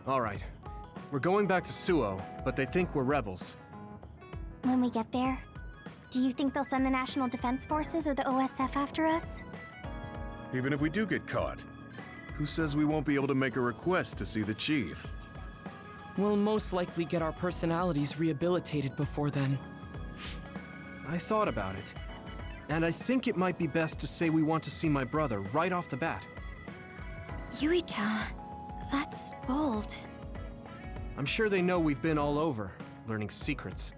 All right. We're going back to Suo, but they think we're rebels. When we get there, do you think they'll send the National Defense Forces or the OSF after us? Even if we do get caught, who says we won't be able to make a request to see the chief? We'll most likely get our personalities rehabilitated before then. I thought about it, and I think it might be best to say we want to see my brother right off the bat. Yuito, that's bold. I'm sure they know we've been all over, learning secrets.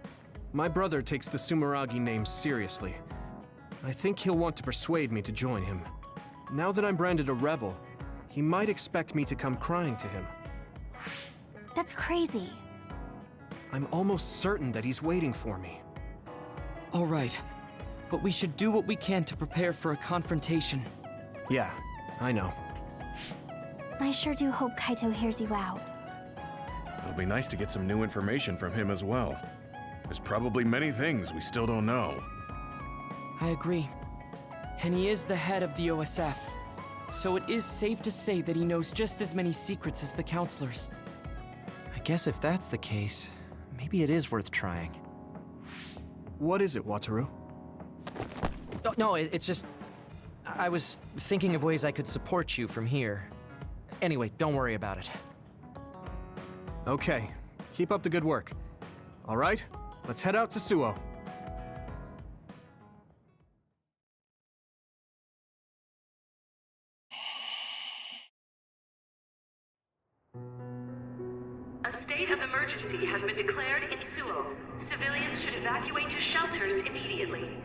My brother takes the Sumeragi name seriously. I think he'll want to persuade me to join him. Now that I'm branded a rebel, he might expect me to come crying to him. That's crazy. I'm almost certain that he's waiting for me. All right, but we should do what we can to prepare for a confrontation. Yeah, I know. I sure do hope Kaito hears you out. It'll be nice to get some new information from him as well. There's probably many things we still don't know. I agree. And he is the head of the OSF, so it is safe to say that he knows just as many secrets as the counselors. I guess if that's the case, maybe it is worth trying. What is it, Wataru? Oh, no, it's just... I was thinking of ways I could support you from here. Anyway, don't worry about it. Okay, keep up the good work. All right, let's head out to Suo. A state of emergency has been declared in Suo. Civilians should evacuate to shelters immediately.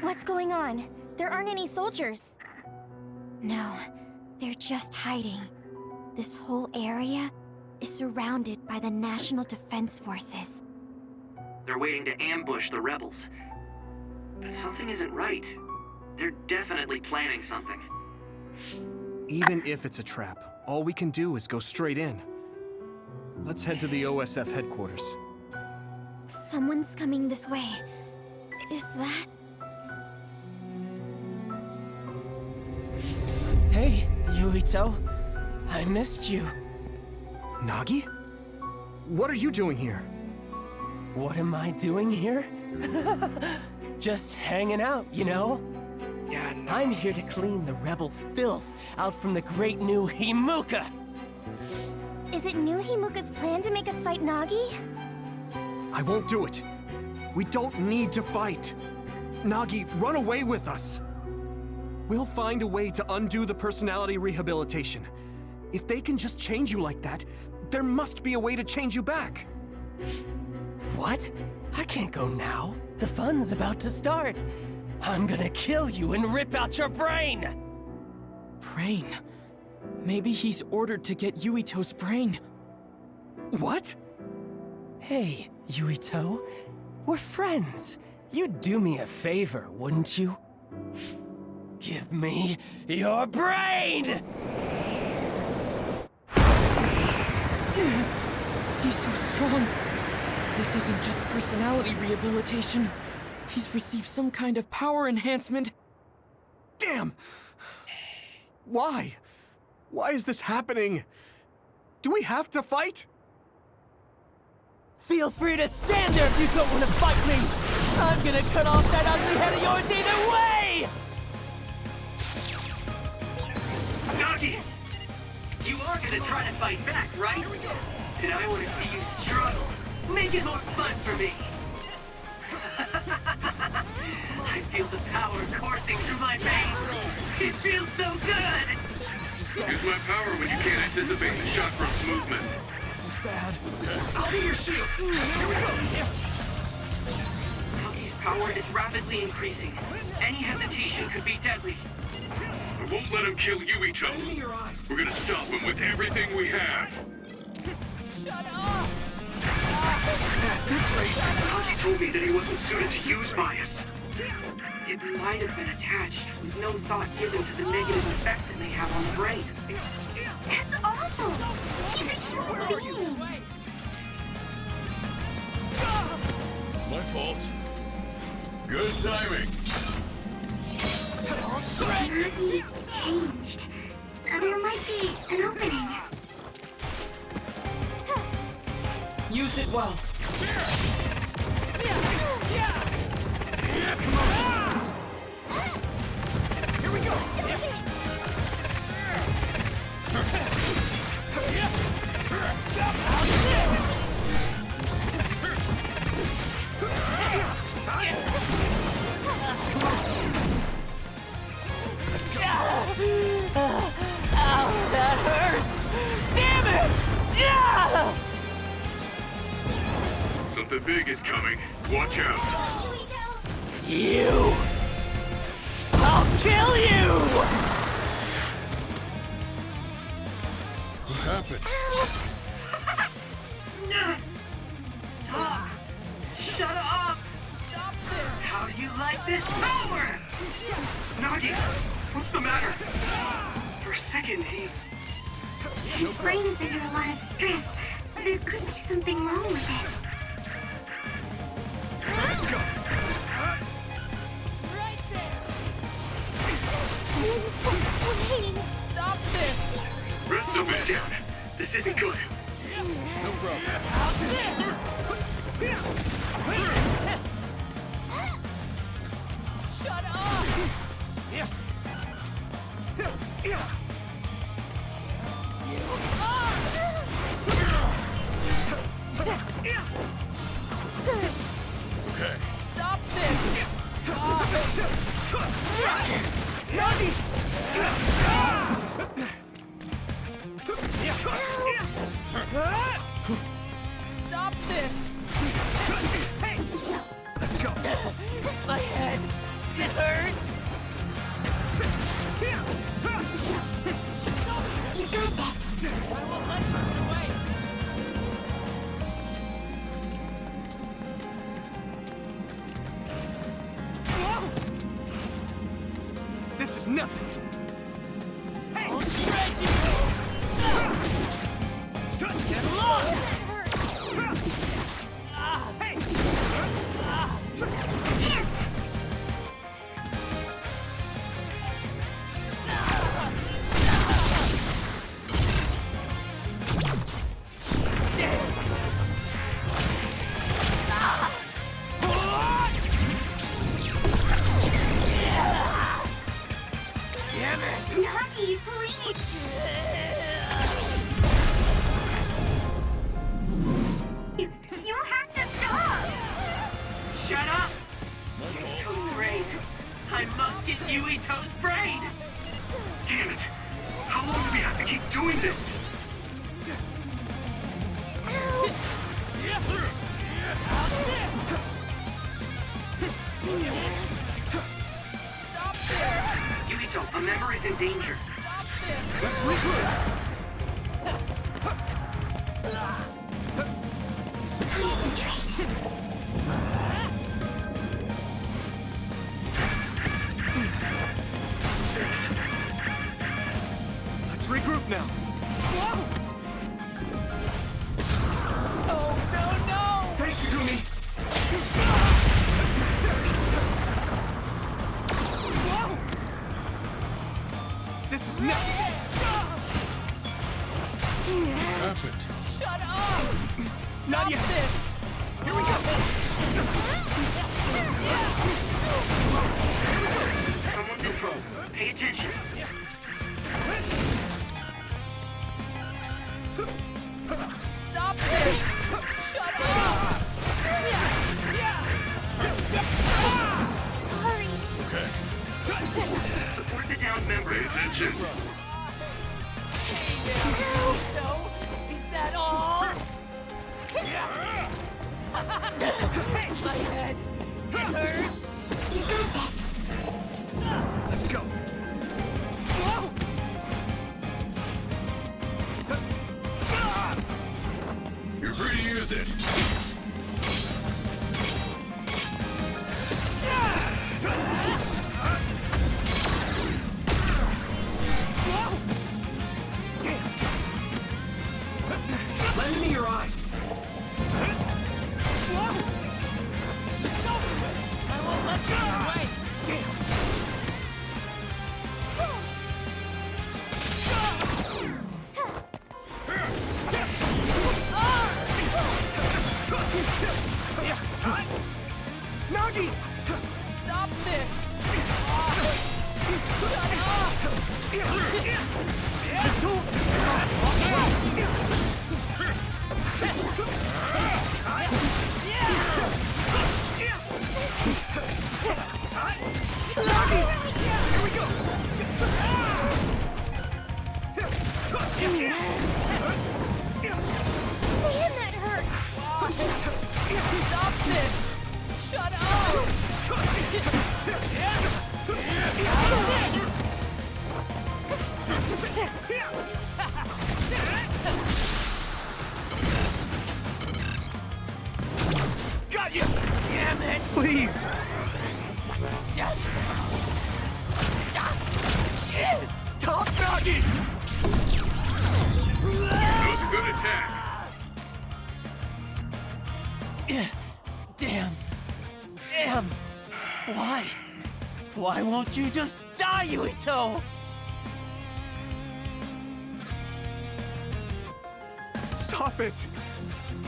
What's going on? There aren't any soldiers. No, they're just hiding. This whole area is surrounded by the National Defense Forces. They're waiting to ambush the rebels. But something isn't right. They're definitely planning something. Even if it's a trap, all we can do is go straight in. Let's head to the OSF headquarters. Someone's coming this way. Is that... Hey, Yuito. I missed you. Nagi? What are you doing here? What am I doing here? Just hanging out, you know? Yeah, no. I'm here to clean the rebel filth out from the great new Himuka! Is it New Himuka's plan to make us fight Nagi? I won't do it. We don't need to fight. Nagi, run away with us. We'll find a way to undo the personality rehabilitation. If they can just change you like that, there must be a way to change you back. What? I can't go now. The fun's about to start. I'm gonna kill you and rip out your brain! Brain? Maybe he's ordered to get Yuito's brain. What? Hey, Yuito. We're friends. You'd do me a favor, wouldn't you? Give me your brain! He's so strong. This isn't just personality rehabilitation. He's received some kind of power enhancement. Damn! Why? Why is this happening? Do we have to fight? Feel free to stand there if you don't want to fight me! I'm gonna cut off that ugly head of yours either way! Nagi! You are gonna try to fight back, right? And I want to see you struggle. Make it more fun for me. I feel the power coursing through my veins. It feels so good! Use my power when you can't anticipate the chakram's movement. This is bad. I'll be your shield. Here we go. Nagi's power is rapidly increasing. Any hesitation could be deadly. I won't let him kill you, Ito. We're gonna stop him with everything we have. Shut up! At this rate, Nagi told me that he wasn't suited to use bias. It might have been attached, with no thought given to the negative effects it may have on the brain. It's awful! He's a human being! My fault. Good timing. Nagi changed. There might be an opening. Use it well. Come on! Here we go! Let's go! Ow, that hurts! Damn it! Yeah! Something big is coming. Watch out. You! I'll kill you! What happened? Stop! Shut up! Stop this! How do you like this power? Nagi, what's the matter? For a second, His brain is under a lot of stress. There could be something wrong with it. Let's go! Right there! Please. Stop this! Rest a bit down. this isn't good. No problem. Shut up! Okay. Stop this! Nagi! Stop this! Hey! Let's go! My head! It hurts! You got this. I won't let you get away! This is nothing! Hey! I'll shred you! Get along! Hey! Nagi, please. You have to stop. Shut up! Ito's brain. I must get you Ito's brain! Damn it! How long do we have to keep doing this? Stop this! Yuito, a member is in danger. Stop this! Let's regroup! Let's regroup now. Whoa! Oh, no, no! Thanks, Gumi! Whoa! Shut up! Stop Not yet. this! Here we go! Someone control. Pay attention. Stop this! Shut up! Sorry. Okay. Support the downed member. Pay attention. So, is that all? My head. It hurts. You got this. Let's go. You're free to use it. Lend me your eyes. I won't let you get away. Damn. Nagi! Stop this! Here we go! Man, that hurt. Stop this! Shut up! Got you! Damn it! Please! Stop, Nagi! That was a good attack. Damn. Damn. Why? Why won't you just die, Yuito? Stop it!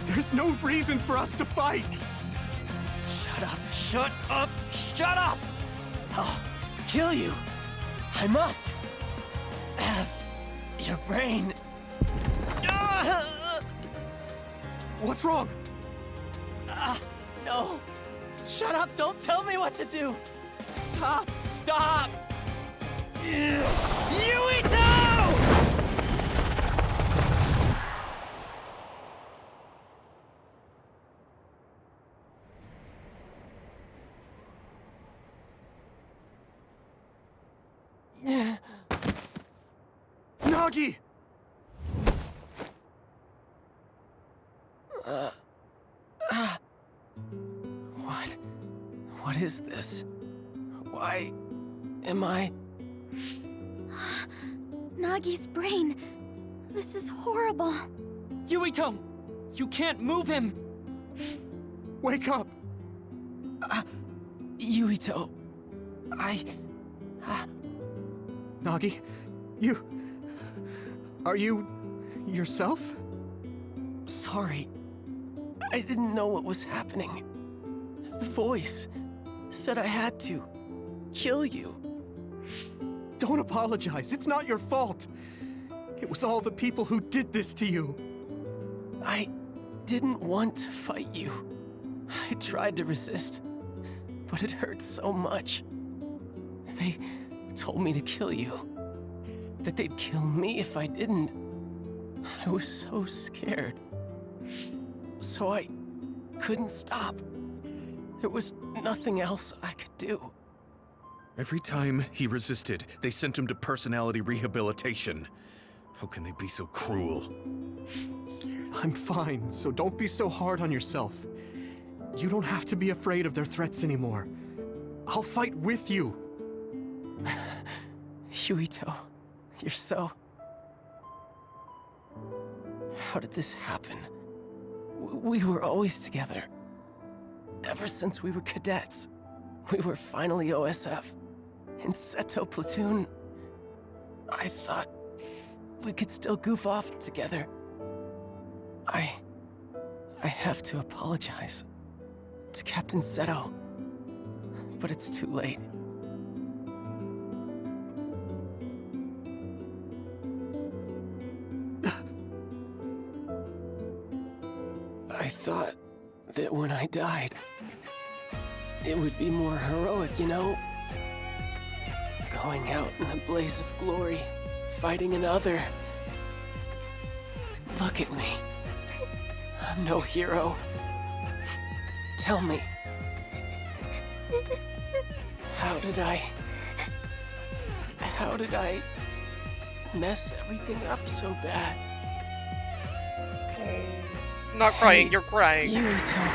There's no reason for us to fight! Shut up, shut up, shut up! I'll kill you. I must have your brain. What's wrong? No. Shut up, don't tell me what to do. Stop, stop. Yuito! Nagi! What is this? Why am I... Nagi's brain. This is horrible. Yuito! You can't move him! Wake up! Yuito... Nagi, you... Are you... yourself? Sorry. I didn't know what was happening. The voice said I had to kill you. Don't apologize. It's not your fault. It was all the people who did this to you. I didn't want to fight you. I tried to resist, but it hurt so much. They told me to kill you. That they'd kill me if I didn't. I was so scared. So I couldn't stop. There was nothing else I could do. Every time he resisted, they sent him to personality rehabilitation. How can they be so cruel? I'm fine, so don't be so hard on yourself. You don't have to be afraid of their threats anymore. I'll fight with you. Yuito, you're so... How did this happen? We were always together. Ever since we were cadets. We were finally OSF. In Seto Platoon, I thought we could still goof off together. I have to apologize to Captain Seto, but it's too late. I thought that when I died, it would be more heroic, you know? Going out in a blaze of glory, fighting another. Look at me. I'm no hero. Tell me. How did I mess everything up so bad? Not crying, you're crying. Yurito.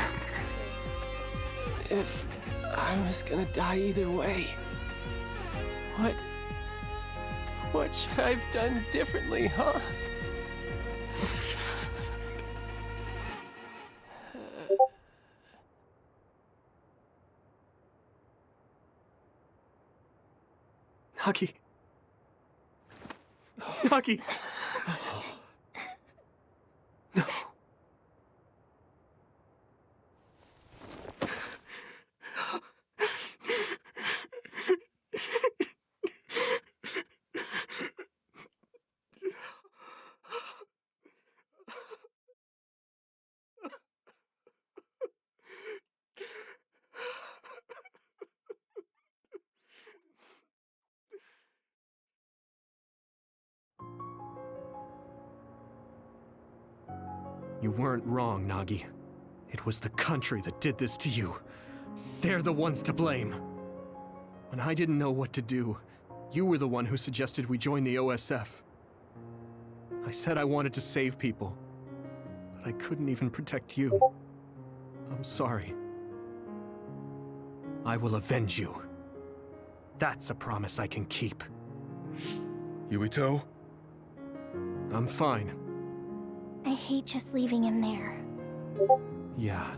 If I was gonna die either way, what should I have done differently, huh? Nagi. Nagi. No. You weren't wrong, Nagi. It was the country that did this to you. They're the ones to blame. When I didn't know what to do, you were the one who suggested we join the OSF. I said I wanted to save people, but I couldn't even protect you. I'm sorry. I will avenge you. That's a promise I can keep. Yuito? I'm fine. I hate just leaving him there. Yeah.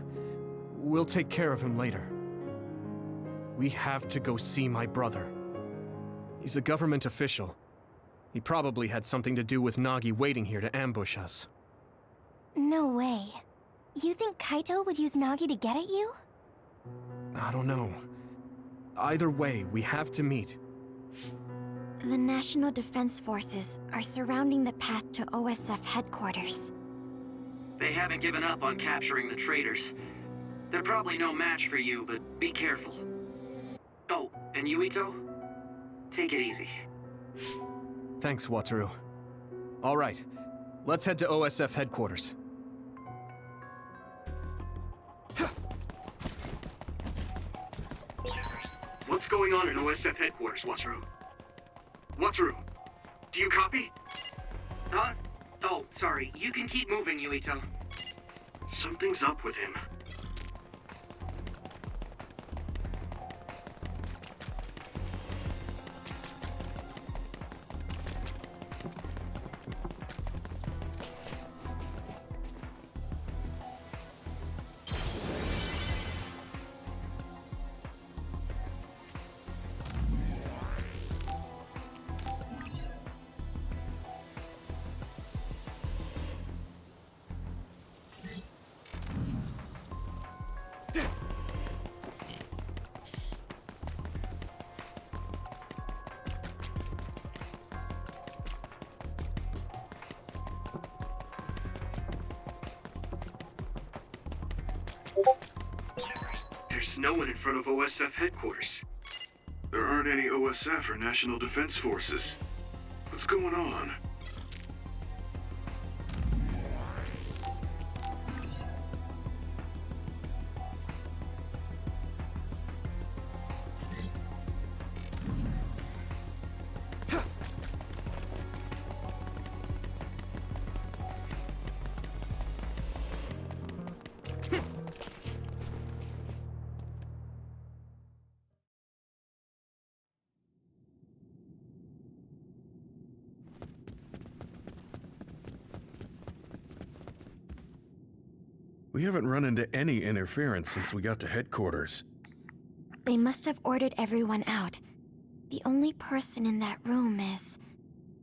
We'll take care of him later. We have to go see my brother. He's a government official. He probably had something to do with Nagi waiting here to ambush us. No way. You think Kaito would use Nagi to get at you? I don't know. Either way, we have to meet. The National Defense Forces are surrounding the path to OSF headquarters. They haven't given up on capturing the traitors. They're probably no match for you, but be careful. Oh, and Yuito? Take it easy. Thanks, Wataru. All right, let's head to OSF headquarters. What's going on at OSF headquarters, Wataru? Wataru, do you copy? Huh? Oh, sorry. You can keep moving, Yuito. Something's up with him. There's no one in front of OSF headquarters. There aren't any OSF or National Defense Forces. What's going on? We haven't run into any interference since we got to headquarters. They must have ordered everyone out. The only person in that room is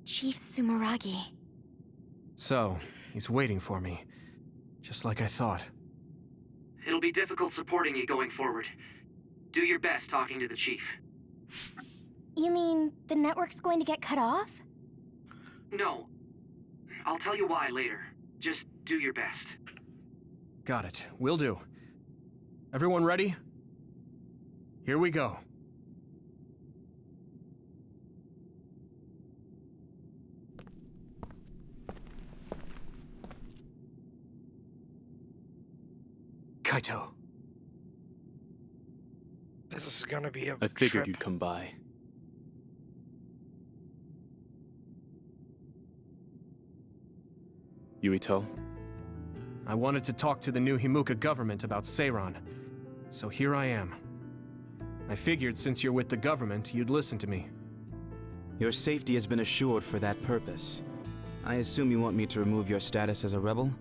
Chief Sumeragi. So, he's waiting for me. Just like I thought. It'll be difficult supporting you going forward. Do your best talking to the chief. You mean the network's going to get cut off? No. I'll tell you why later. Just do your best. Got it. Will do. Everyone ready? Here we go. Kaito. This is gonna be a I figured trip. you'd come by. Yuito? I wanted to talk to the new Himuka government about Seiran, so here I am. I figured since you're with the government, you'd listen to me. Your safety has been assured for that purpose. I assume you want me to remove your status as a rebel?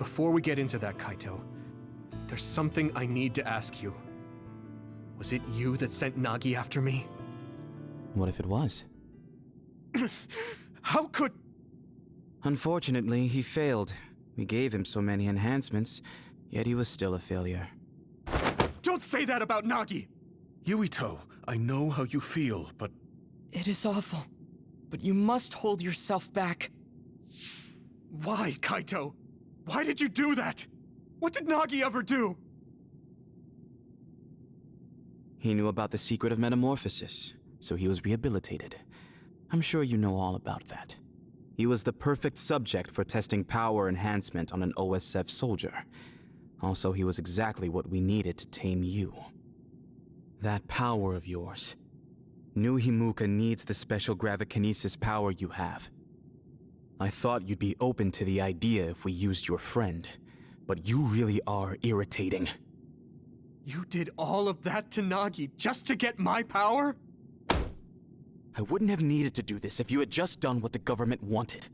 Before we get into that, Kaito, there's something I need to ask you. Was it you that sent Nagi after me? What if it was? How could... Unfortunately, he failed. We gave him so many enhancements, yet he was still a failure. Don't say that about Nagi! Yuito, I know how you feel, but... It is awful, but you must hold yourself back. Why, Kaito? Why did you do that? What did Nagi ever do? He knew about the secret of metamorphosis, so he was rehabilitated. I'm sure you know all about that. He was the perfect subject for testing power enhancement on an OSF soldier. Also, he was exactly what we needed to tame you. That power of yours. New Himuka needs the special gravikinesis power you have. I thought you'd be open to the idea if we used your friend, but you really are irritating. You did all of that to Nagi just to get my power? I wouldn't have needed to do this if you had just done what the government wanted.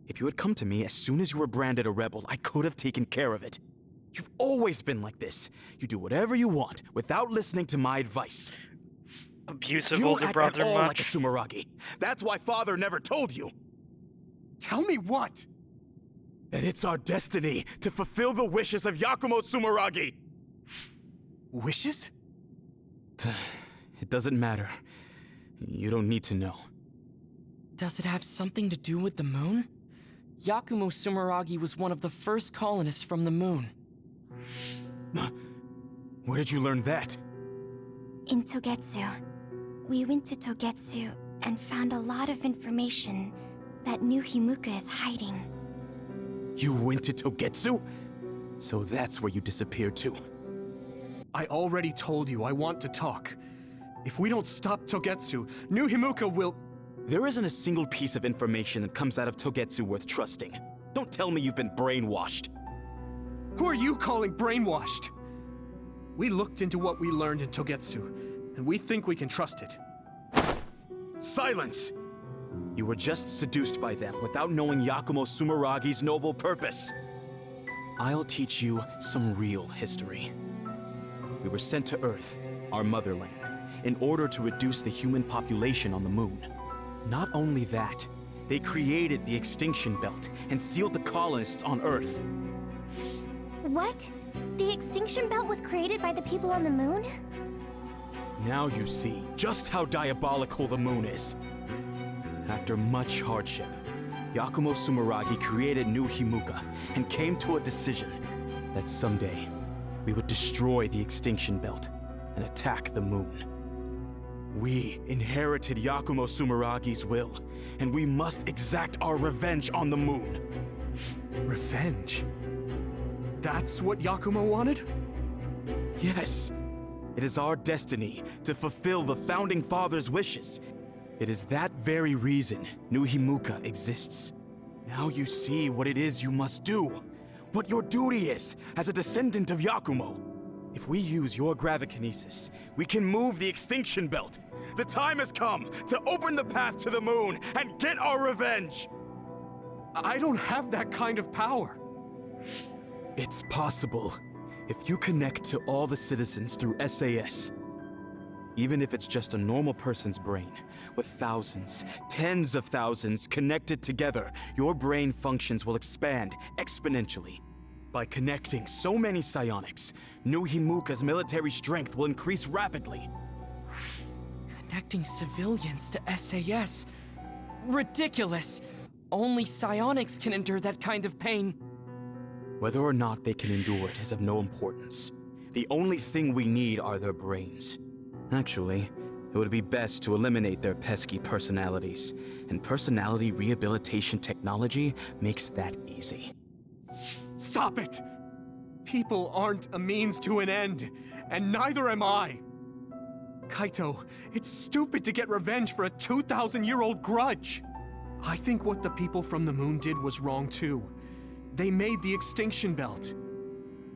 If you had come to me as soon as you were branded a rebel, I could have taken care of it. You've always been like this. You do whatever you want without listening to my advice. Abusive older brother you act at all much? like a Sumeragi. That's why Father never told you. Tell me what? That it's our destiny to fulfill the wishes of Yakumo Sumeragi. Wishes? It doesn't matter. You don't need to know. Does it have something to do with the moon? Yakumo Sumeragi was one of the first colonists from the moon. Where did you learn that? In Togetsu. We went to Togetsu and found a lot of information that New Himuka is hiding. You went to Togetsu? So that's where you disappeared to. I already told you I want to talk. If we don't stop Togetsu, New Himuka will... There isn't a single piece of information that comes out of Togetsu worth trusting. Don't tell me you've been brainwashed. Who are you calling brainwashed? We looked into what we learned in Togetsu, and we think we can trust it. Silence! You were just seduced by them without knowing Yakumo Sumeragi's noble purpose. I'll teach you some real history. We were sent to Earth, our motherland, in order to reduce the human population on the moon. Not only that, they created the extinction belt and sealed the colonists on Earth. What? The extinction belt was created by the people on the moon? Now you see just how diabolical the moon is. After much hardship, Yakumo Sumeragi created New Himuka and came to a decision that someday we would destroy the extinction belt and attack the moon. We inherited Yakumo Sumeragi's will, and we must exact our revenge on the moon. Revenge? That's what Yakumo wanted? Yes. It is our destiny to fulfill the Founding Father's wishes. It is that very reason New Himuka exists. Now you see what it is you must do. What your duty is as a descendant of Yakumo. If we use your gravikinesis, we can move the extinction belt. The time has come to open the path to the moon and get our revenge! I don't have that kind of power. It's possible if you connect to all the citizens through SAS. Even if it's just a normal person's brain, with thousands, tens of thousands connected together, your brain functions will expand exponentially. By connecting so many psionics, New Himuka's military strength will increase rapidly. Connecting civilians to SAS? Ridiculous! Only psionics can endure that kind of pain. Whether or not they can endure it is of no importance. The only thing we need are their brains. Actually, it would be best to eliminate their pesky personalities, and personality rehabilitation technology makes that easy. Stop it! People aren't a means to an end, and neither am I! Kaito, it's stupid to get revenge for a 2,000-year-old grudge! I think what the people from the moon did was wrong too. They made the extinction belt.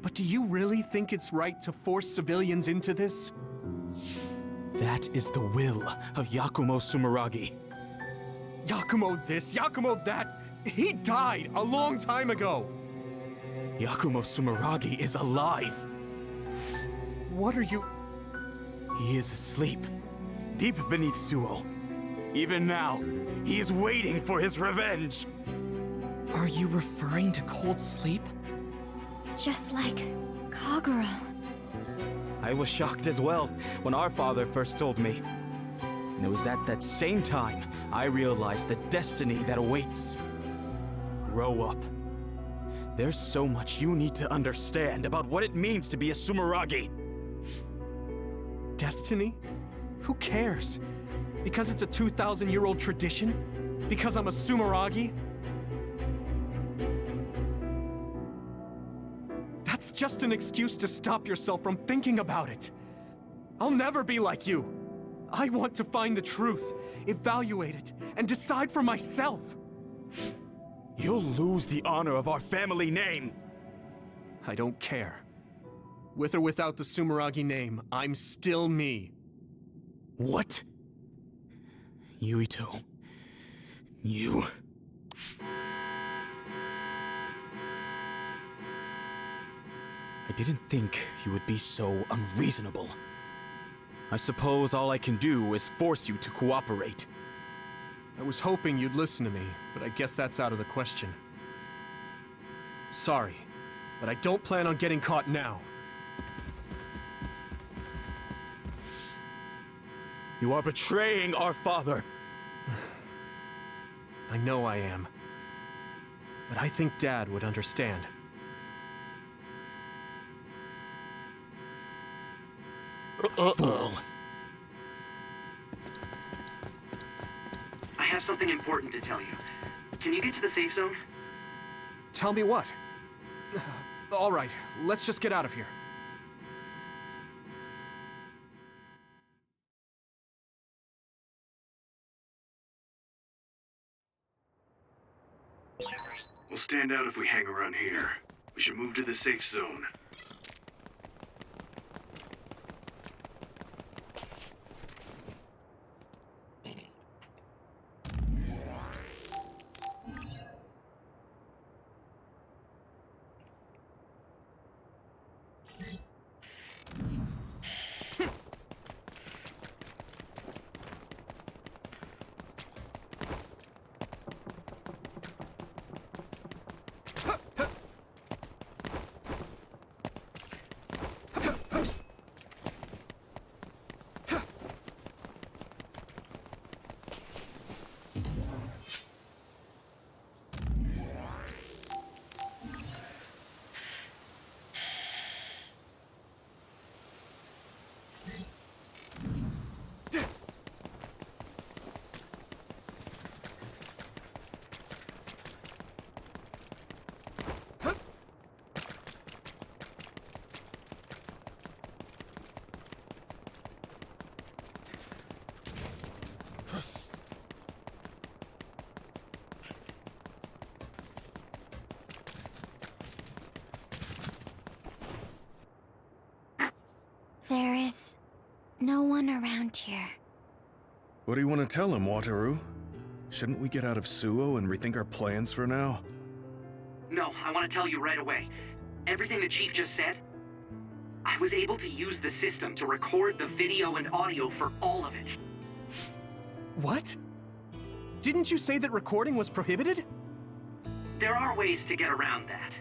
But do you really think it's right to force civilians into this? That is the will of Yakumo Sumeragi. Yakumo this, Yakumo that! He died a long time ago! Yakumo Sumeragi is alive! What are you... He is asleep, deep beneath Suo. Even now, he is waiting for his revenge! Are you referring to cold sleep? Just like Kagura. I was shocked as well when our father first told me. And it was at that same time I realized the destiny that awaits. Grow up. There's so much you need to understand about what it means to be a Sumeragi. Destiny? Who cares? Because it's a 2,000-year-old tradition? Because I'm a Sumeragi? That's just an excuse to stop yourself from thinking about it. I'll never be like you. I want to find the truth, evaluate it, and decide for myself. You'll lose the honor of our family name. I don't care. With or without the Sumeragi name, I'm still me. What? Yuito. You... I didn't think you would be so unreasonable. I suppose all I can do is force you to cooperate. I was hoping you'd listen to me, but I guess that's out of the question. Sorry, but I don't plan on getting caught now. You are betraying our father. I know I am. But I think Dad would understand. Fool. I have something important to tell you. Can you get to the safe zone? Tell me what? All right, let's just get out of here. We'll stand out if we hang around here. We should move to the safe zone. There is no one around here. What do you want to tell him, Wataru? Shouldn't we get out of Suo and rethink our plans for now? No, I want to tell you right away. Everything the Chief just said, I was able to use the system to record the video and audio for all of it. What? Didn't you say that recording was prohibited? There are ways to get around that.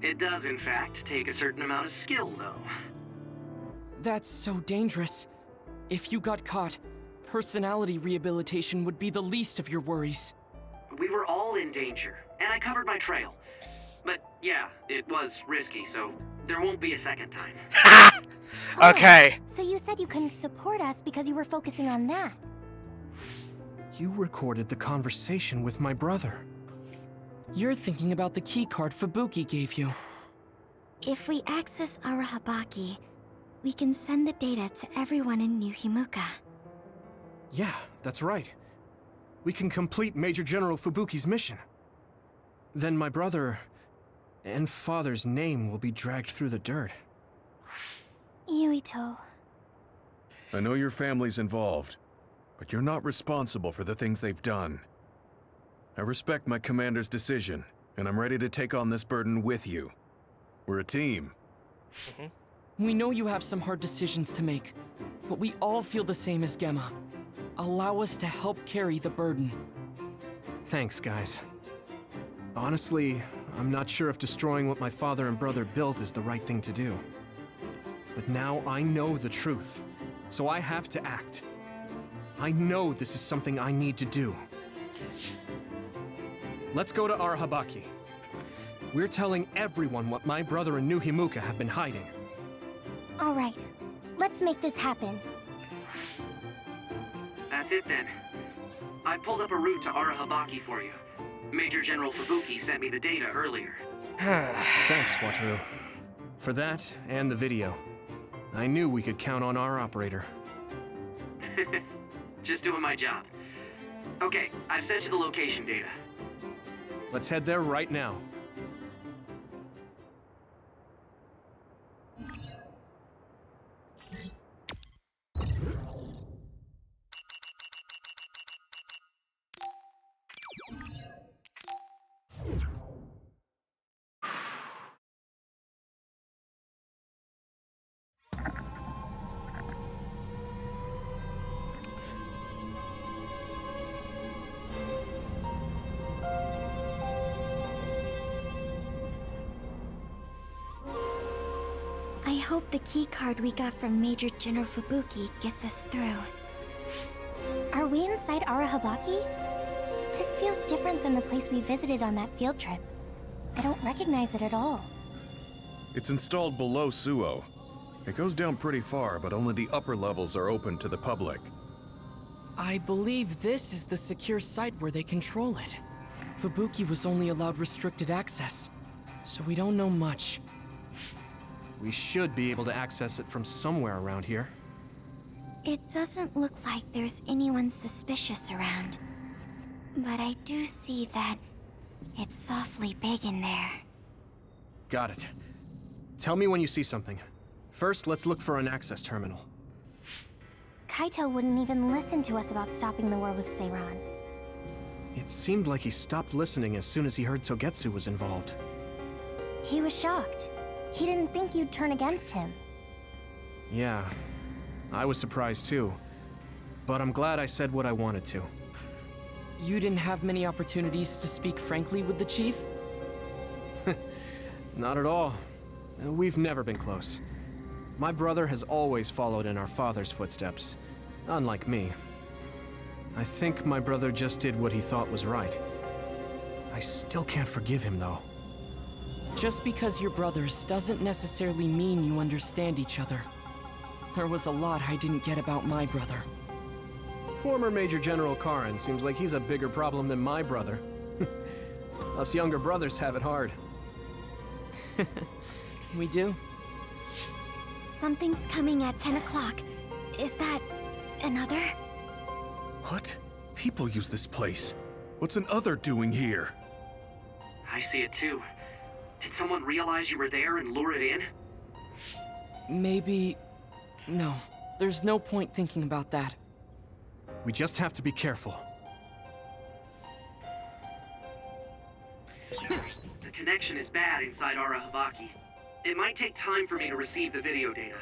It does, in fact, take a certain amount of skill, though. That's so dangerous. If you got caught, personality rehabilitation would be the least of your worries. We were all in danger, and I covered my trail. But yeah, it was risky, so there won't be a second time. Okay. So you said you couldn't support us because you were focusing on that. You recorded the conversation with my brother. You're thinking about the keycard Fubuki gave you. If we access Arahabaki, we can send the data to everyone in New Himuka. Yeah, that's right. We can complete Major General Fubuki's mission. Then my brother and father's name will be dragged through the dirt. Yuito. I know your family's involved, but you're not responsible for the things they've done. I respect my commander's decision, and I'm ready to take on this burden with you. We're a team. We know you have some hard decisions to make, but we all feel the same as Gemma. Allow us to help carry the burden. Thanks, guys. Honestly, I'm not sure if destroying what my father and brother built is the right thing to do. But now I know the truth, so I have to act. I know this is something I need to do. Let's go to Arahabaki. We're telling everyone what my brother and New Himuka have been hiding. All right, let's make this happen. That's it then. I pulled up a route to Arahabaki for you. Major General Fubuki sent me the data earlier. Thanks, Wataru. For that and the video. I knew we could count on our operator. Just doing my job. Okay, I've sent you the location data. Let's head there right now. I hope the keycard we got from Major General Fubuki gets us through. Are we inside Arahabaki? This feels different than the place we visited on that field trip. I don't recognize it at all. It's installed below Suo. It goes down pretty far, but only the upper levels are open to the public. I believe this is the secure site where they control it. Fubuki was only allowed restricted access, so we don't know much. We should be able to access it from somewhere around here. It doesn't look like there's anyone suspicious around. But I do see that it's softly big in there. Got it. Tell me when you see something. First, let's look for an access terminal. Kaito wouldn't even listen to us about stopping the war with Seiran. It seemed like he stopped listening as soon as he heard Togetsu was involved. He was shocked. He didn't think you'd turn against him. Yeah, I was surprised too. But I'm glad I said what I wanted to. You didn't have many opportunities to speak frankly with the chief? Not at all. We've never been close. My brother has always followed in our father's footsteps, unlike me. I think my brother just did what he thought was right. I still can't forgive him, though. Just because you're brothers doesn't necessarily mean you understand each other. There was a lot I didn't get about my brother. Former Major General Karin seems like he's a bigger problem than my brother. Us younger brothers have it hard. We do? Something's coming at 10 o'clock. Is that another? What? People use this place. What's an other doing here? I see it too. Did someone realize you were there and lure it in? Maybe... No. There's no point thinking about that. We just have to be careful. The connection is bad inside Arahabaki. It might take time for me to receive the video data.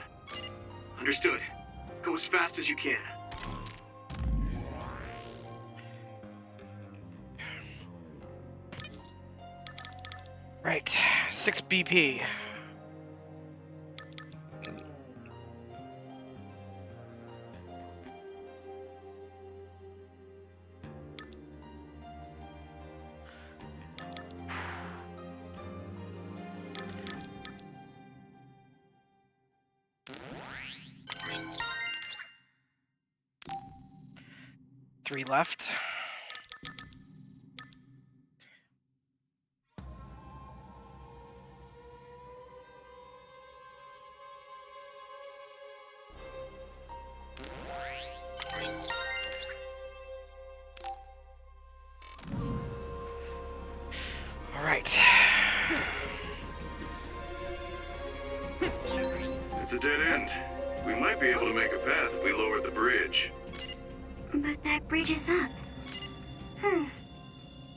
Understood. Go as fast as you can. Right, 6 BP. Three left. All right. It's a dead end. We might be able to make a path if we lower the bridge. But that bridge is up.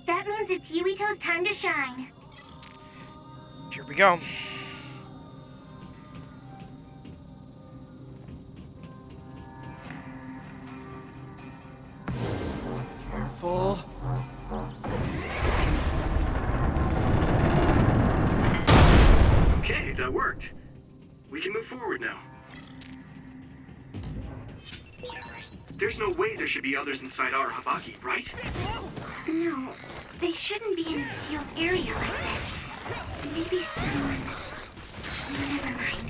That means it's Yuito's time to shine. Here we go. Careful. Okay, that worked. We can move forward now. There's no way there should be others inside our Habaki, right? No, they shouldn't be in a sealed area like this. Maybe someone... Never mind.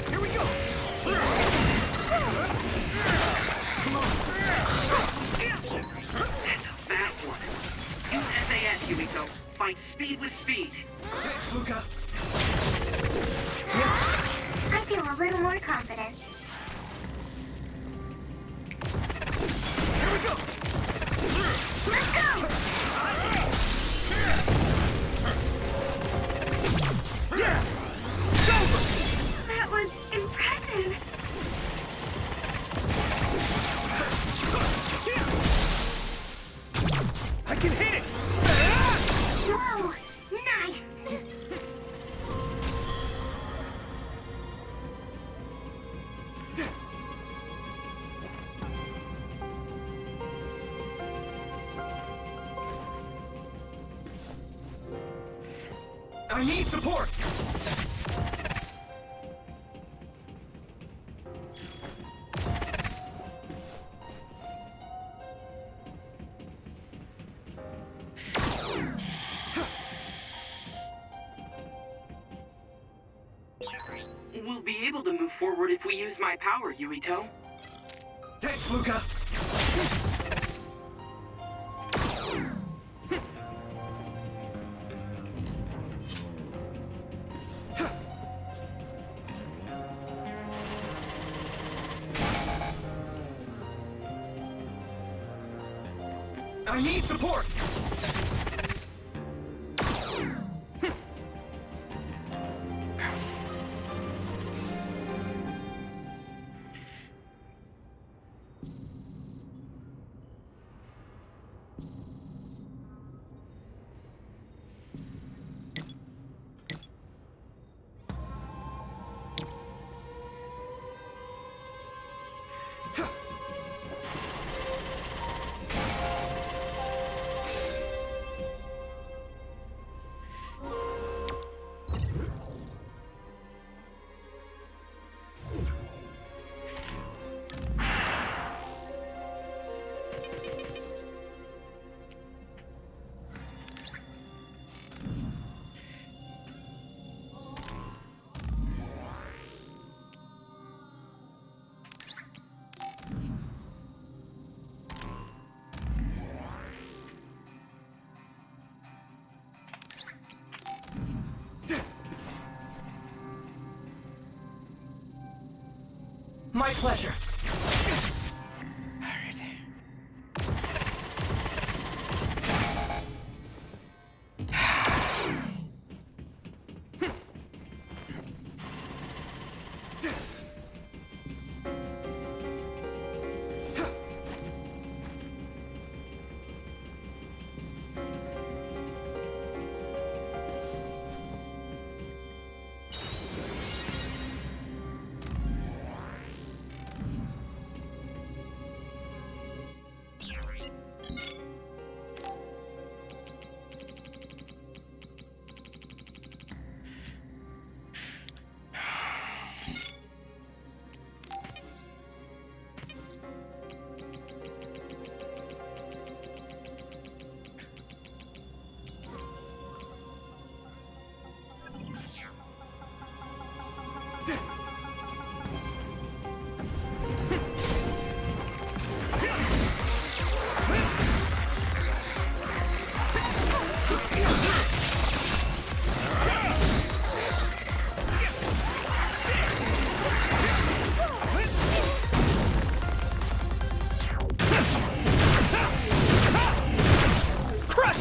Here we go! That's a fast one. Use SAS, Yumiko. Fight speed with speed. Thanks, Luca. I feel a little more confident. Here we go! Let's go! That was impressive. I can hit it! Whoa, nice. I need support! We'll be able to move forward if we use my power, Yuito. Thanks, Luca! I need support! My pleasure.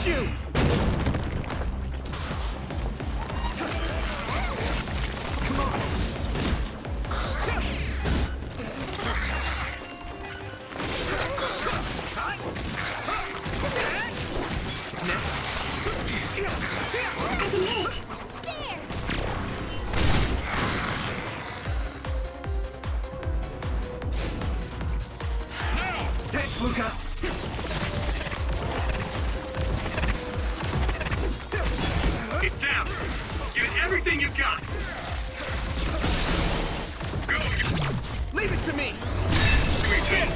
crush you! Come on! Thanks, Luca. It's down. Give it everything you've got. Go. Leave it to me. Squeeze in.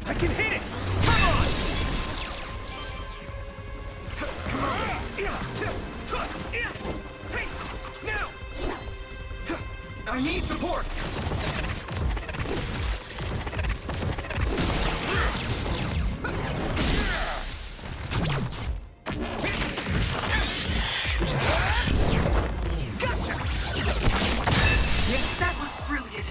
I can hit it! Come on! Come on! Hey! Now! I need support! Gotcha! That was brilliant.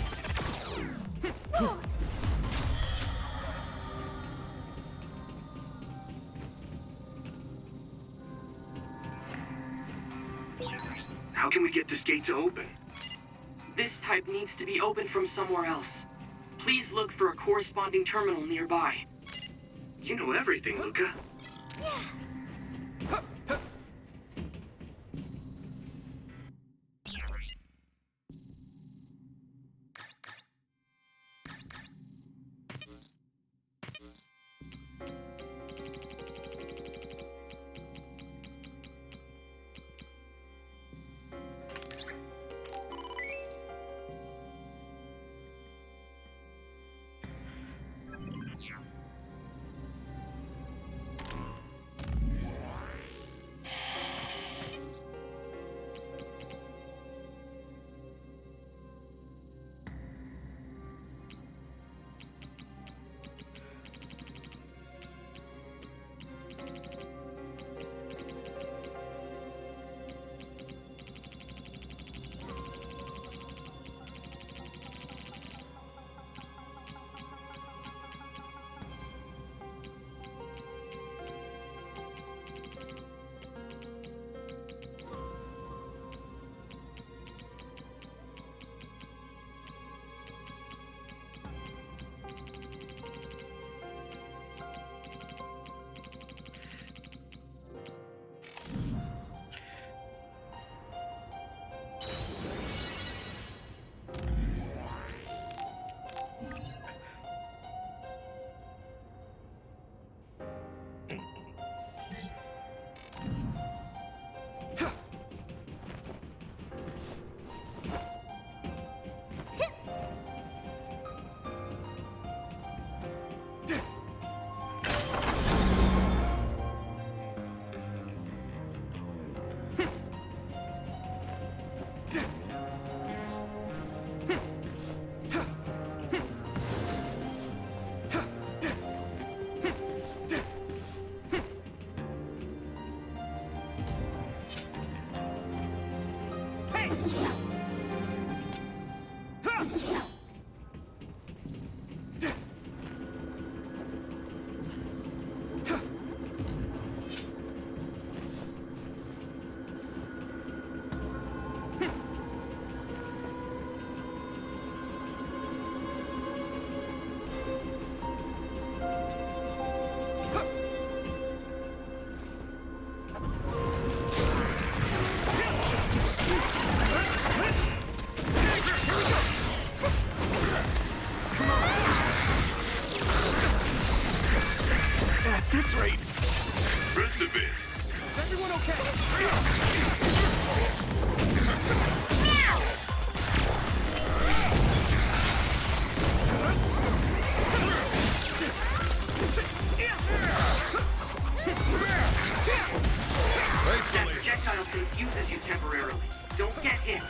How can we get this gate to open? This type needs to be opened from somewhere else. Please look for a corresponding terminal nearby. You know everything, Luca. this rate. Rest a bit. Is everyone okay? That projectile confuses you temporarily. Don't get hit.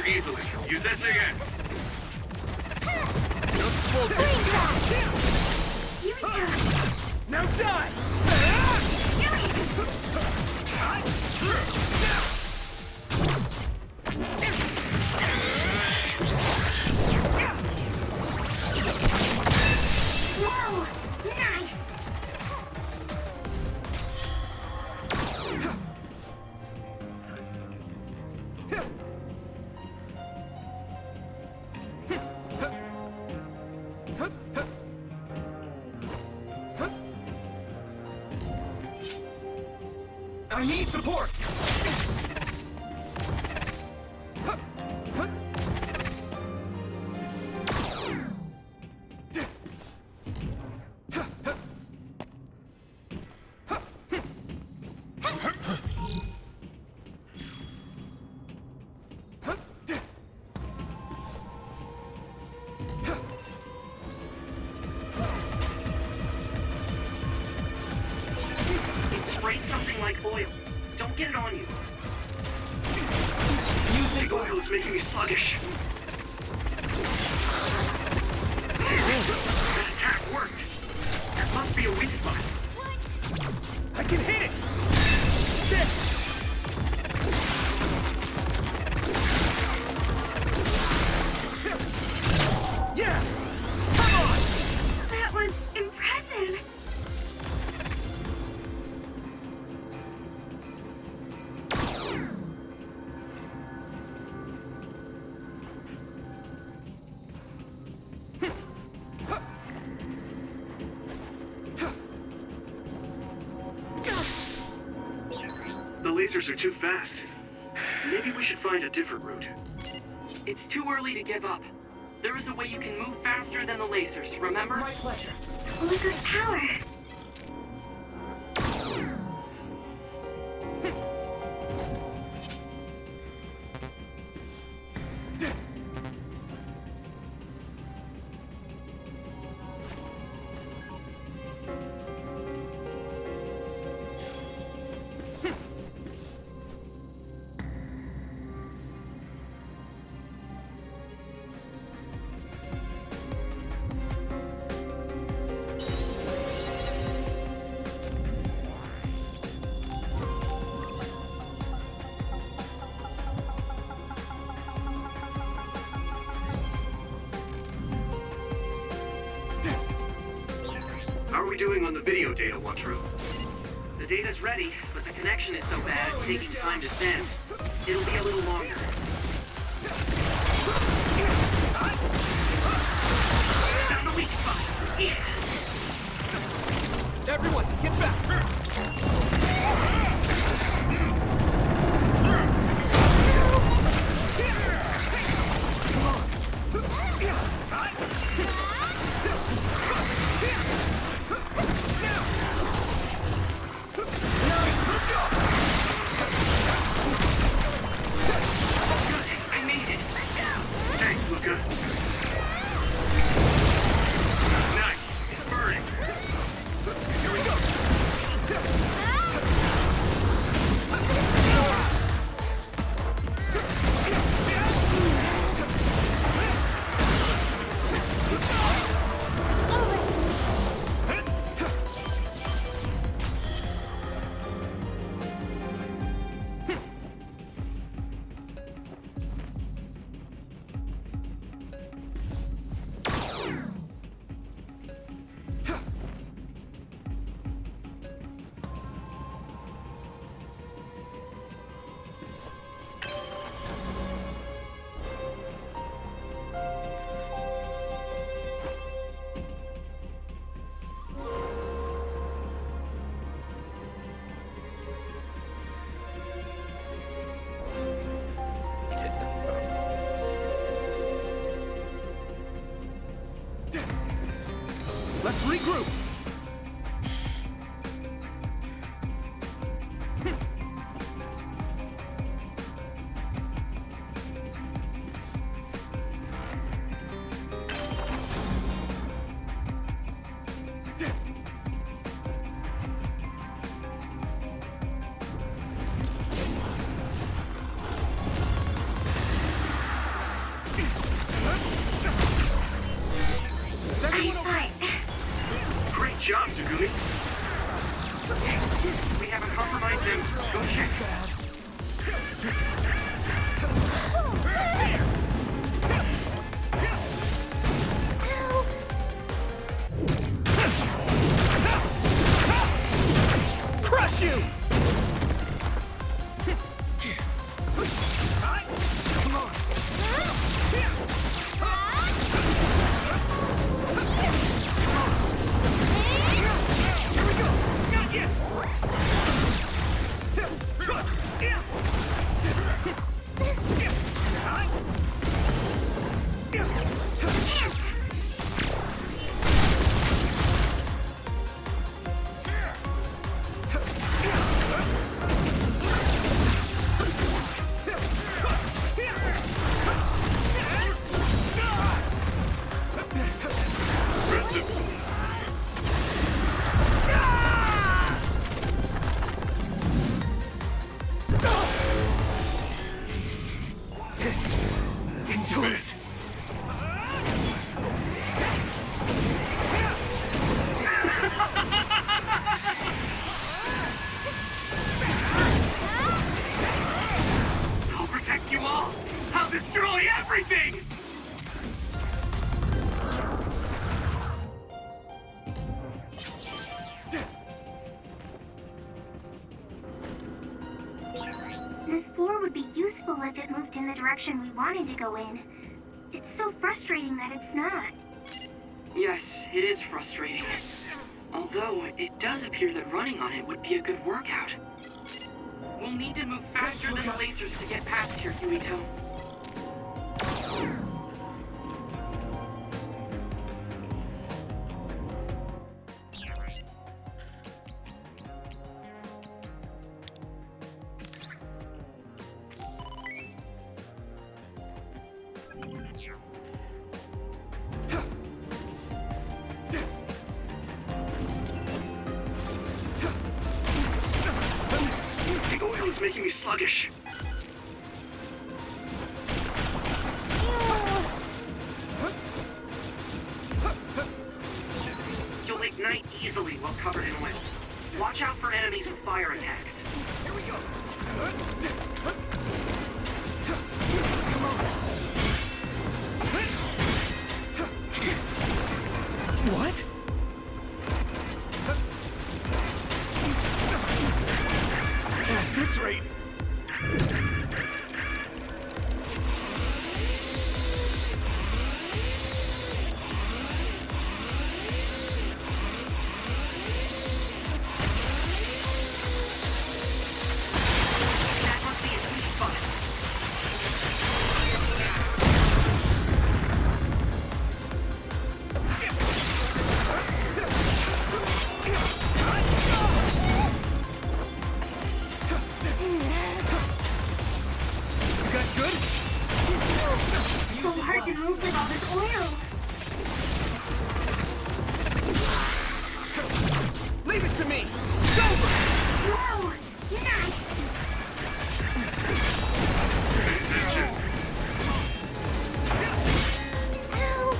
easily. Use SAS. Now die! Whoa! Nice! I need support! It sprayed something like oil. Don't get it on you. Using oil is making me sluggish. That attack worked. That must be a weak spot. I can hit it! This! Yeah! Come on! That was impressive! The lasers are too fast. Maybe we should find a different route. It's too early to give up. There is a way you can move faster than the lasers, remember? My pleasure. Look at power! How are we doing on the video data, Watro? The data's ready, but the connection is so bad it's taking time to send. It'll be a little longer. Found the weak spot. Yeah. Everyone, get back! I made it! Thanks, Luca. Nice. It's burning. Here we go. Let's regroup! fine. Great job, Tsugumi. We haven't compromised them. Go check. Crush you! Come on! Here we go! Got you! I'll protect you all. I'll destroy everything. This floor would be useful if it moved in the direction we wanted to go in. It's so frustrating that it's not. Yes, it is frustrating. Although, it does appear that running on it would be a good workout. We'll need to move faster than the lasers to get past here, Yuito. The oil is making me sluggish. You'll ignite easily while covered in oil. Watch out for enemies with fire attacks. Here we go! What? At this rate... That must be a sweet spot. You guys good? So hard to move with all this oil. Leave it to me! It's over! Whoa! Nice! Ow!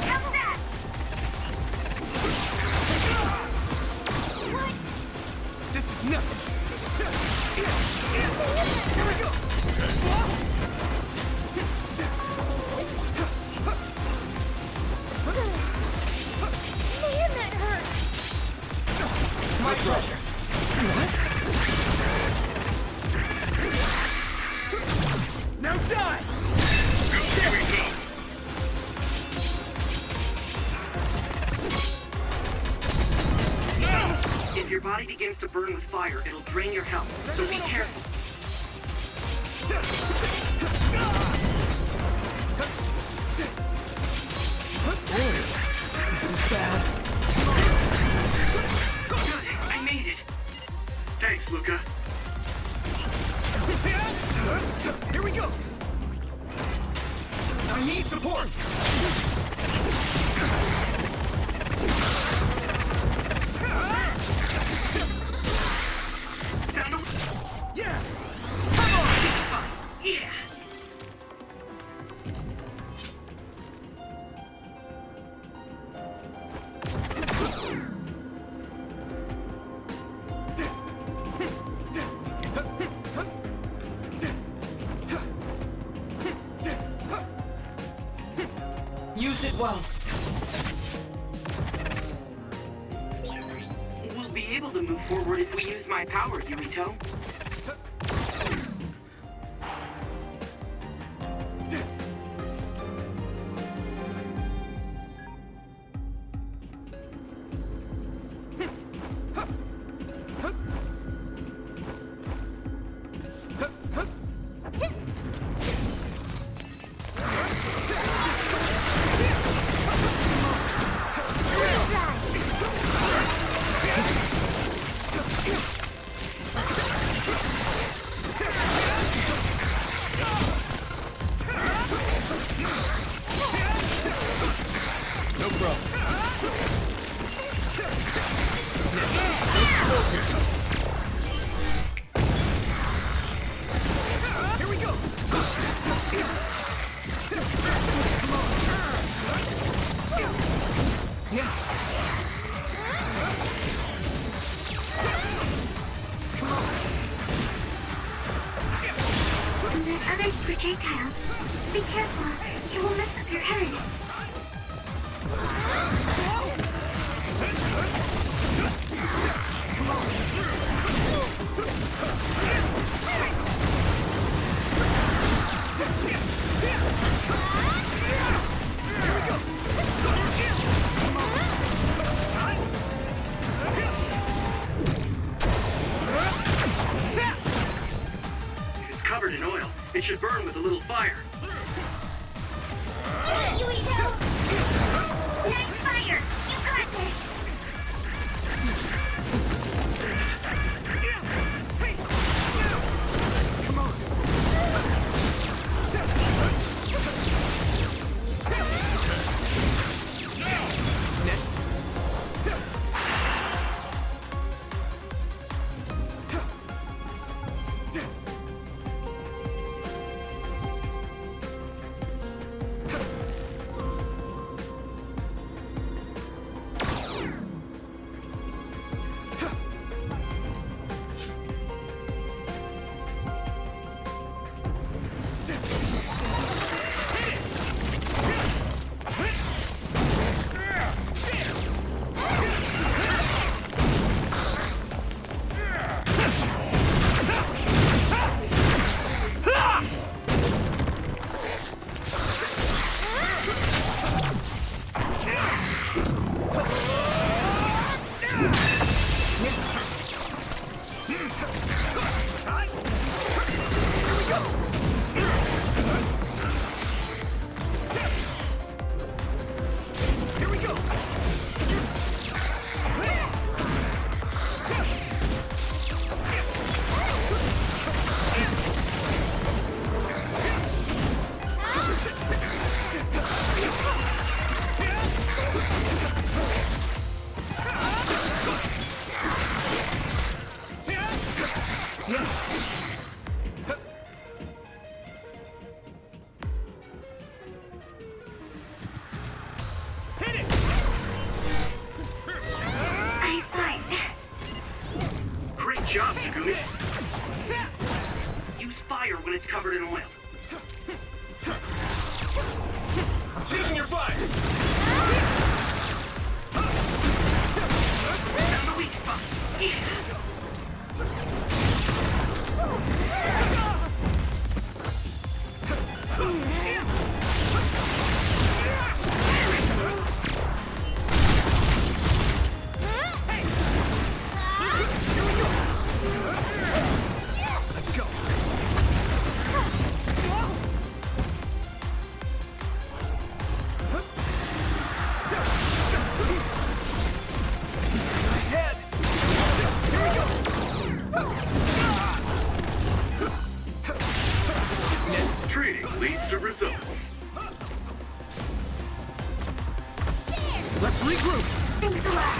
Cover that! What? This is nothing! Here we go! Man, that hurt! My pressure! What? Now die! If your body begins to burn with fire, it'll drain your health, so be careful. This is bad. Good, I made it. Thanks, Luca. Here we go! I need support! Found him? Yeah! Yeah! Use it well. We'll be able to move forward if we use my power, Yuito. Projectiles. Be careful. It will mess up your head. It's covered in oil. It should burn with a little fire. Do it, Yuito! Nice fire! You got this! Come on! Next. job, Sugumi. Use fire when it's covered in oil. I'm taking your fire! Found the weak spot. Let's go. Ahead. Here we go. Next training leads to results. Let's regroup. Thanks a lot.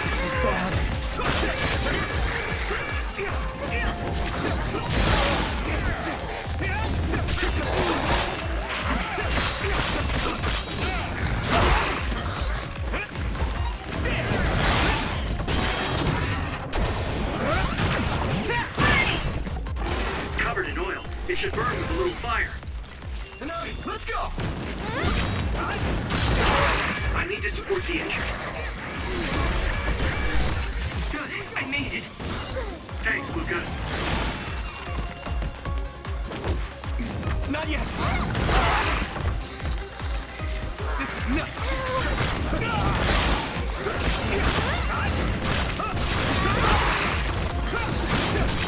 This is bad. Covered in oil. should burn with a little fire. Hanami, let's go! I need to support the engine. Good, I made it. Thanks, Luca. Not yet! This is nuts!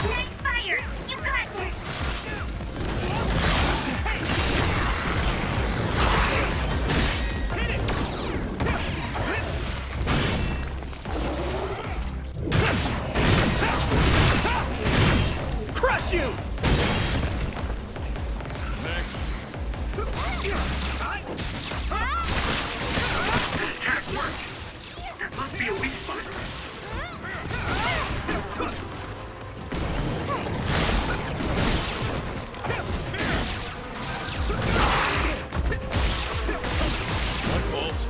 Nice fire! You got this! Crush you! Next. That attack worked. That must be a weak spot. My fault.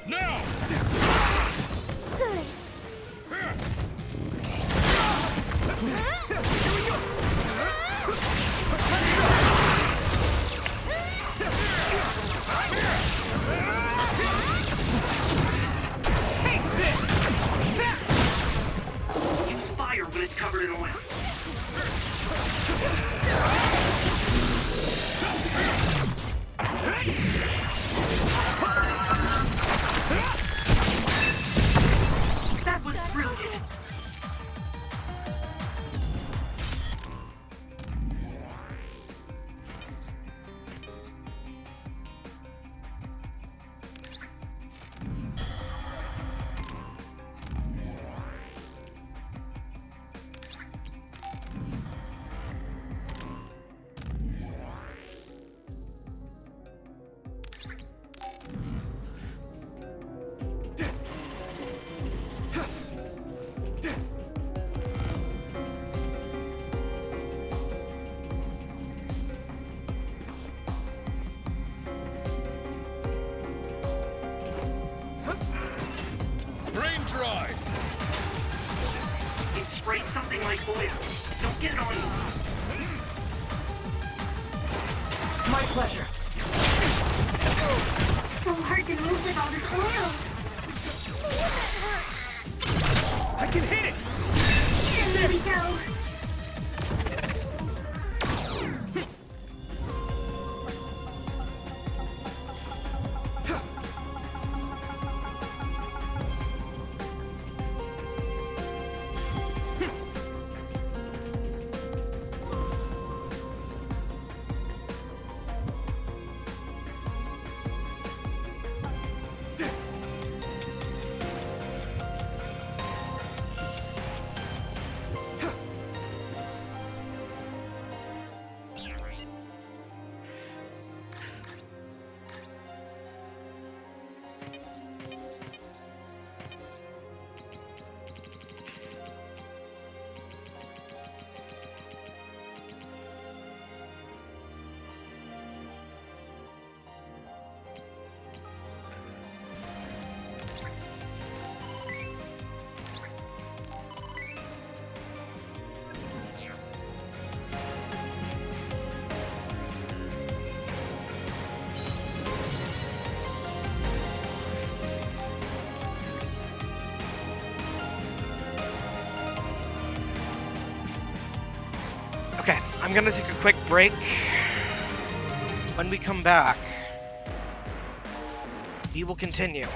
Now! Use fire when it's covered in oil. That was brilliant. Brain dry! It sprayed something like oil. Don't get it on you. My pleasure. So hard to move with all this oil. I can hit it! Here, Kirito! Okay, I'm gonna take a quick break. When we come back, we will continue.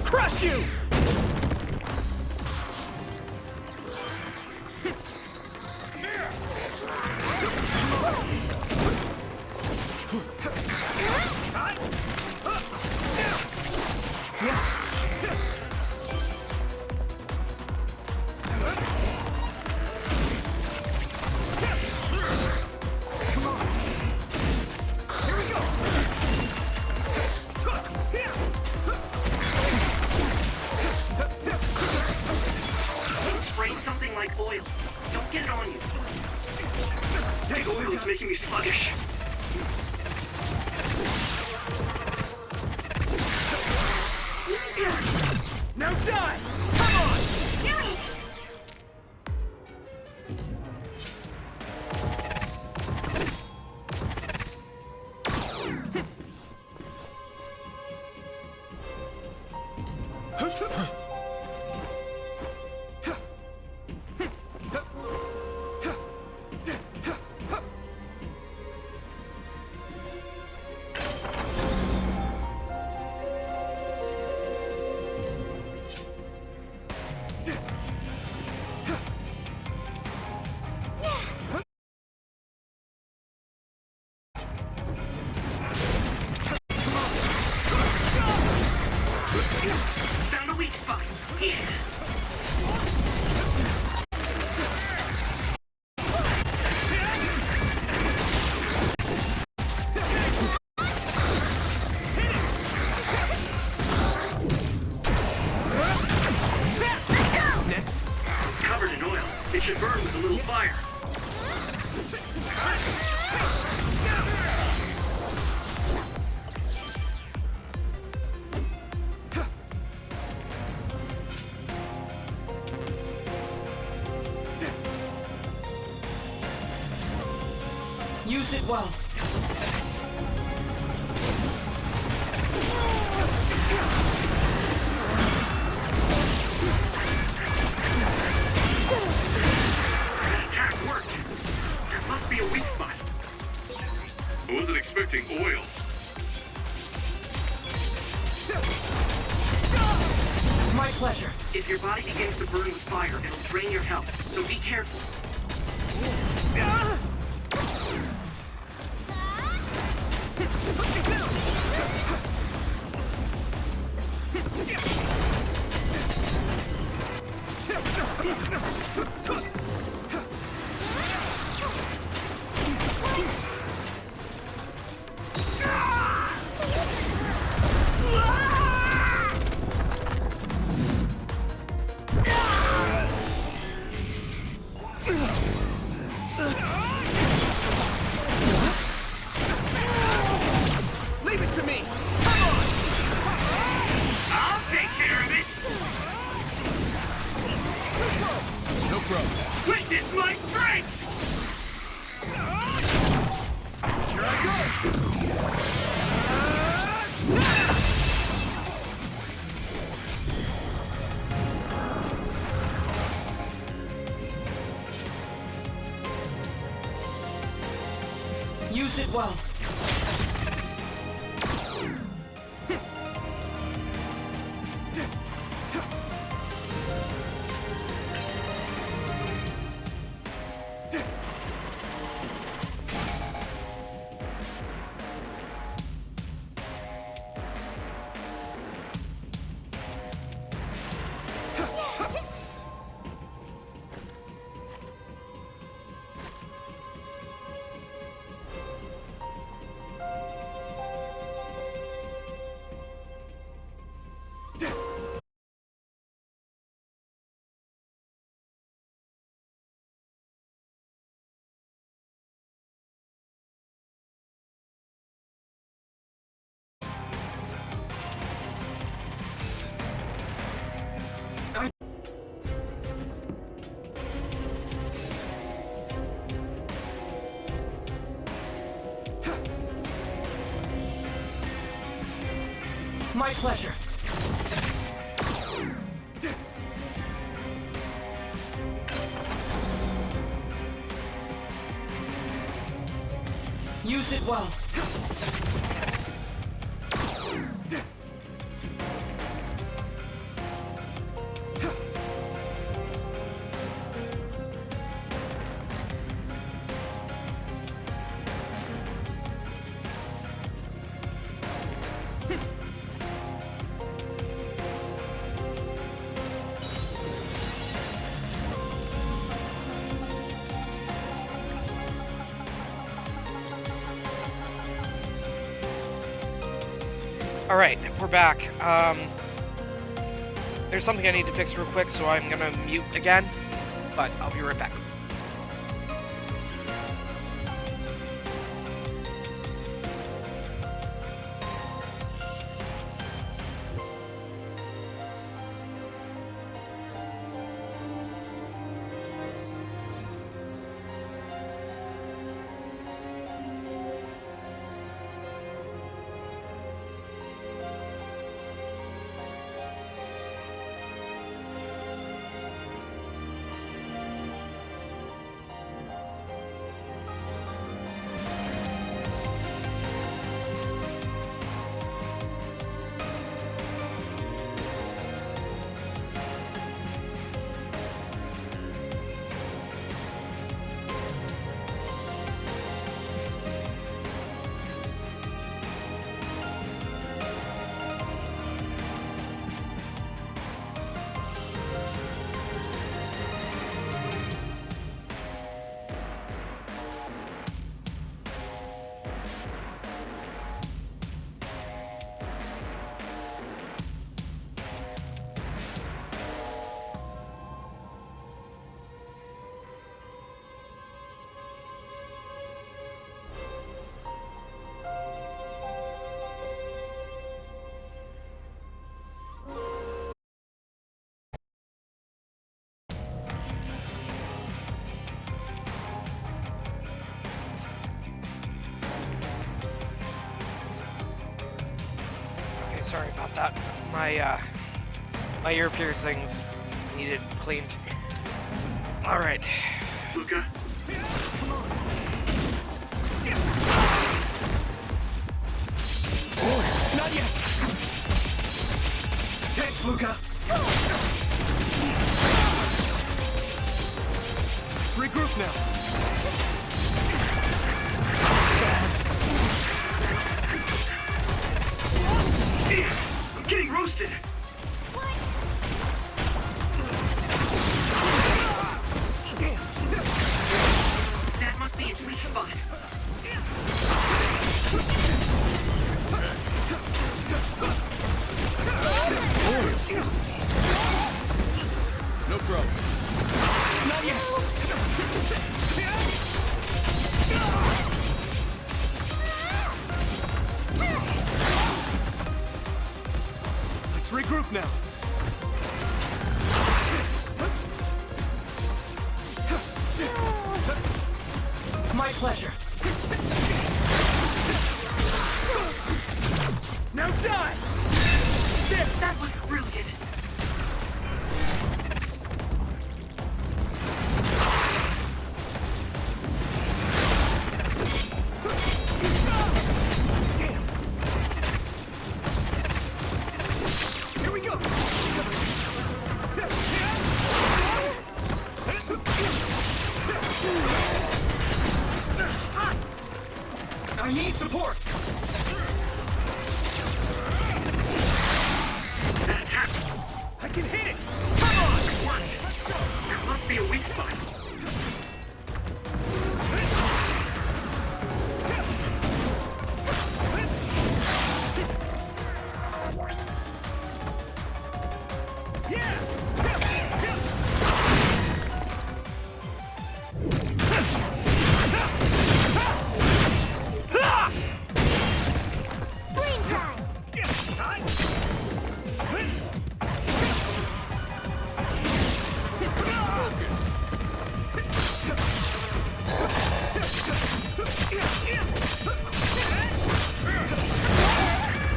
Crush you! is making me sluggish. Now die! Come on! Do it! Found a weak spot. Yeah. Next. Covered in oil. It should burn with a little fire. Use it well. That attack worked. That must be a weak spot. I wasn't expecting oil. My pleasure. If your body begins to burn with fire, it'll drain your health, so be careful. Leave it to me! Come on! I'll take care of it! No problem. Witness my strength! Here I go! Use it well. My pleasure. Use it well. Alright, we're back. There's something I need to fix real quick, so I'm gonna mute again, but I'll be right back. Sorry about that. My ear piercings needed cleaned. Alright. Luca? Not yet! Thanks, Luca! Let's regroup now. Damn! I'm getting roasted! Damn! That must be its weak spot. No problem. Not yet! Let's regroup now. My pleasure. Now die! There, that was brilliant. Damn! Here we go! Hot! I need support! That attack! I can hit it! Come on! What? That must be a weak spot.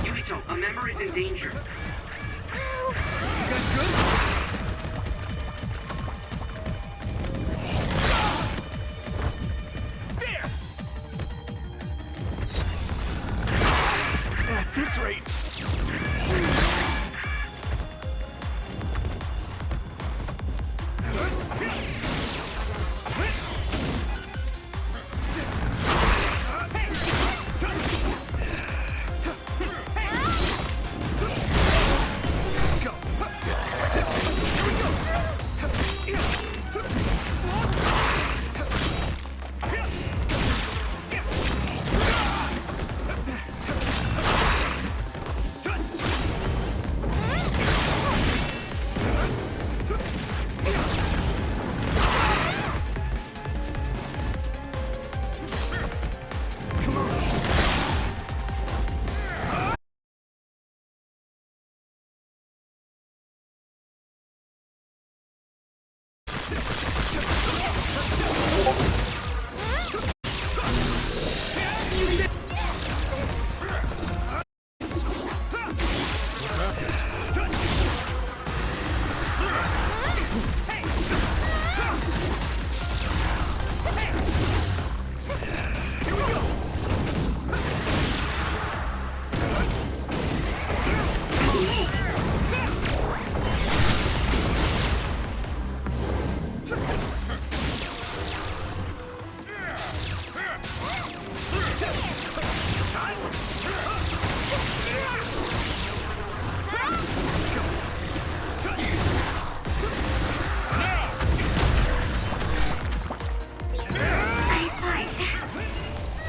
Yukito, a member is in danger. You guys good? There! At this rate... Let's go!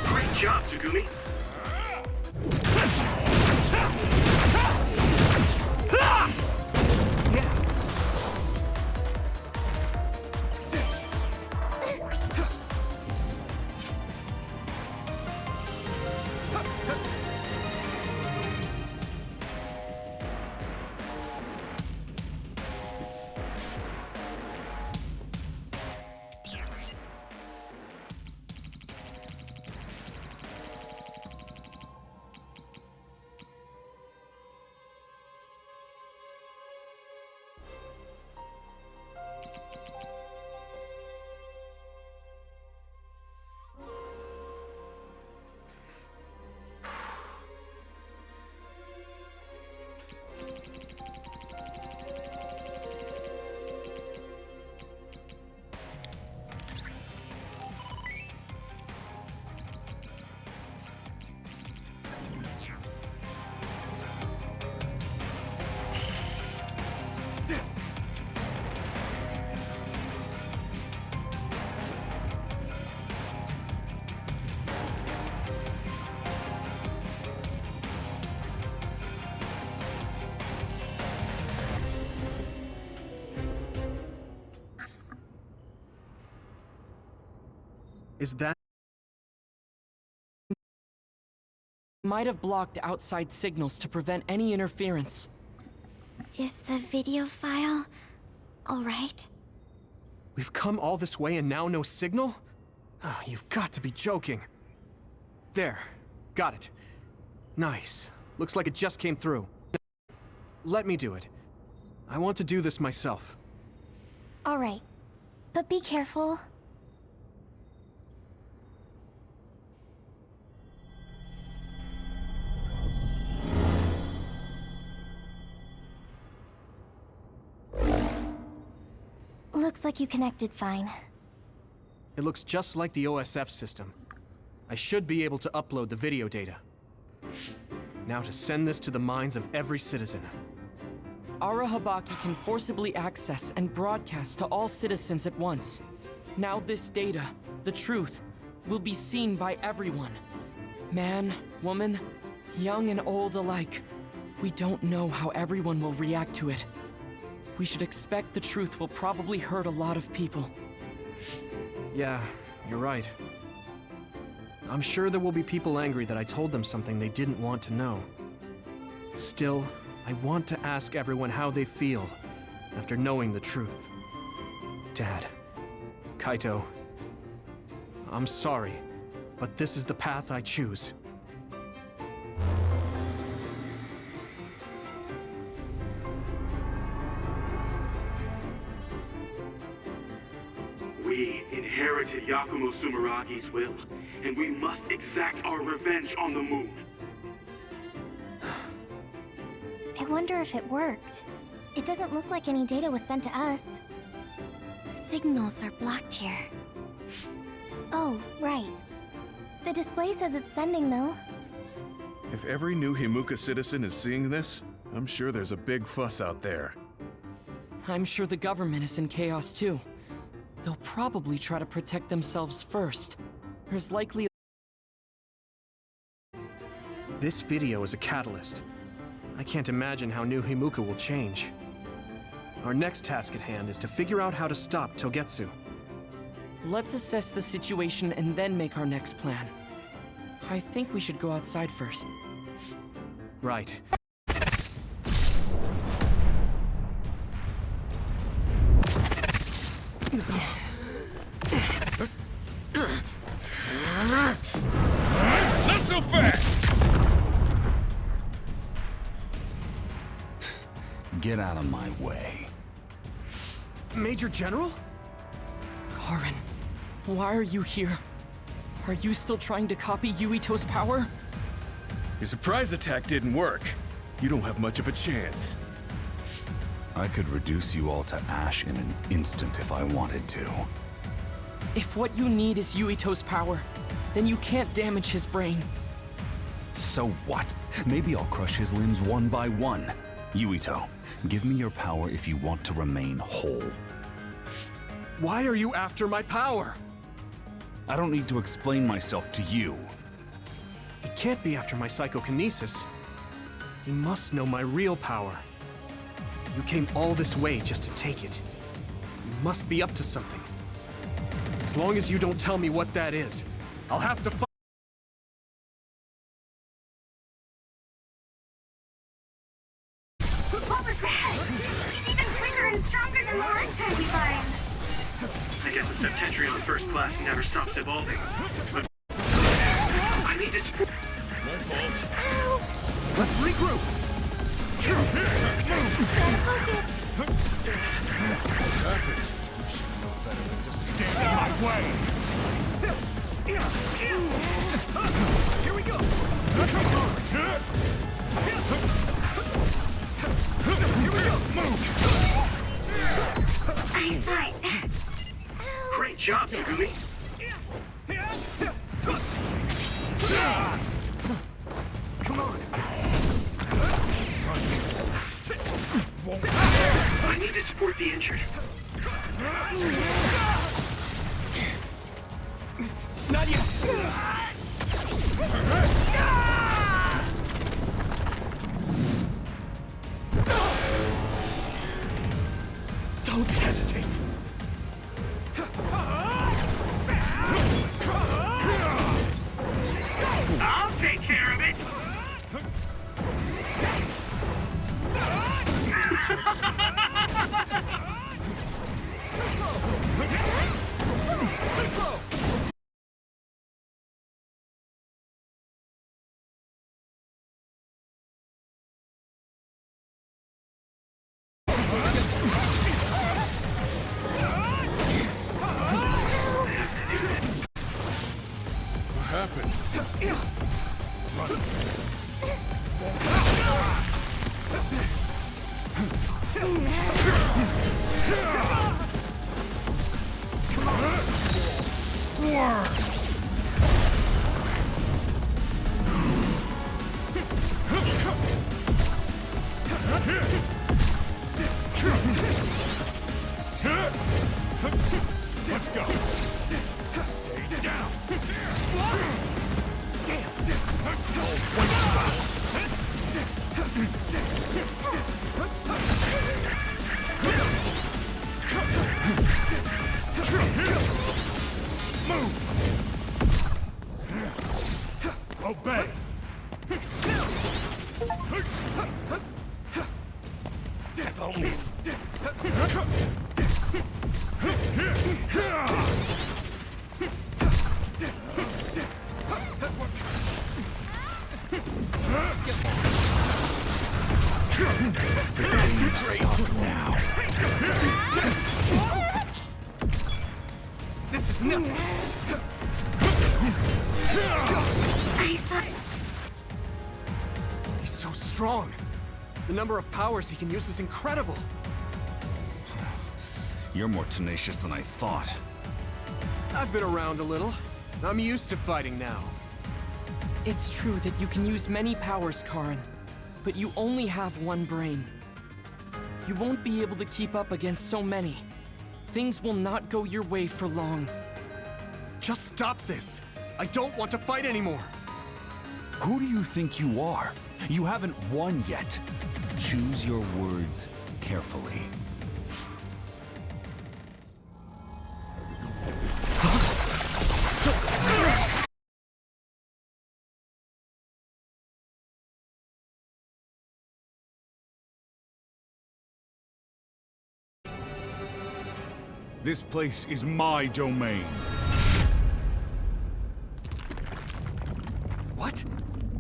Great job, Tsugumi. Is that... Might have blocked outside signals to prevent any interference. Is the video file all right? We've come all this way and now no signal? Oh, you've got to be joking. There. Got it. Nice. Looks like it just came through. Let me do it. I want to do this myself. All right. But be careful. Looks like you connected fine. It looks just like the OSF system. I should be able to upload the video data. Now to send this to the minds of every citizen. Ara Habaki can forcibly access and broadcast to all citizens at once. Now this data, the truth, will be seen by everyone. Man, woman, young and old alike. We don't know how everyone will react to it. We should expect the truth will probably hurt a lot of people. Yeah, you're right. I'm sure there will be people angry that I told them something they didn't want to know. Still, I want to ask everyone how they feel after knowing the truth. Dad, Kaito, I'm sorry, but this is the path I choose. We inherited Yakumo Sumeragi's will, and we must exact our revenge on the moon. I wonder if it worked. It doesn't look like any data was sent to us. Signals are blocked here. Oh, right. The display says it's sending, though. If every new Himuka citizen is seeing this, I'm sure there's a big fuss out there. I'm sure the government is in chaos too. They'll probably try to protect themselves first. There's likely... This video is a catalyst. I can't imagine how New Himuka will change. Our next task at hand is to figure out how to stop Togetsu. Let's assess the situation and then make our next plan. I think we should go outside first. Right. Not so fast! Get out of my way. Major General? Karen, why are you here? Are you still trying to copy Yuito's power? Your surprise attack didn't work. You don't have much of a chance. I could reduce you all to ash in an instant if I wanted to. If what you need is Yuito's power, then you can't damage his brain. So what? Maybe I'll crush his limbs one by one. Yuito, give me your power if you want to remain whole. Why are you after my power? I don't need to explain myself to you. He can't be after my psychokinesis. He must know my real power. You came all this way just to take it. You must be up to something. As long as you don't tell me what that is, I'll have to fight. What was that? He's even quicker and stronger than the last time we find. I guess a Septentrion first class never stops evolving. But I need to support... My fault. Let's regroup! You should know better than to stand in my way! Here we go! Here we go! Move! Eyesight. Great job, Tsugumi! Come on! I need to support the injured. Not yet! Don't hesitate! happened? Let's go. Stay down. Obey. Now. This is nothing. He's so strong. The number of powers he can use is incredible. You're more tenacious than I thought. I've been around a little. I'm used to fighting now. It's true that you can use many powers, Karin, but you only have one brain. You won't be able to keep up against so many. Things will not go your way for long. Just stop this. I don't want to fight anymore. Who do you think you are? You haven't won yet. Choose your words carefully. This place is my domain. What?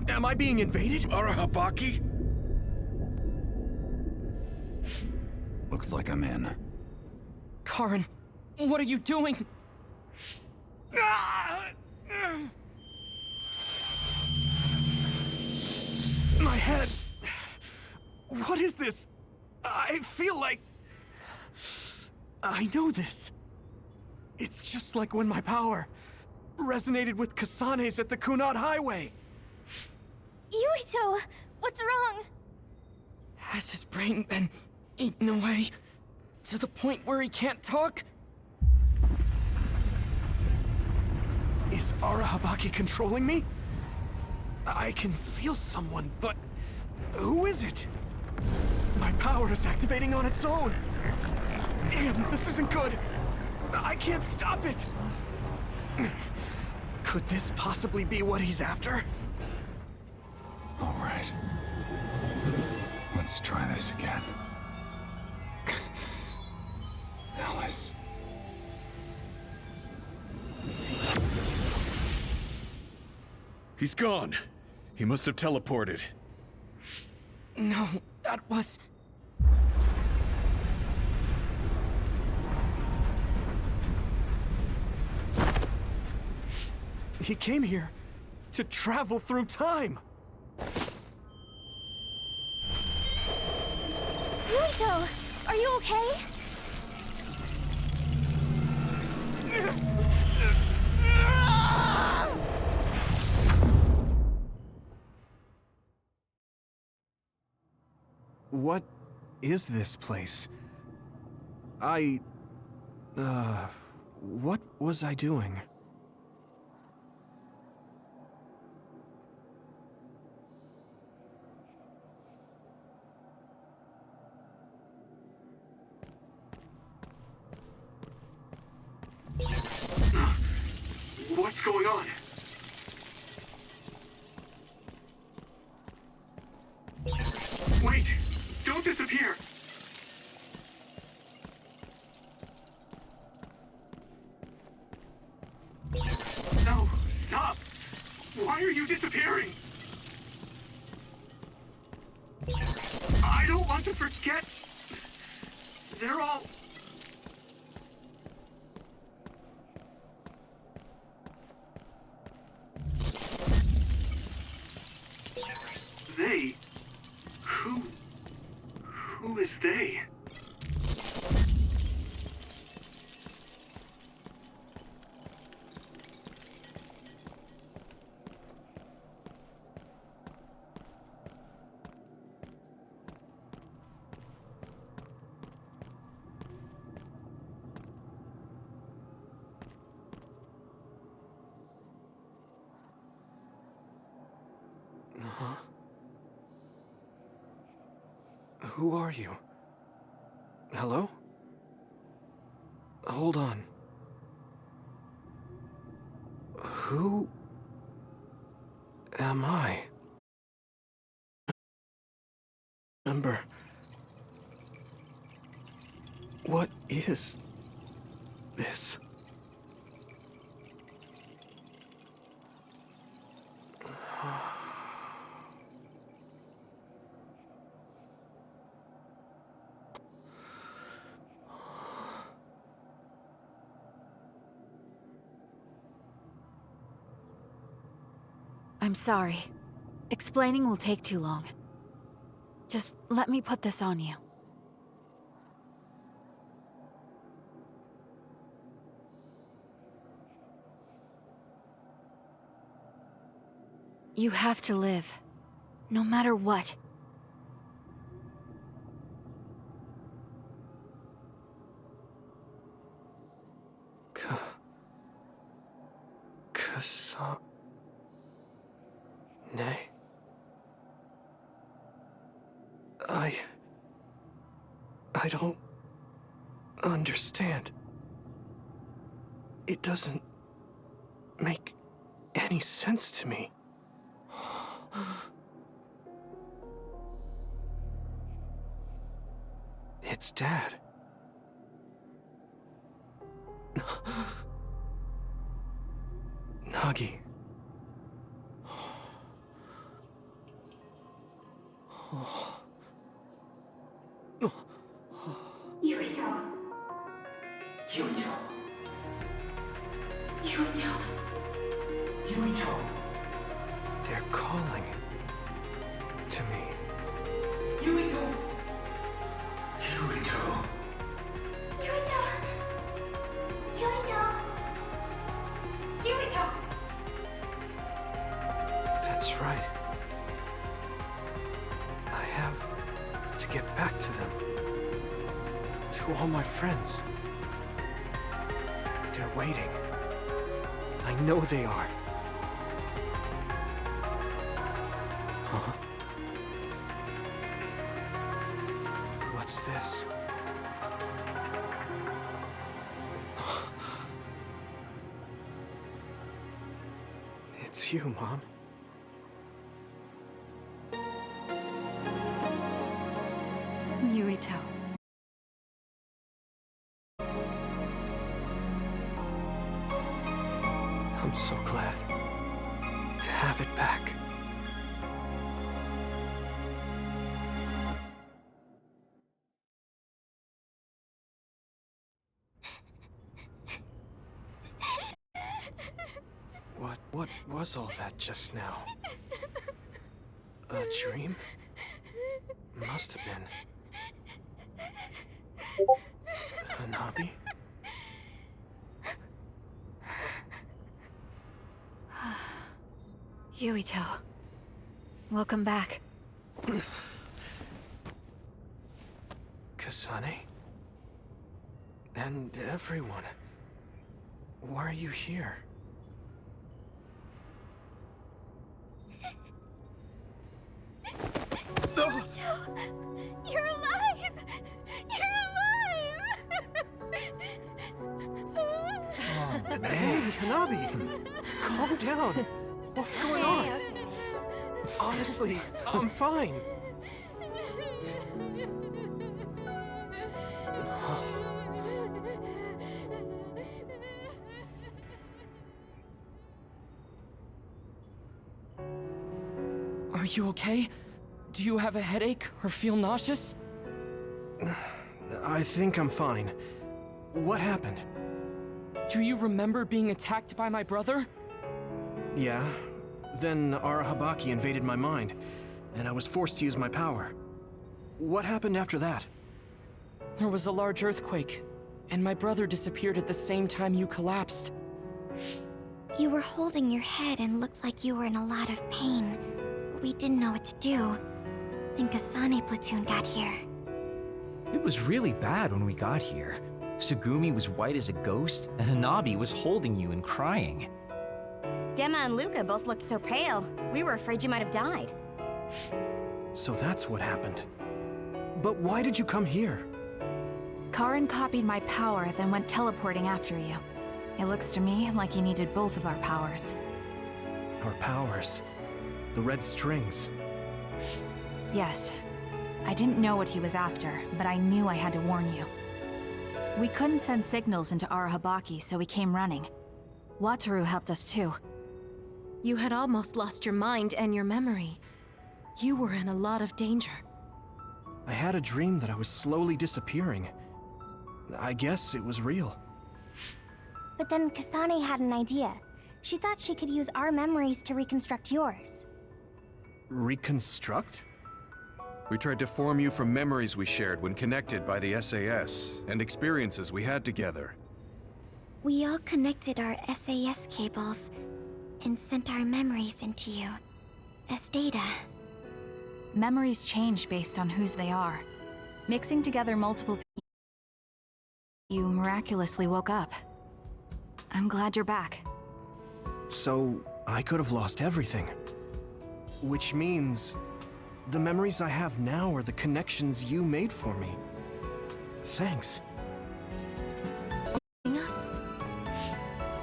Am I being invaded? Arahabaki? Looks like I'm in. Karin, what are you doing? My head. What is this? I feel like... I know this. It's just like when my power resonated with Kasane's at the Kunad Highway. Yuito, what's wrong? Has his brain been eaten away to the point where he can't talk? Is Arahabaki controlling me? I can feel someone, but who is it? My power is activating on its own. Damn, this isn't good. I can't stop it. Could this possibly be what he's after? All right. Let's try this again. Alice. He's gone. He must have teleported. No, that was... He came here to travel through time. Yuito, are you okay? What is this place? What was I doing? What's going on? Wait! Don't disappear! No, stop! Why are you disappearing? I don't want to forget. They're all... is they? Huh? Who are you? Hello? Hold on. Who am I? Remember. What is this? I'm sorry. Explaining will take too long. Just let me put this on you. You have to live. No matter what. Nay. I don't understand. It doesn't make any sense to me. It's Dad. Nagi. Yuito. Yuito. Yuito. Yuito. They're calling to me. Yuito. Yuito. Yuito. Yuito. Yuito. That's right. I have to get back to them. To all my friends. They're waiting. I know they are. Huh? What's this? It's you, Mom. Yuito. I'm so glad to have it back. What was all that just now? A dream? Must have been. Hanabi? Yuito. Welcome back. Kasane? And everyone. Why are you here? Yuito! You're alive! You're alive! Hey, Hanabi! Calm down! What's going on? Honestly, I'm fine. Are you okay? Do you have a headache or feel nauseous? I think I'm fine. What happened? Do you remember being attacked by my brother? Yeah. Then Arahabaki invaded my mind, and I was forced to use my power. What happened after that? There was a large earthquake, and my brother disappeared at the same time you collapsed. You were holding your head and looked like you were in a lot of pain. We didn't know what to do. Then Kasane platoon got here. It was really bad when we got here. Sugumi was white as a ghost, and Hanabi was holding you and crying. Gemma and Luca both looked so pale. We were afraid you might have died. So that's what happened. But why did you come here? Karin copied my power, then went teleporting after you. It looks to me like you needed both of our powers. Our powers. The red strings. Yes. I didn't know what he was after, but I knew I had to warn you. We couldn't send signals into Arahabaki, so we came running. Wataru helped us too. You had almost lost your mind and your memory. You were in a lot of danger. I had a dream that I was slowly disappearing. I guess it was real. But then Kasane had an idea. She thought she could use our memories to reconstruct yours. Reconstruct? We tried to form you from memories we shared when connected by the SAS, and experiences we had together. We all connected our SAS cables and sent our memories into you as data. Memories change based on whose they are. Mixing together multiple people, you miraculously woke up. I'm glad you're back. So, I could have lost everything. Which means, the memories I have now are the connections you made for me. Thanks. Us?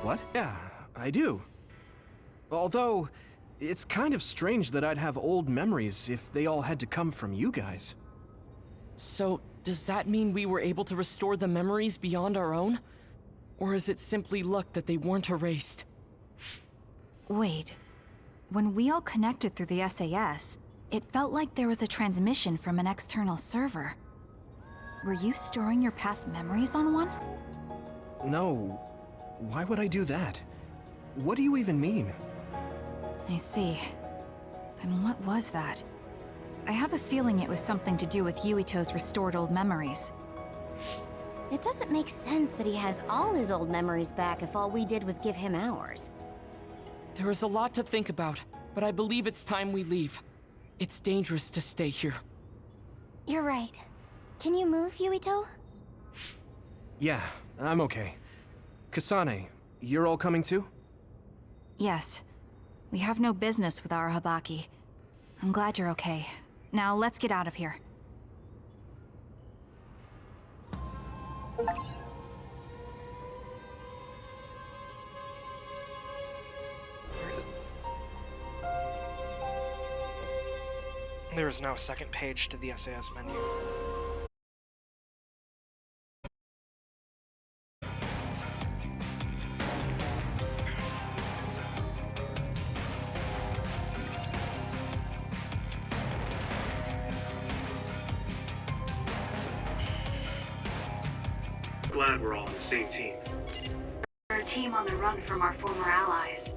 What? Yeah, I do. Although, it's kind of strange that I'd have old memories if they all had to come from you guys. So, does that mean we were able to restore the memories beyond our own? Or is it simply luck that they weren't erased? Wait. When we all connected through the SAS, it felt like there was a transmission from an external server. Were you storing your past memories on one? No. Why would I do that? What do you even mean? I see. Then what was that? I have a feeling it was something to do with Yuito's restored old memories. It doesn't make sense that he has all his old memories back if all we did was give him ours. There is a lot to think about, but I believe it's time we leave. It's dangerous to stay here. You're right. Can you move, Yuito? Yeah, I'm okay. Kasane, you're all coming too? Yes. We have no business with Arahabaki. I'm glad you're okay. Now let's get out of here. There is now a second page to the SAS menu. Glad we're all on the same team. We're a team on the run from our former allies.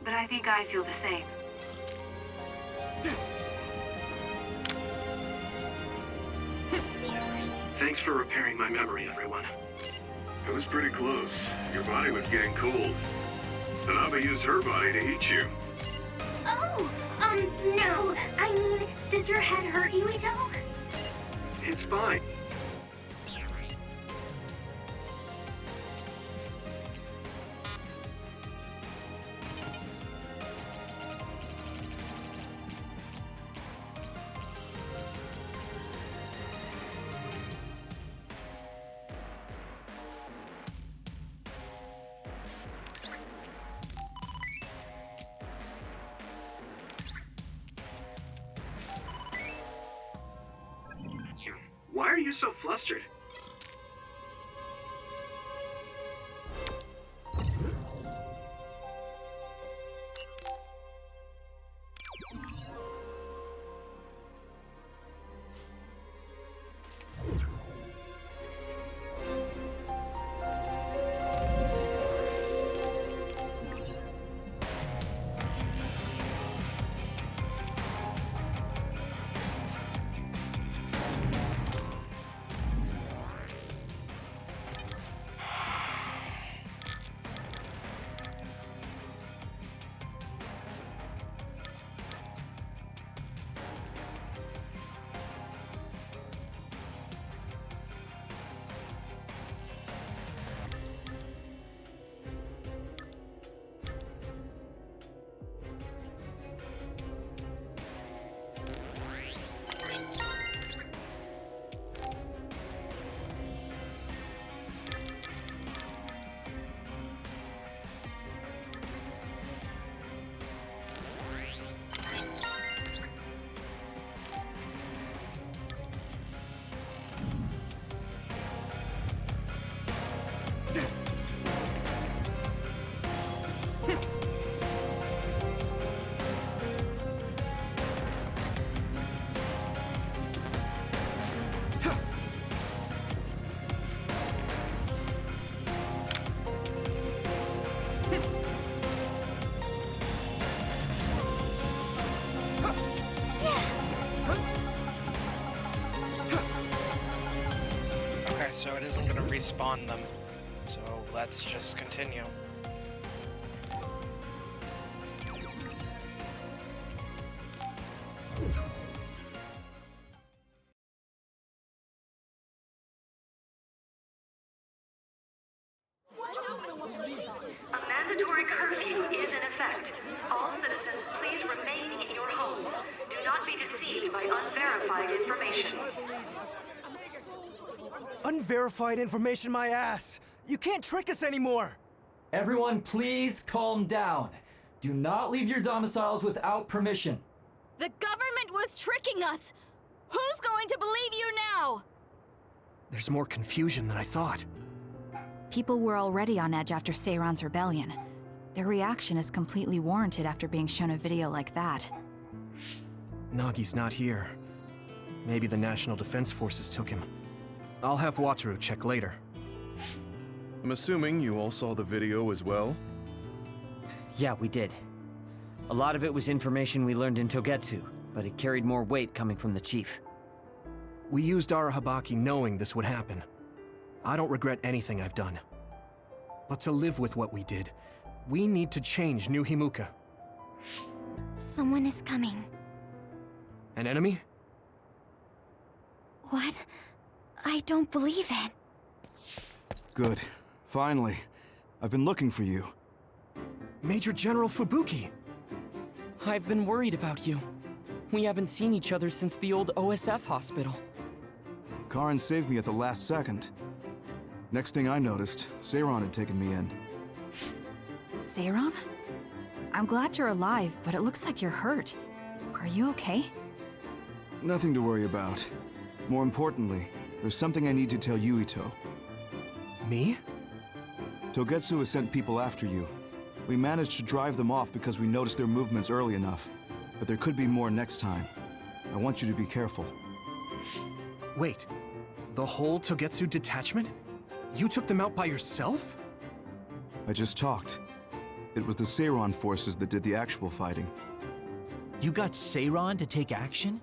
But I think I feel the same. Thanks for repairing my memory, everyone. It was pretty close. Your body was getting cold. Tanabe used her body to heat you. Oh, no. I mean, does your head hurt you, Ito? It's fine. Why are you so flustered? So it isn't going to respawn them. So let's just continue. A mandatory curfew is in effect. All citizens, please remain in your homes. Do not be deceived by unverified information. Unverified information, my ass! You can't trick us anymore! Everyone, please calm down. Do not leave your domiciles without permission. The government was tricking us! Who's going to believe you now? There's more confusion than I thought. People were already on edge after Seiron's rebellion. Their reaction is completely warranted after being shown a video like that. Nagi's not here. Maybe the National Defense Forces took him. I'll have Wataru check later. I'm assuming you all saw the video as well? Yeah, we did. A lot of it was information we learned in Togetsu, but it carried more weight coming from the chief. We used Arahabaki knowing this would happen. I don't regret anything I've done. But to live with what we did, we need to change New Himuka. Someone is coming. An enemy? What? I don't believe it. Good. Finally. I've been looking for you. Major General Fubuki! I've been worried about you. We haven't seen each other since the old OSF hospital. Karin saved me at the last second. Next thing I noticed, Seiron had taken me in. Seiron? I'm glad you're alive, but it looks like you're hurt. Are you okay? Nothing to worry about. More importantly, there's something I need to tell Yuito. Me? Togetsu has sent people after you. We managed to drive them off because we noticed their movements early enough. But there could be more next time. I want you to be careful. Wait, the whole Togetsu detachment? You took them out by yourself? I just talked. It was the Seiron forces that did the actual fighting. You got Seiron to take action?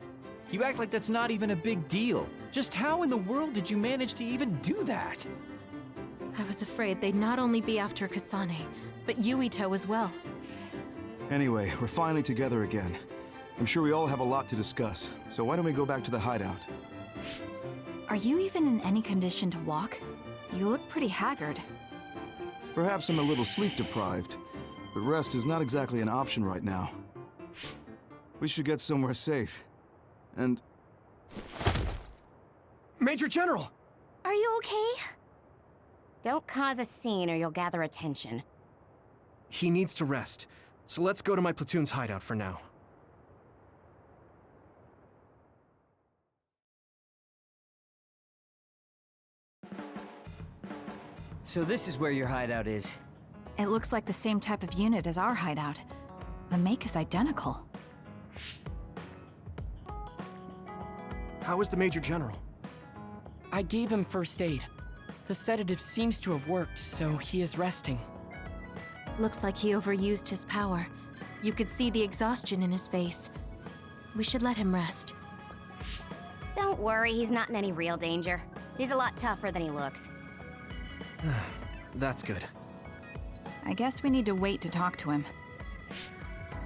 You act like that's not even a big deal. Just how in the world did you manage to even do that? I was afraid they'd not only be after Kasane, but Yuito as well. Anyway, we're finally together again. I'm sure we all have a lot to discuss, so why don't we go back to the hideout? Are you even in any condition to walk? You look pretty haggard. Perhaps I'm a little sleep deprived, but rest is not exactly an option right now. We should get somewhere safe. And... Major General! Are you okay? Don't cause a scene or you'll gather attention. He needs to rest, so let's go to my platoon's hideout for now. So this is where your hideout is. It looks like the same type of unit as our hideout. The make is identical. How is the Major General? I gave him first aid. The sedative seems to have worked, so he is resting. Looks like he overused his power. You could see the exhaustion in his face. We should let him rest. Don't worry, he's not in any real danger. He's a lot tougher than he looks. That's good. I guess we need to wait to talk to him.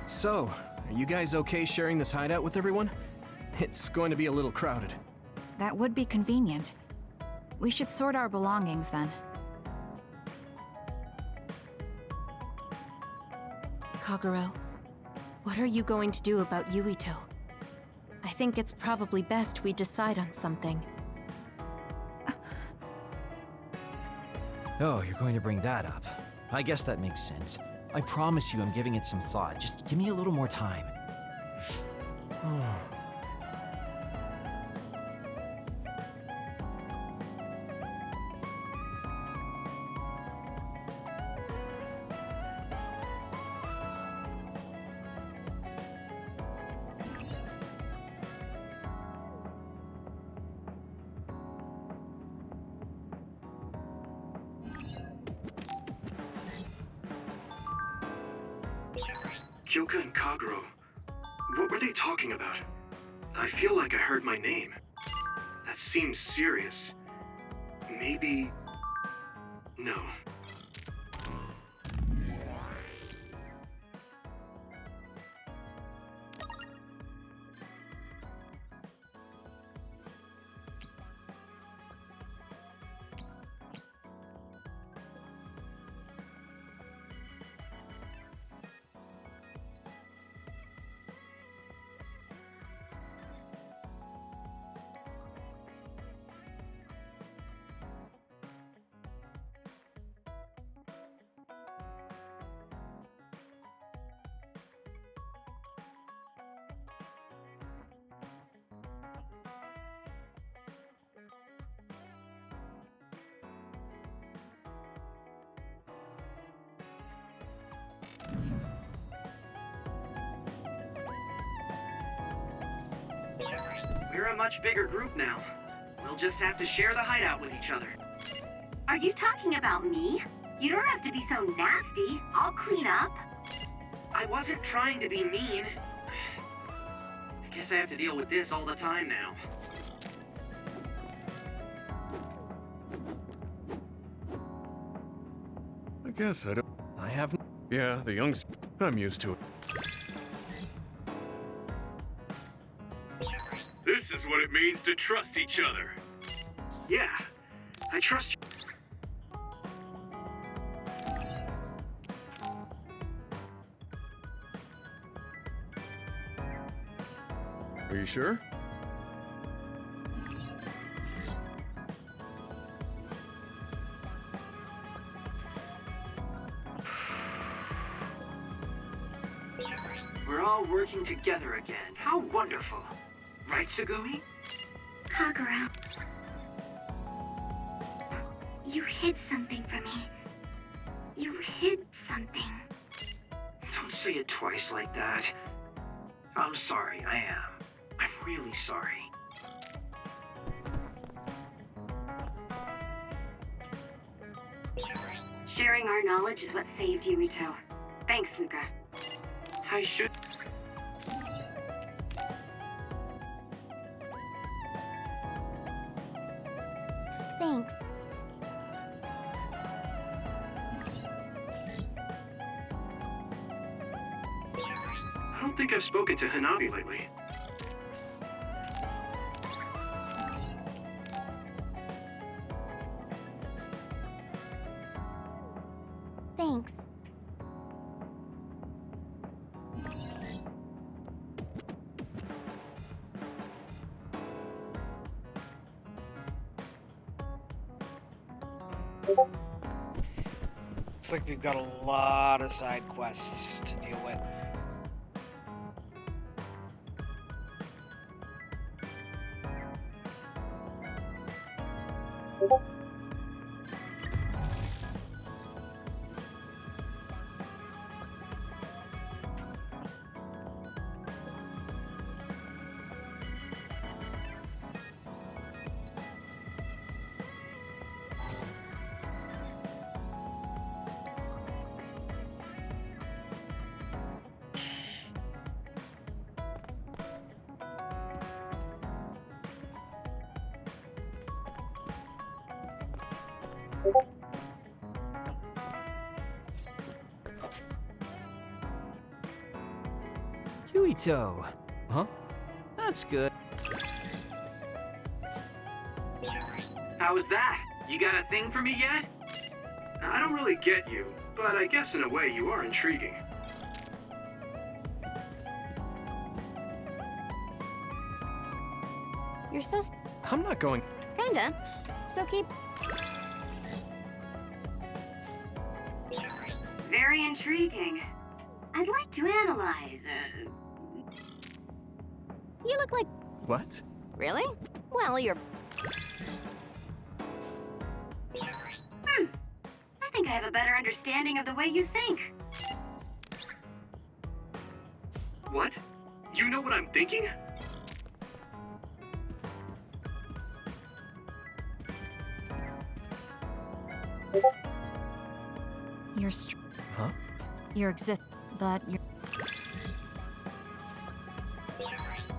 So, are you guys okay sharing this hideout with everyone? It's going to be a little crowded. That would be convenient. We should sort our belongings then. Kagero, what are you going to do about Yuito? I think it's probably best we decide on something. Oh, you're going to bring that up. I guess that makes sense. I promise you I'm giving it some thought. Just give me a little more time. Kyoka and Kagero. What were they talking about? I feel like I heard my name. That seems serious. Maybe... No. We're a much bigger group now. We'll just have to share the hideout with each other. Are you talking about me? You don't have to be so nasty. I'll clean up. I wasn't trying to be mean. I guess I have to deal with this all the time now. I guess I don't... I haven't... Yeah, the youngs... I'm used to it. This is what it means to trust each other. Yeah, I trust you. Are you sure? We're all working together again. How wonderful. Right, Tsugumi? Kagero. You hid something from me. You hid something. Don't say it twice like that. I'm sorry, I am. I'm really sorry. Sharing our knowledge is what saved Yuito. Thanks, Luca. I should... Thanks. I don't think I've spoken to Hanabi lately. Thanks. Looks like we've got a lot of side quests to deal with. Yuito. Huh? That's good. How was that? You got a thing for me yet? I don't really get you, but I guess in a way you are intriguing. You're so... I'm not going... Kinda. So keep... Very intriguing. I'd like to analyze. You look like... What? Really? Well, you're... I think I have a better understanding of the way you think. What? You know what I'm thinking? You're Huh? You're but you're...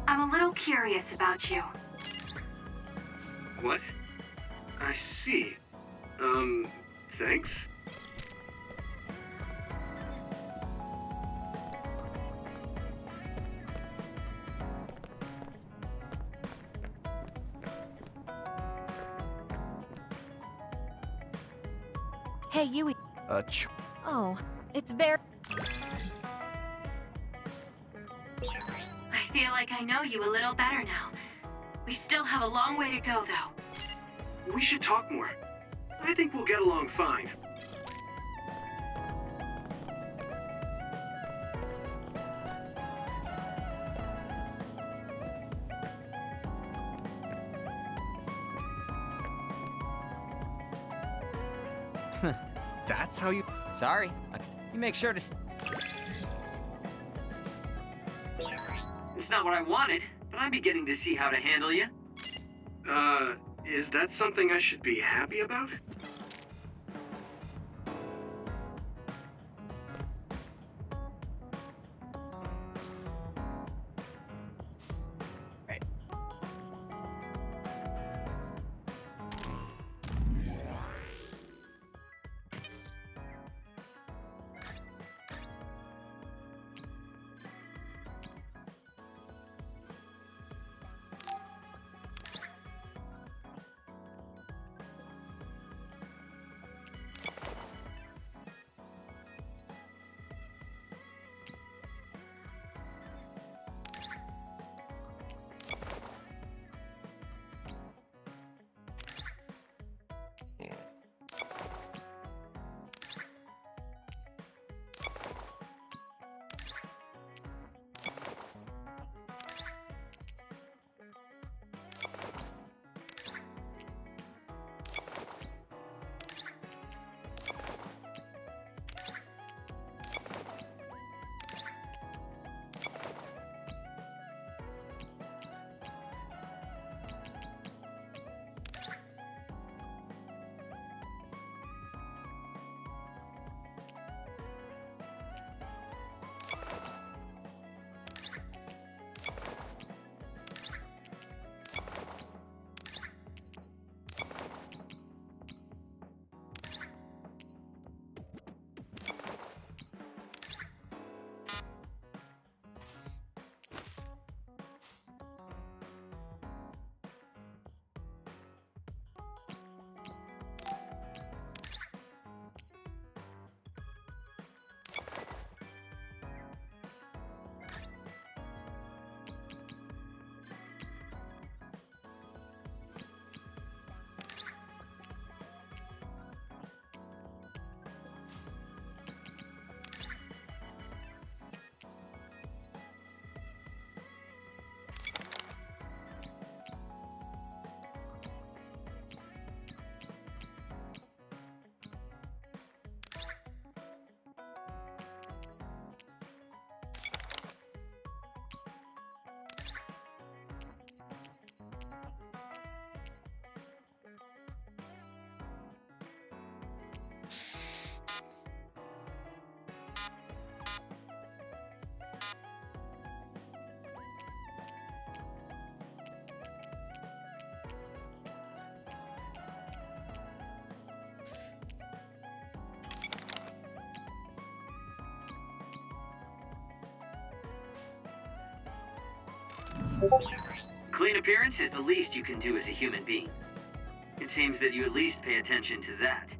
I'm a little curious about you. What? I see. Thanks? Hey, Yui. Oh, it's very... I feel like I know you a little better now. We still have a long way to go, though. We should talk more. I think we'll get along fine. That's how you... Sorry. You make sure to... It's not what I wanted, but I'm beginning to see how to handle you. Is that something I should be happy about? Clean appearance is the least you can do as a human being. It seems that you at least pay attention to that.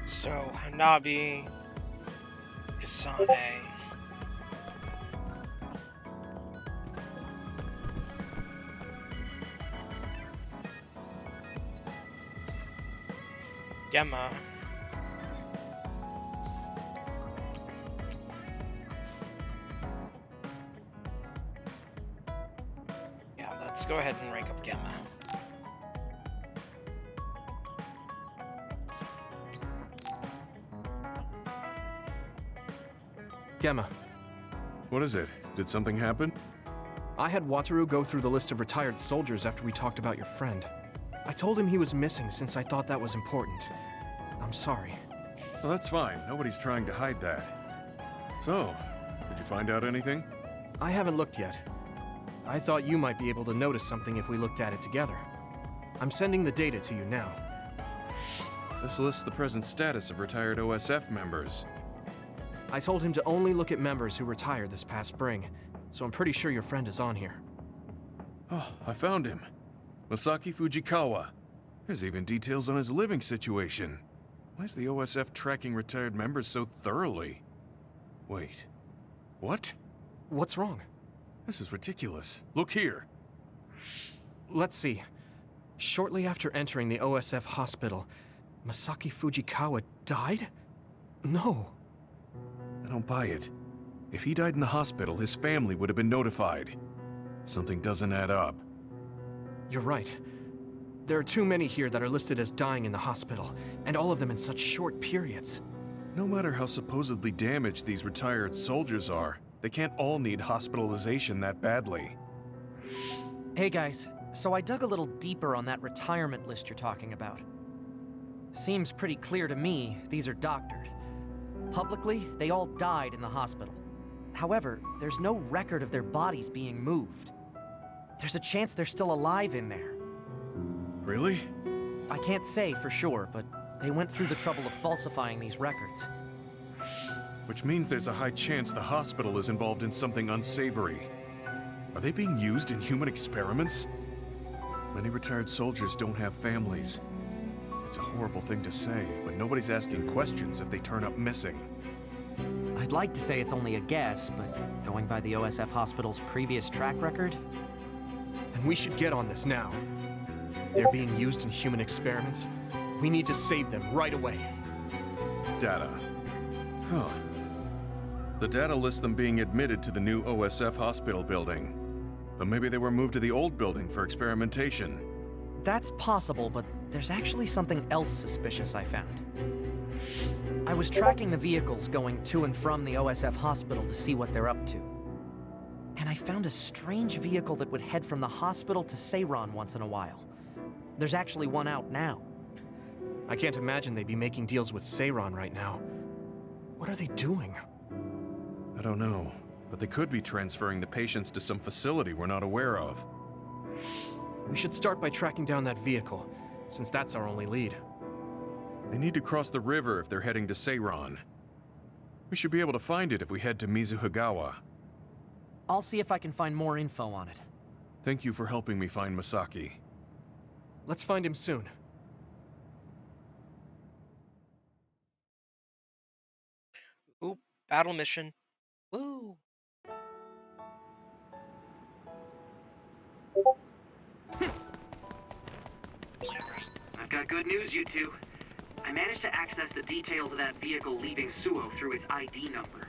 So, Hanabi, Kasane. Gemma. Yeah, let's go ahead and rank up Gemma. Gemma. What is it? Did something happen? I had Wataru go through the list of retired soldiers after we talked about your friend. I told him he was missing since I thought that was important. I'm sorry. Well, that's fine. Nobody's trying to hide that. So, did you find out anything? I haven't looked yet. I thought you might be able to notice something if we looked at it together. I'm sending the data to you now. This lists the present status of retired OSF members. I told him to only look at members who retired this past spring, so I'm pretty sure your friend is on here. Oh, I found him. Masaki Fujikawa. There's even details on his living situation. Why is the OSF tracking retired members so thoroughly? Wait, what? What's wrong? This is ridiculous. Look here. Let's see. Shortly after entering the OSF hospital, Masaki Fujikawa died? No. I don't buy it. If he died in the hospital, his family would have been notified. Something doesn't add up. You're right. There are too many here that are listed as dying in the hospital, and all of them in such short periods. No matter how supposedly damaged these retired soldiers are, they can't all need hospitalization that badly. Hey guys, so I dug a little deeper on that retirement list you're talking about. Seems pretty clear to me these are doctored. Publicly, they all died in the hospital. However, there's no record of their bodies being moved. There's a chance they're still alive in there. Really? I can't say for sure, but they went through the trouble of falsifying these records. Which means there's a high chance the hospital is involved in something unsavory. Are they being used in human experiments? Many retired soldiers don't have families. It's a horrible thing to say, but nobody's asking questions if they turn up missing. I'd like to say it's only a guess, but going by the OSF hospital's previous track record... Then we should get on this now. If they're being used in human experiments, we need to save them right away. Data. Huh. The data lists them being admitted to the new OSF hospital building. But maybe they were moved to the old building for experimentation. That's possible, but there's actually something else suspicious I found. I was tracking the vehicles going to and from the OSF hospital to see what they're up to. And I found a strange vehicle that would head from the hospital to Seiran once in a while. There's actually one out now. I can't imagine they'd be making deals with Seiran right now. What are they doing? I don't know, but they could be transferring the patients to some facility we're not aware of. We should start by tracking down that vehicle, since that's our only lead. They need to cross the river if they're heading to Seiran. We should be able to find it if we head to Mizuhigawa. I'll see if I can find more info on it. Thank you for helping me find Masaki. Let's find him soon. Oop, battle mission. Woo! I've got good news, you two. I managed to access the details of that vehicle leaving Suo through its ID number.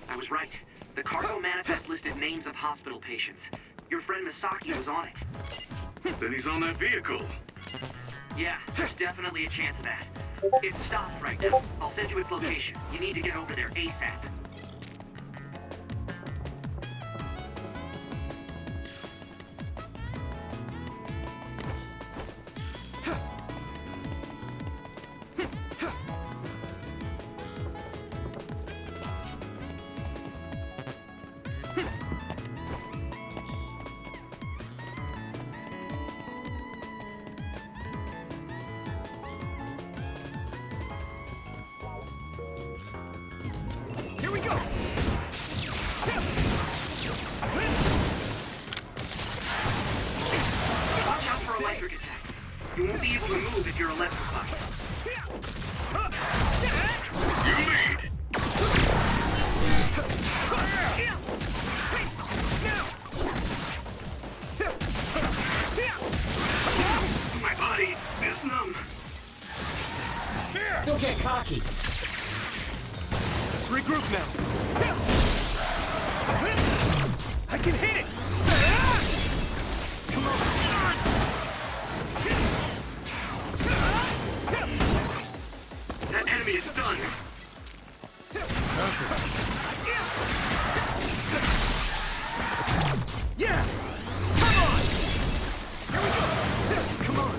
I was right. The cargo manifest listed names of hospital patients. Your friend Masaki was on it. Then he's on that vehicle. Yeah, there's definitely a chance of that. It's stopped right now. I'll send you its location. You need to get over there ASAP. Here we go! Watch out for electric attacks. You won't be able to move if you're electrified. You lead! My body is numb. Don't get cocky! Let's regroup now. I can hit it! Come on! That enemy is stunned. Yeah! Come on! Here we go! Come on!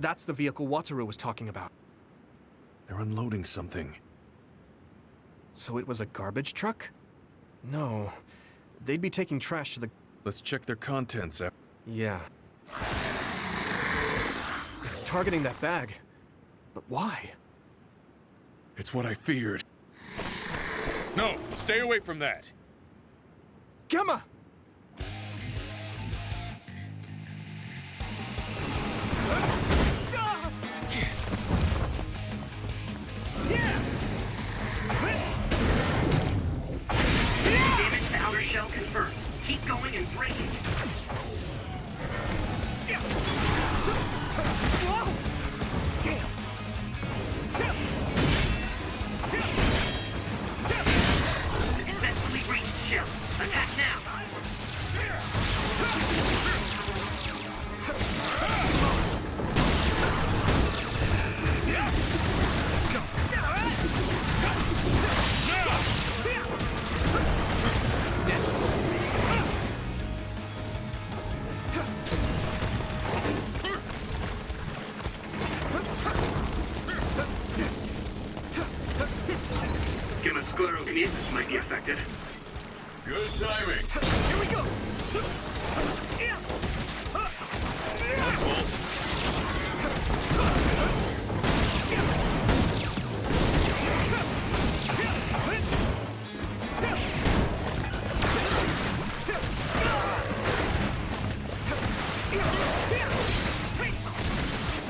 That's the vehicle Wataru was talking about. They're unloading something. So it was a garbage truck? No. They'd be taking trash to the... Let's check their contents. Yeah. It's targeting that bag. But why? It's what I feared. No, stay away from that. Gemma! Damage to outer shell confirmed. Keep going and break it. Successfully reached shell. Attack now. Gemma's sclerokinesis might be affected. Good timing. Here we go!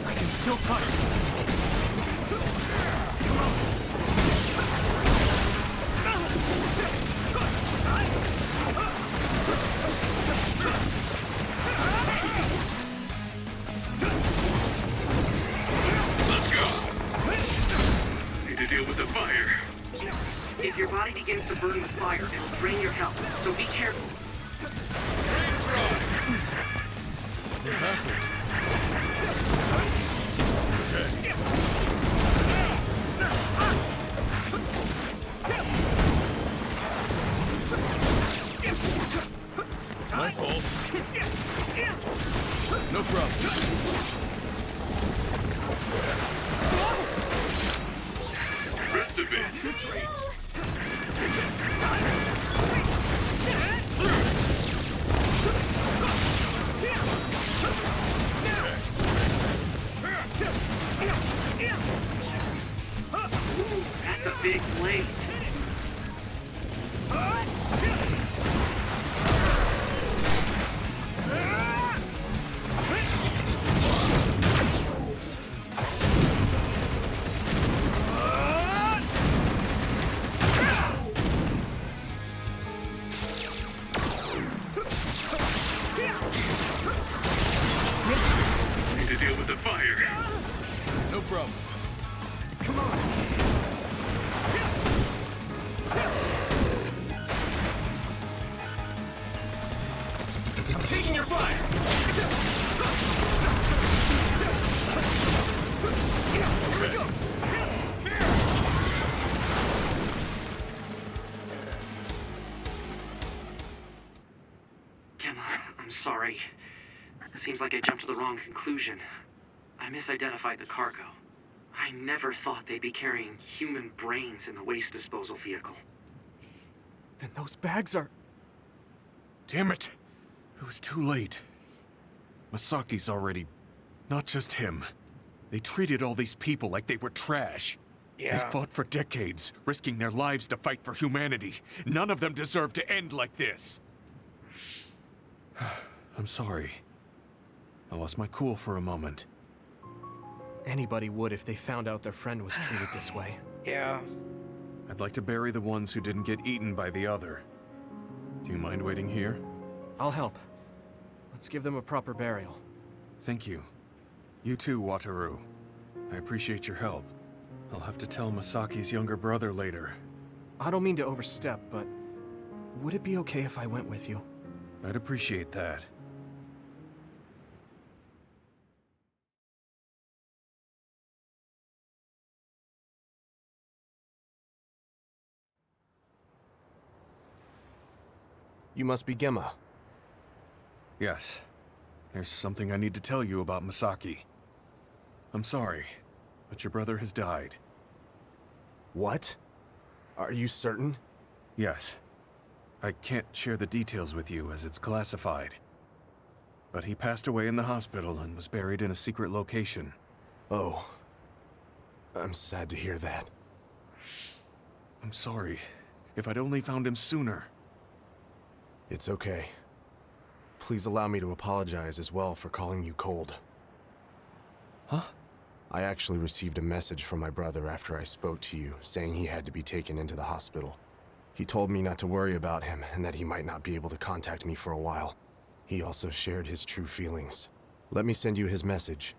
I can still cut. Let's go. Need to deal with the fire. If your body begins to burn with fire, it'll drain your health, so be careful. What happened? My fault. No problem. Rest a bit. This way. That's a big blaze. Need to deal with the fire. No problem. Come on. I'm taking your fire! Here we go! Gemma, I'm sorry. Seems like I jumped to the wrong conclusion. I misidentified the cargo. I never thought they'd be carrying human brains in the waste disposal vehicle. Then those bags are... Damn it! It was too late. Masaki's already... Not just him. They treated all these people like they were trash. Yeah. They fought for decades, risking their lives to fight for humanity. None of them deserve to end like this. I'm sorry. I lost my cool for a moment. Anybody would if they found out their friend was treated this way. Yeah. I'd like to bury the ones who didn't get eaten by the other. Do you mind waiting here? I'll help. Let's give them a proper burial. Thank you. You too, Wataru. I appreciate your help. I'll have to tell Masaki's younger brother later. I don't mean to overstep, but would it be okay if I went with you? I'd appreciate that. You must be Gemma. Yes. There's something I need to tell you about Masaki. I'm sorry, but your brother has died. What? Are you certain? Yes. I can't share the details with you as it's classified. But he passed away in the hospital and was buried in a secret location. Oh. I'm sad to hear that. I'm sorry. If I'd only found him sooner. It's okay. Please allow me to apologize as well for calling you cold. Huh? I actually received a message from my brother after I spoke to you, saying he had to be taken into the hospital. He told me not to worry about him, and that he might not be able to contact me for a while. He also shared his true feelings. Let me send you his message.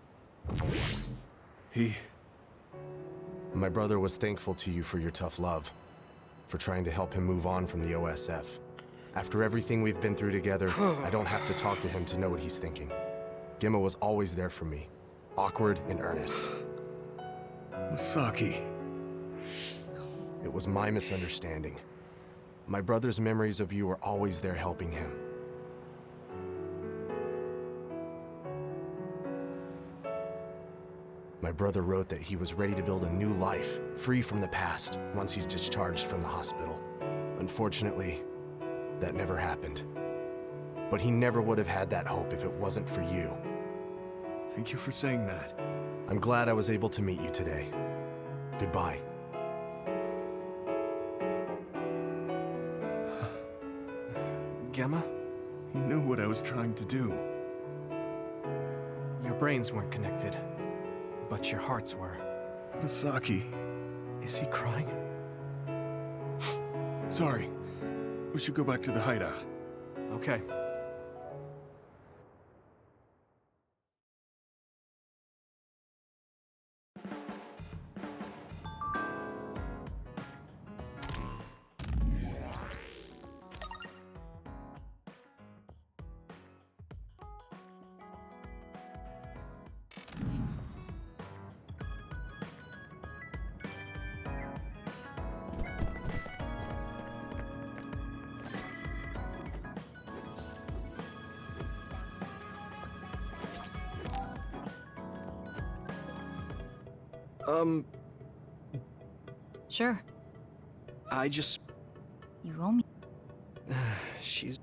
My brother was thankful to you for your tough love, for trying to help him move on from the OSF. After everything we've been through together, I don't have to talk to him to know what he's thinking. Gemma was always there for me, awkward and earnest. Misaki. It was my misunderstanding. My brother's memories of you were always there helping him. My brother wrote that he was ready to build a new life, free from the past, once he's discharged from the hospital. Unfortunately, that never happened. But he never would have had that hope if it wasn't for you. Thank you for saying that. I'm glad I was able to meet you today. Goodbye. Gemma? He knew what I was trying to do. Your brains weren't connected, but your hearts were. Misaki. Is he crying? Sorry. We should go back to the hideout. Okay. Sure. I just... You owe me. She's...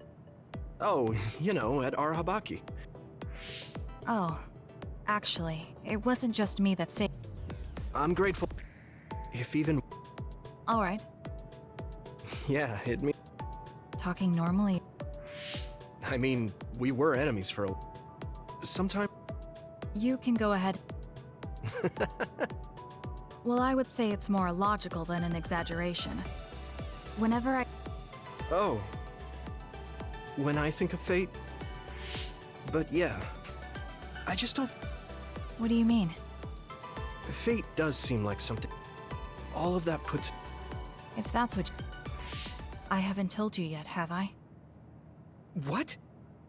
Oh, you know, at Arahabaki. Oh. Actually, it wasn't just me that saved. I'm grateful. If even... Alright. Yeah, it me... Talking normally. I mean, we were enemies for a... Sometime... You can go ahead. Well, I would say it's more logical than an exaggeration. Whenever I... Oh. When I think of fate... But yeah. I just don't... What do you mean? Fate does seem like something... All of that puts... If that's what... I haven't told you yet, have I? What?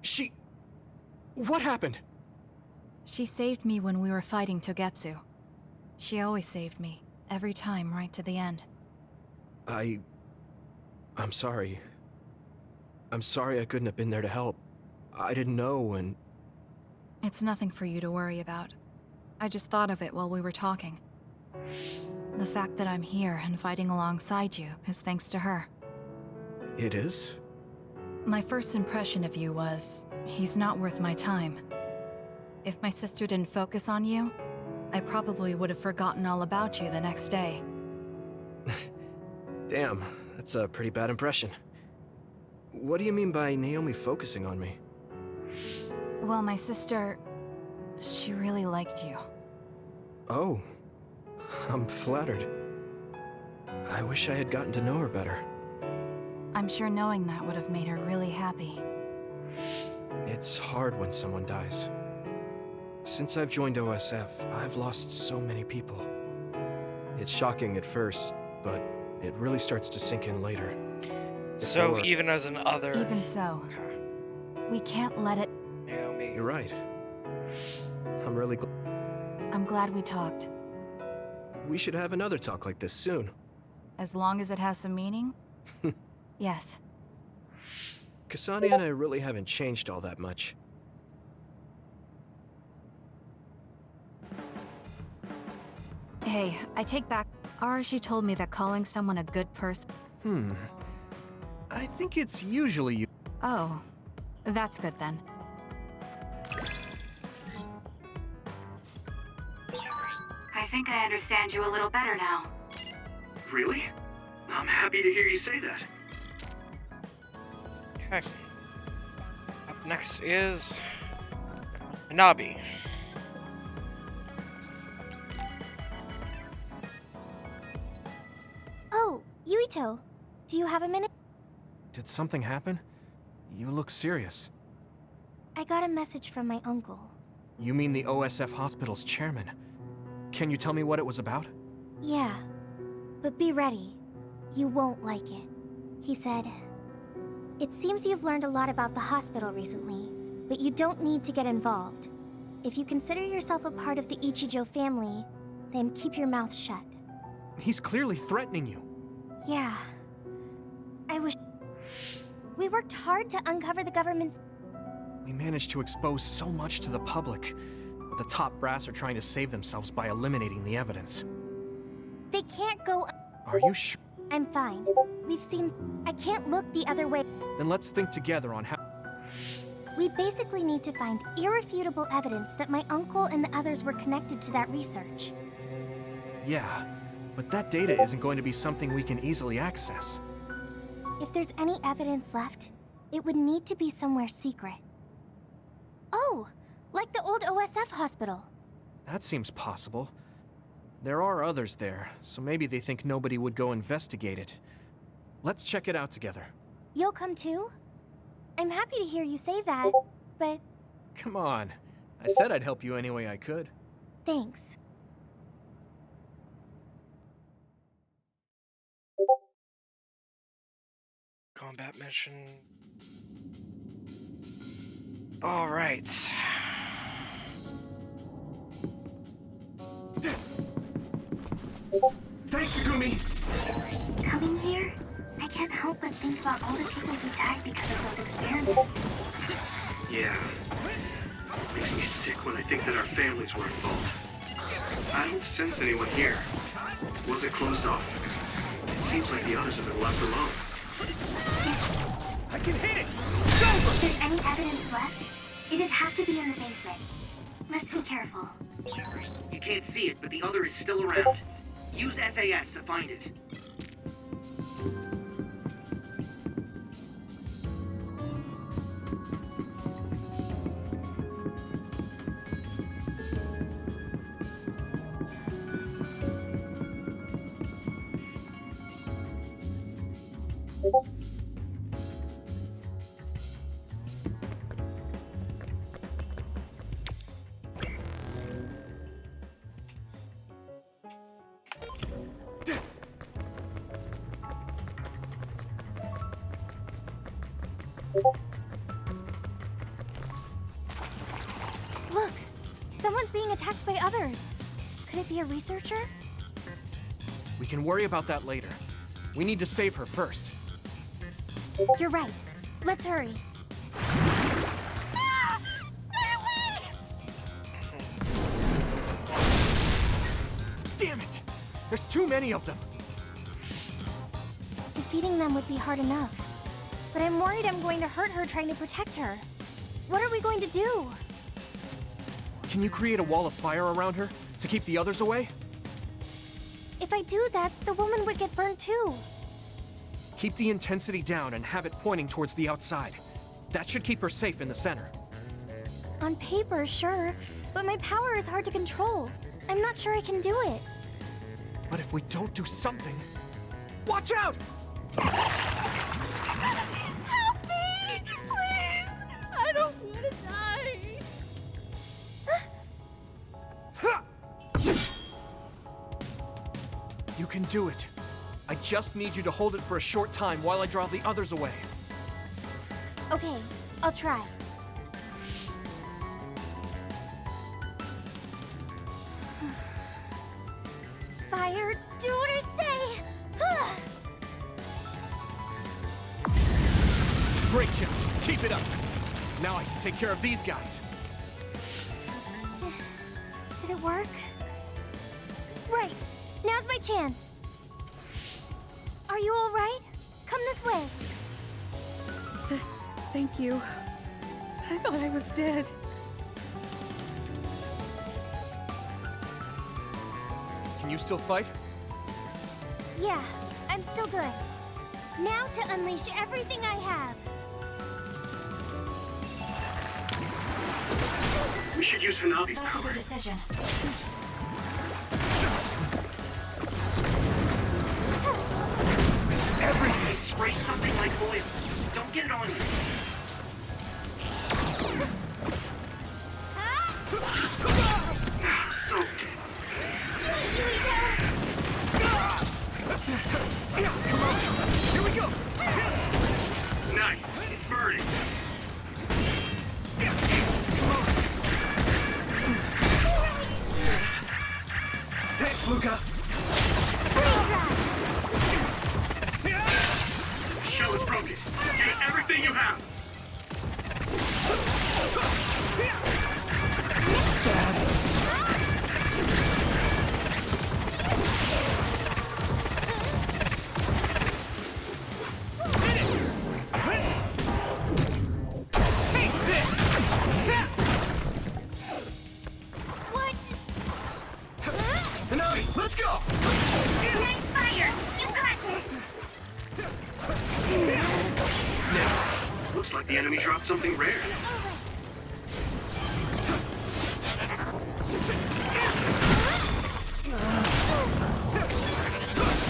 She... What happened? She saved me when we were fighting Togetsu. She always saved me, every time, right to the end. I'm sorry. I'm sorry I couldn't have been there to help. I didn't know and... It's nothing for you to worry about. I just thought of it while we were talking. The fact that I'm here and fighting alongside you is thanks to her. It is? My first impression of you was, he's not worth my time. If my sister didn't focus on you, I probably would have forgotten all about you the next day. Damn, that's a pretty bad impression. What do you mean by Naomi focusing on me? Well, my sister... she really liked you. Oh. I'm flattered. I wish I had gotten to know her better. I'm sure knowing that would have made her really happy. It's hard when someone dies. Since I've joined OSF, I've lost so many people. It's shocking at first, but it really starts to sink in later. So even as an other... Even so. We can't let it... Naomi. You're right. I'm really glad... I'm glad we talked. We should have another talk like this soon. As long as it has some meaning? Yes. Kasani and I really haven't changed all that much. Hey, I take back... Arashi told me that calling someone a good person... I think it's usually you. Oh, that's good then. I think I understand you a little better now. Really? I'm happy to hear you say that. Okay. Up next is Hanabi. Oh, Yuito. Do you have a minute? Did something happen? You look serious. I got a message from my uncle. You mean the OSF hospital's chairman? Can you tell me what it was about? Yeah, but be ready. You won't like it. He said, "It seems you've learned a lot about the hospital recently, but you don't need to get involved. If you consider yourself a part of the Ichijo family, then keep your mouth shut." He's clearly threatening you. Yeah. I wish... We worked hard to uncover the government's... We managed to expose so much to the public, but the top brass are trying to save themselves by eliminating the evidence. They can't go... Are you sure? I'm fine. We've seen... I can't look the other way. Then let's think together on how... We basically need to find irrefutable evidence that my uncle and the others were connected to that research. Yeah, but that data isn't going to be something we can easily access. If there's any evidence left, it would need to be somewhere secret. Oh, like the old OSF hospital. That seems possible. There are others there, so maybe they think nobody would go investigate it. Let's check it out together. You'll come too? I'm happy to hear you say that, but... Come on. I said I'd help you any way I could. Thanks. Combat mission. All right. Thanks, Sugumi! Coming here, I can't help but think about all the people who died because of those experiments. Yeah. Makes me sick when I think that our families were involved. I don't sense anyone here. Was it closed off? It seems like the others have been left alone. I can hit it! If there's any evidence left, it'd have to be in the basement. Let's be careful. You can't see it, but the other is still around. Use SAS to find it. Look! Someone's being attacked by others. Could it be a researcher? We can worry about that later. We need to save her first. You're right. Let's hurry. Ah! Stay away! Damn it! There's too many of them! Defeating them would be hard enough. But I'm worried I'm going to hurt her trying to protect her. What are we going to do? Can you create a wall of fire around her to keep the others away? If I do that, the woman would get burned too. Keep the intensity down and have it pointing towards the outside. That should keep her safe in the center. On paper, sure. But my power is hard to control. I'm not sure I can do it. But if we don't do something... Watch out! Help me! Please! I don't want to die! You can do it. I just need you to hold it for a short time while I draw the others away. Okay, I'll try. Fire, do what I say! Great job. Keep it up. Now I can take care of these guys. Did it work? Right. Now's my chance. Are you all right? Come this way. Thank you. I thought I was dead. Can you still fight? Yeah, I'm still good. Now to unleash everything I have. We should use Hanabi's That's a power. good decision. Everything! Spray something like oil. Don't get it on you. I'm soaked. Come on! Here we go! Nice. It's burning. Thanks, Luca! Shell is broken. Use everything you have. This is bad. Take this! What? Hanabi, let's go! Nice fire! You got this! Looks like the enemy dropped something rare.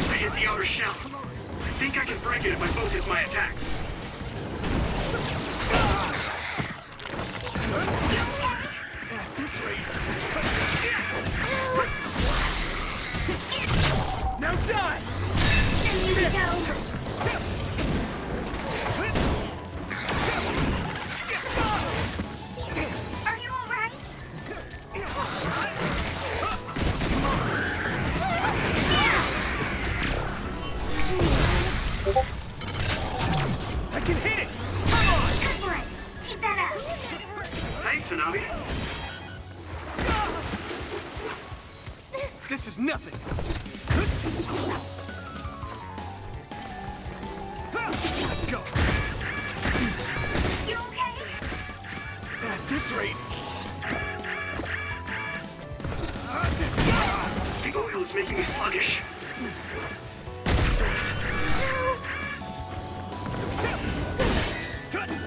I hit the outer shell. I think I can break it if I focus my attacks. At this rate. Now die! There you go! Are you alright? I can hit it! Come on! Good one! Keep that up! Thanks, Hanabi. This is nothing! Let's go! You okay? At this rate... The oil is making me sluggish.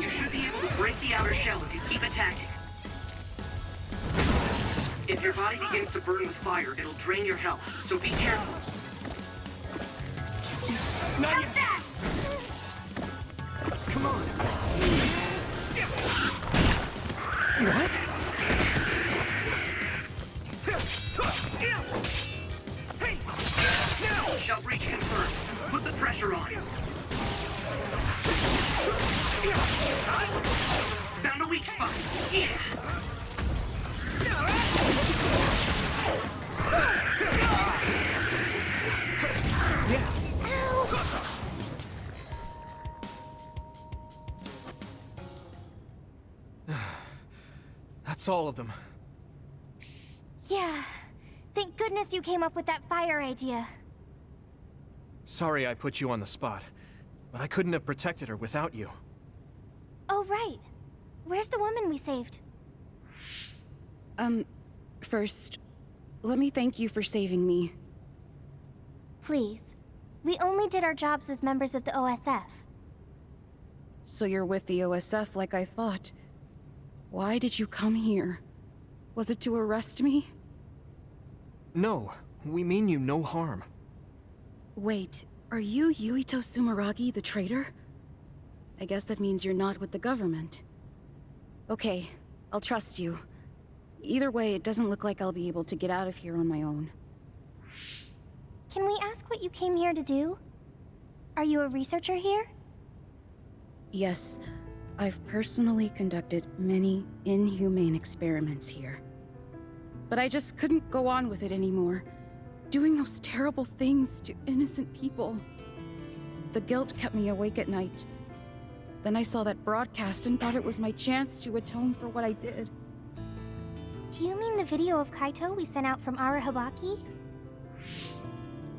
You should be able to break the outer shell if you keep attacking. If your body begins to burn with fire, it'll drain your health, so be careful. Not yet! Come on! What? Hey! Now! Shell breach confirmed. Put the pressure on. Found a weak spot. Yeah. That's all of them. Yeah. Thank goodness you came up with that fire idea. Sorry I put you on the spot, but I couldn't have protected her without you. Oh, right. Where's the woman we saved? First, let me thank you for saving me. Please. We only did our jobs as members of the OSF. So you're with the OSF like I thought. Why did you come here? Was it to arrest me? No, we mean you no harm. Wait, are you Yuito Sumeragi, the traitor? I guess that means you're not with the government. Okay, I'll trust you. Either way, it doesn't look like I'll be able to get out of here on my own. Can we ask what you came here to do? Are you a researcher here? Yes, I've personally conducted many inhumane experiments here. But I just couldn't go on with it anymore. Doing those terrible things to innocent people. The guilt kept me awake at night. Then I saw that broadcast and thought it was my chance to atone for what I did. Do you mean the video of Kaito we sent out from Arahabaki?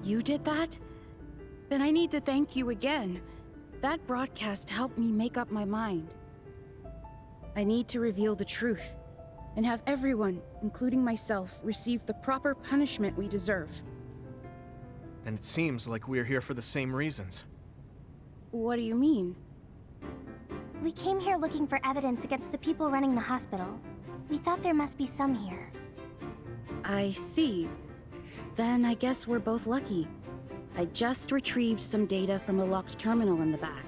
You did that? Then I need to thank you again. That broadcast helped me make up my mind. I need to reveal the truth, and have everyone, including myself, receive the proper punishment we deserve. And it seems like we're here for the same reasons. What do you mean? We came here looking for evidence against the people running the hospital. We thought there must be some here. I see. Then I guess we're both lucky. I just retrieved some data from a locked terminal in the back.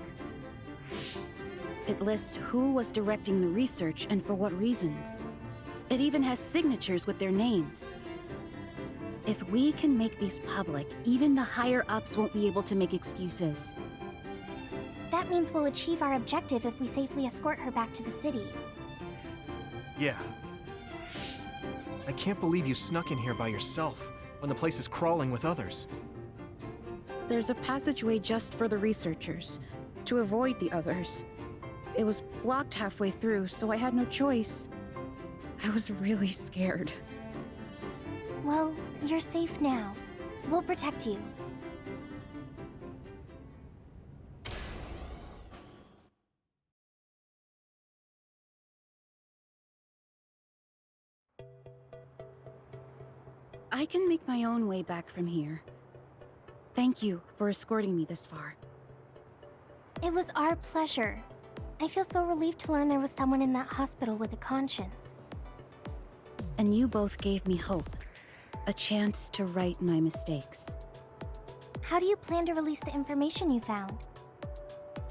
It lists who was directing the research and for what reasons. It even has signatures with their names. If we can make these public, even the higher-ups won't be able to make excuses. That means we'll achieve our objective if we safely escort her back to the city. Yeah. I can't believe you snuck in here by yourself, when the place is crawling with others. There's a passageway just for the researchers, to avoid the others. It was blocked halfway through, so I had no choice. I was really scared. Well, you're safe now. We'll protect you. I can make my own way back from here. Thank you for escorting me this far. It was our pleasure. I feel so relieved to learn there was someone in that hospital with a conscience. And you both gave me hope. A chance to right my mistakes. How do you plan to release the information you found?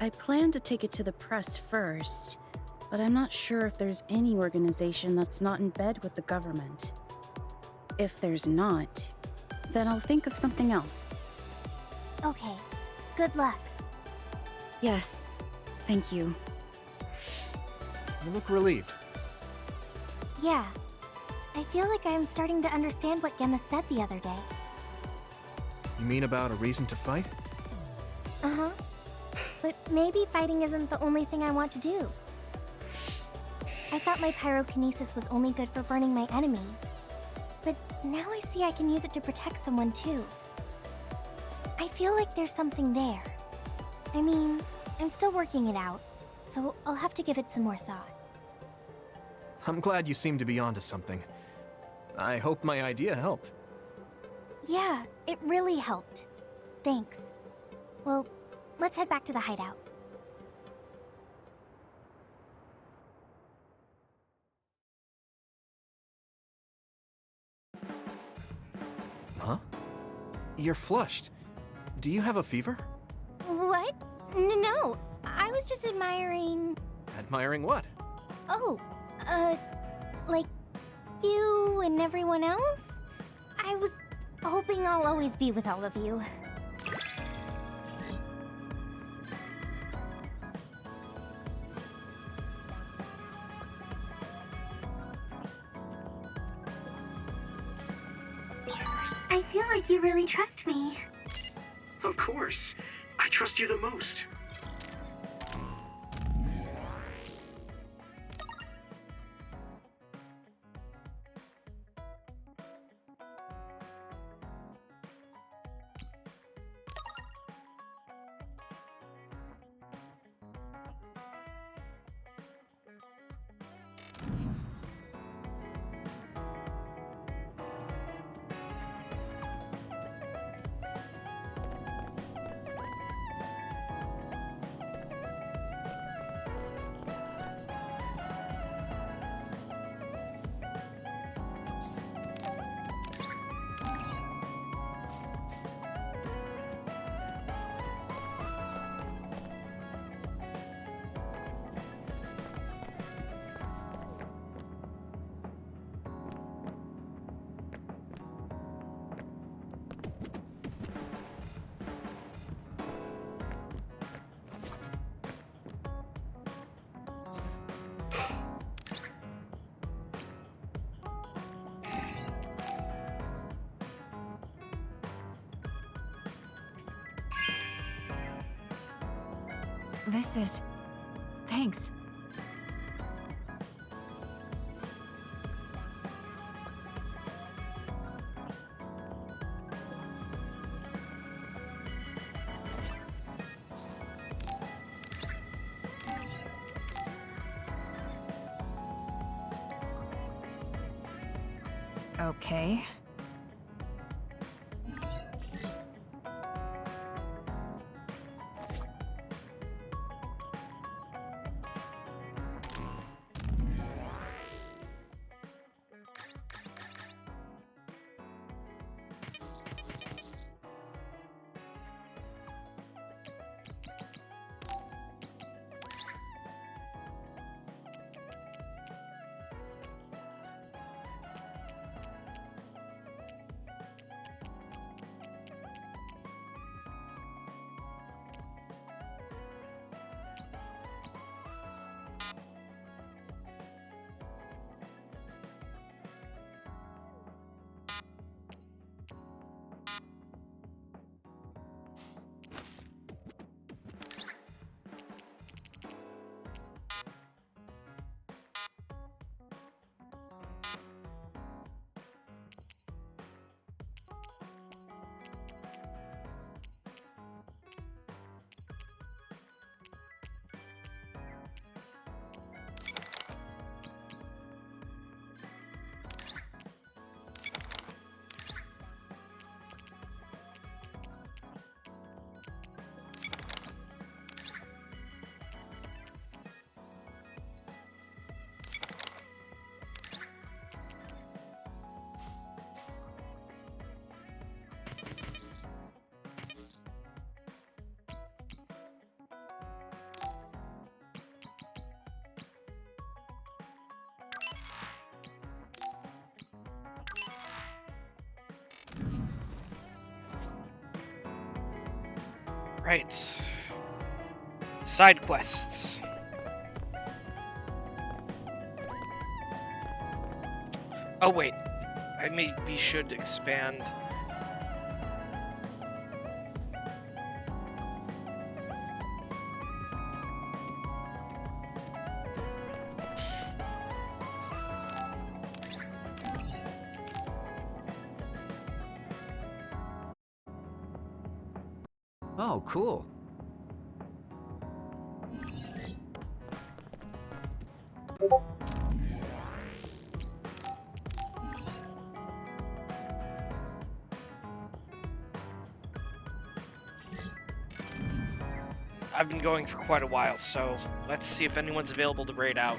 I plan to take it to the press first, but I'm not sure if there's any organization that's not in bed with the government. If there's not, then I'll think of something else. Okay. Good luck. Yes. Thank you. You look relieved. Yeah. I feel like I'm starting to understand what Gemma said the other day. You mean about a reason to fight? Uh-huh. But maybe fighting isn't the only thing I want to do. I thought my pyrokinesis was only good for burning my enemies. But now I see I can use it to protect someone too. I feel like there's something there. I mean, I'm still working it out, so I'll have to give it some more thought. I'm glad you seem to be onto something. I hope my idea helped. Yeah, it really helped. Thanks. Well, let's head back to the hideout. Huh? You're flushed. Do you have a fever? What? No, I was just admiring... Admiring what? Oh, like you and everyone else? I was hoping I'll always be with all of you. I feel like you really trust me. Of course. I trust you the most. This is... Thanks. Okay. Right. Side quests. Oh wait, I maybe should expand. Oh, cool. I've been going for quite a while, so let's see if anyone's available to raid out.